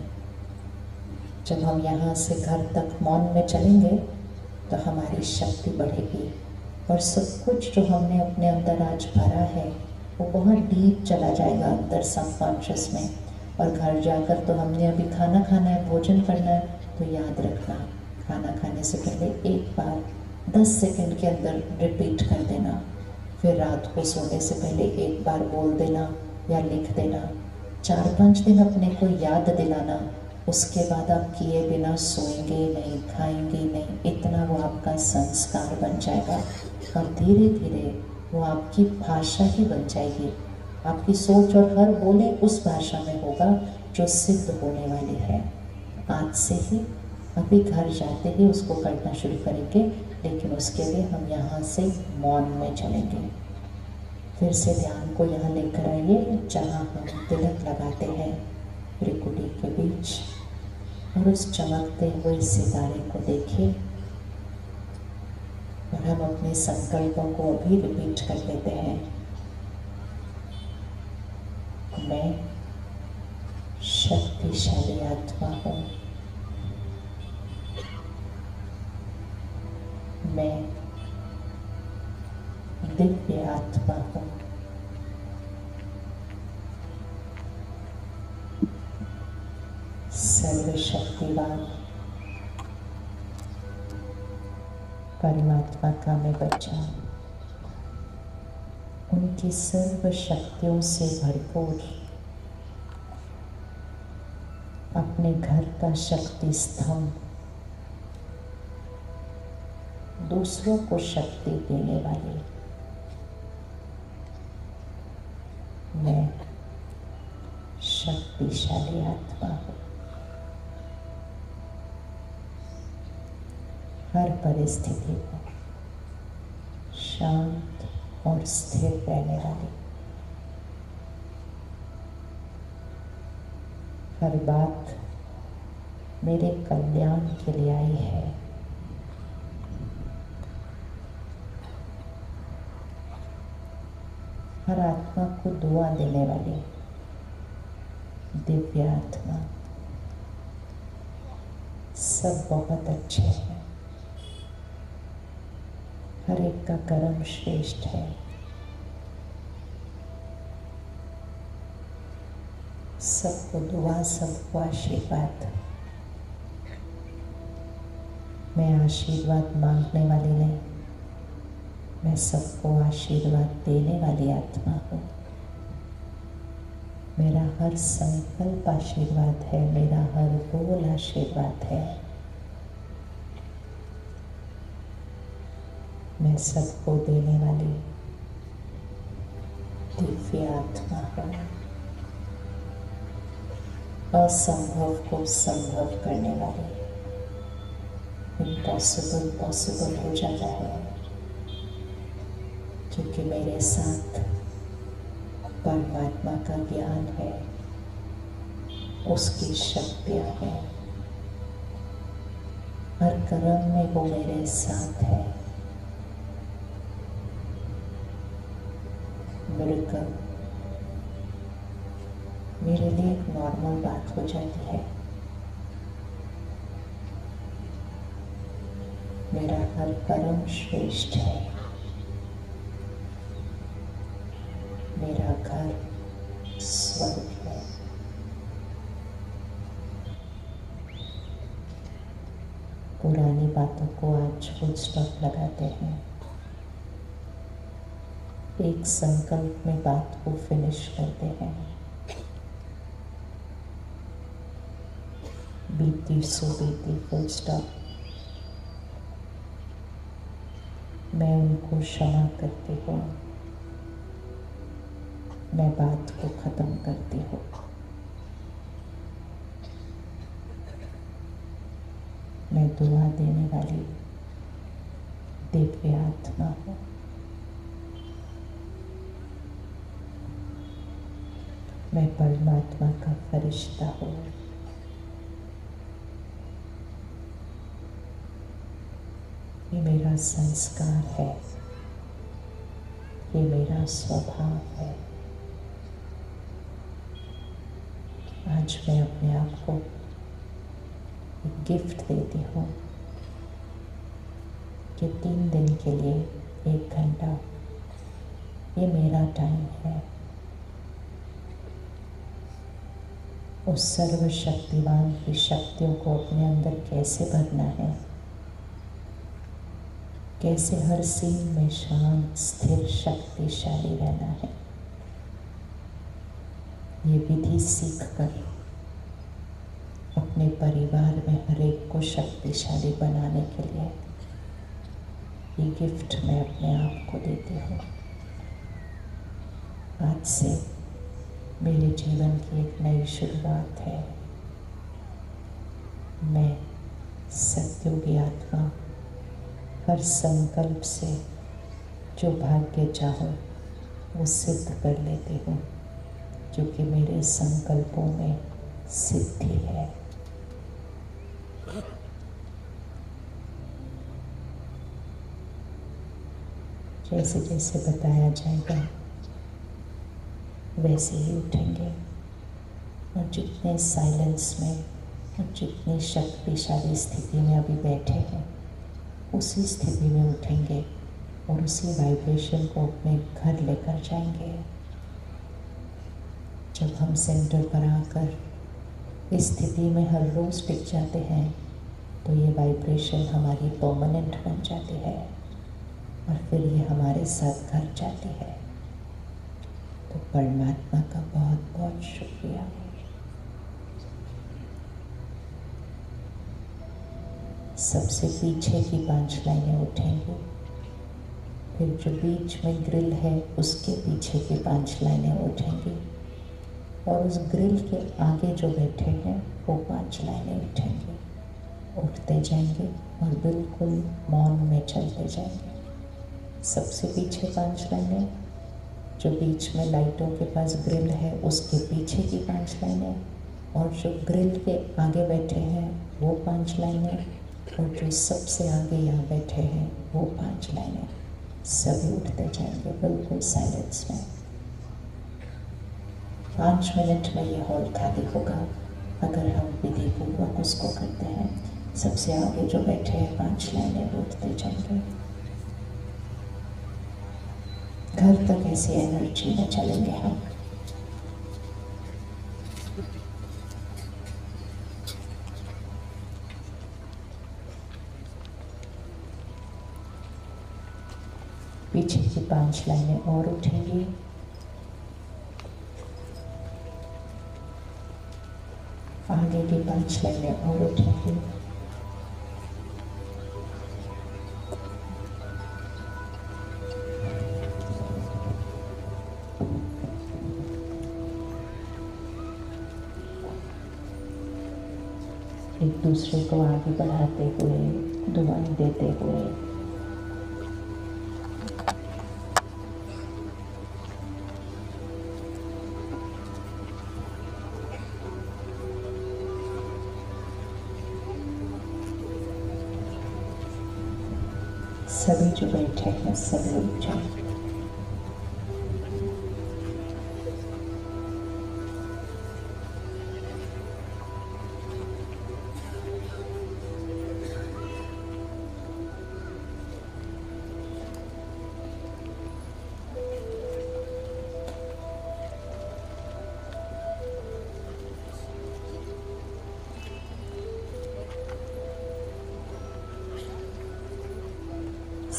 जब हम यहाँ से घर तक मौन में चलेंगे तो हमारी शक्ति बढ़ेगी और सब कुछ जो हमने अपने अंदर आज भरा है वो बहुत डीप चला जाएगा अंदर सबकॉन्शियस में। और घर जाकर तो हमने अभी खाना खाना है, भोजन करना है, तो याद रखना, खाना खाने से पहले एक बार 10 सेकंड के अंदर रिपीट कर देना। फिर रात को सोने से पहले एक बार बोल देना या लिख देना। 4-5 दिन अपने को याद दिलाना। उसके बाद आप किए बिना सोएंगे नहीं, खाएंगे नहीं। इतना वो आपका संस्कार बन जाएगा और धीरे धीरे वो आपकी भाषा ही बन जाएगी। आपकी सोच और हर बोले उस भाषा में होगा जो सिद्ध होने वाली है। आज से ही, अभी घर जाते ही उसको करना शुरू करेंगे, लेकिन उसके लिए हम यहाँ से मौन में चलेंगे। फिर से ध्यान को यहाँ लेकर आइए जहाँ हम तिलक लगाते हैं त्रिकुटी के बीच, और उस चमकते हुए सितारे को देखिए। और हम अपने संकल्पों को अभी रिपीट कर लेते हैं। मैं शक्तिशाली आत्मा हूँ। मैं दिव्य आत्मा हूँ। सर्वशक्तिवान परमात्मा का मैं बच्चा, उनकी सर्व शक्तियों से भरपूर अपने घर का शक्ति स्तंभ, दूसरों को शक्ति देने वाली मैं शक्तिशाली आत्मा हूँ। हर परिस्थिति में शांत और स्थिर रहने वाली, हर बात मेरे कल्याण के लिए आई है। हर आत्मा को दुआ देने वाली दिव्य आत्मा। सब बहुत अच्छे हैं, हर एक का कर्म श्रेष्ठ है। सबको दुआ, सबको आशीर्वाद। मैं आशीर्वाद मांगने वाली नहीं, मैं सबको आशीर्वाद देने वाली आत्मा हूँ। मेरा हर संकल्प आशीर्वाद है, मेरा हर बोल आशीर्वाद है। मैं सबको देने वाली दिव्य आत्मा हूँ। असंभव को संभव करने वाली, इम्पॉसिबल पॉसिबल हो जाता है, क्योंकि मेरे साथ परमात्मा का ज्ञान है, उसकी शक्तियाँ हैं। हर कर्म में वो मेरे साथ है। मृत्यु मेरे लिए एक नॉर्मल बात हो जाती है। मेरा हर कर्म श्रेष्ठ है। मेरा घर स्वर्ग है। पुरानी बातों को आज फुल स्टॉप लगाते हैं। एक संकल्प में बात को फिनिश करते हैं। बीती सो बीती, फुल स्टॉप। मैं उनको क्षमा करती हूँ, मैं बात को खत्म करती हूँ। मैं दुआ देने वाली दिव्य आत्मा हूँ। मैं परमात्मा का फरिश्ता हूँ। ये मेरा संस्कार है, ये मेरा स्वभाव है। आज मैं अपने आप को एक गिफ्ट देती हूँ कि 3 दिन के लिए 1 घंटा ये मेरा टाइम है। उस सर्वशक्तिवान की शक्तियों को अपने अंदर कैसे भरना है, कैसे हर सीन में शांत, स्थिर, शक्तिशाली रहना है, ये विधि सीखकर अपने परिवार में हर एक को शक्तिशाली बनाने के लिए ये गिफ्ट मैं अपने आप को देती हूँ। आज से मेरे जीवन की एक नई शुरुआत है। मैं सत्योगी आत्मा हर संकल्प से जो भाग्य चाहूँ वो सिद्ध कर लेती हूँ, क्योंकि मेरे संकल्पों में सिद्धि है। जैसे जैसे बताया जाएगा वैसे ही उठेंगे, और जितने साइलेंस में और जितनी शक्तिशाली स्थिति में अभी बैठे हैं उसी स्थिति में उठेंगे और उसी वाइब्रेशन को अपने घर लेकर जाएंगे। जब हम सेंटर पर आकर इस स्थिति में हर रोज़ टिक जाते हैं तो ये वाइब्रेशन हमारी परमानेंट बन जाती है और फिर ये हमारे साथ घर जाती है। तो परमात्मा का बहुत बहुत शुक्रिया। सबसे पीछे की 5 लाइनें उठेंगी, फिर जो बीच में ग्रिल है उसके पीछे की 5 लाइनें उठेंगी, और उस ग्रिल के आगे जो बैठे हैं वो 5 लाइनें उठेंगी। उठते जाएंगे और बिल्कुल मौन में चलते जाएंगे। सबसे पीछे 5 लाइनें, जो बीच में लाइटों के पास ग्रिल है उसके पीछे की 5 लाइनें, और जो ग्रिल के आगे बैठे हैं वो 5 लाइनें, और जो सबसे आगे यहाँ बैठे हैं वो 5 लाइनें। सभी उठते जाएंगे बिल्कुल साइलेंस में। 5 मिनट में ये हॉल खाली होगा अगर हम विधि पूर्वक उसको करते हैं। सबसे आगे जो बैठे हैं 5 लाइनें उठते जाएंगे। घर तक ऐसी एनर्जी में चलेंगे हम। पीछे की 5 लाइनें और उठेंगी। आगे की 5 लाइनें और उठेंगी। एक दूसरे को आगे बढ़ाते हुए, दुआएं देते हुए सभी जो बैठे हैं सभी उठ जाएं।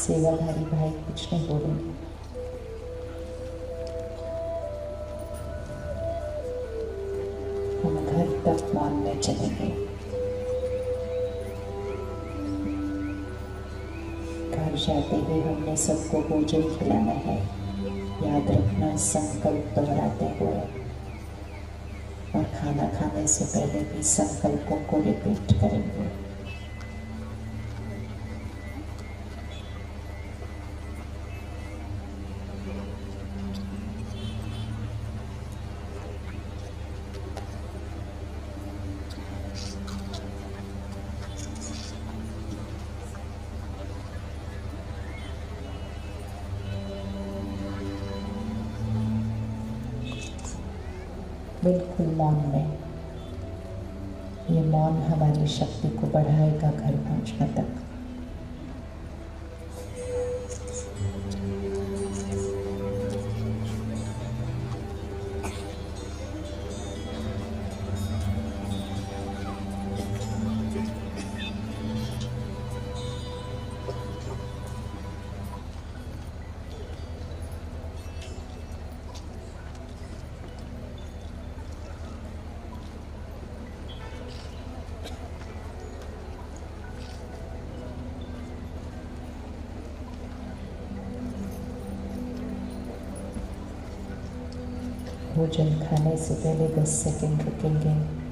सेवाधारी भाई कुछ नहीं बोलेंगे। हम घर तक मौन में चलेंगे। घर जाते हुए हमने सबको भोजन खिलाना है, याद रखना संकल्प दोहराते हुए, और खाना खाने से पहले भी संकल्पों को रिपीट करेंगे। बिल्कुल मौन में। ये मौन हमारी शक्ति को बढ़ाएगा घर पहुंचने तक। भोजन खाने से पहले 10 सेकंड रुकेंगे।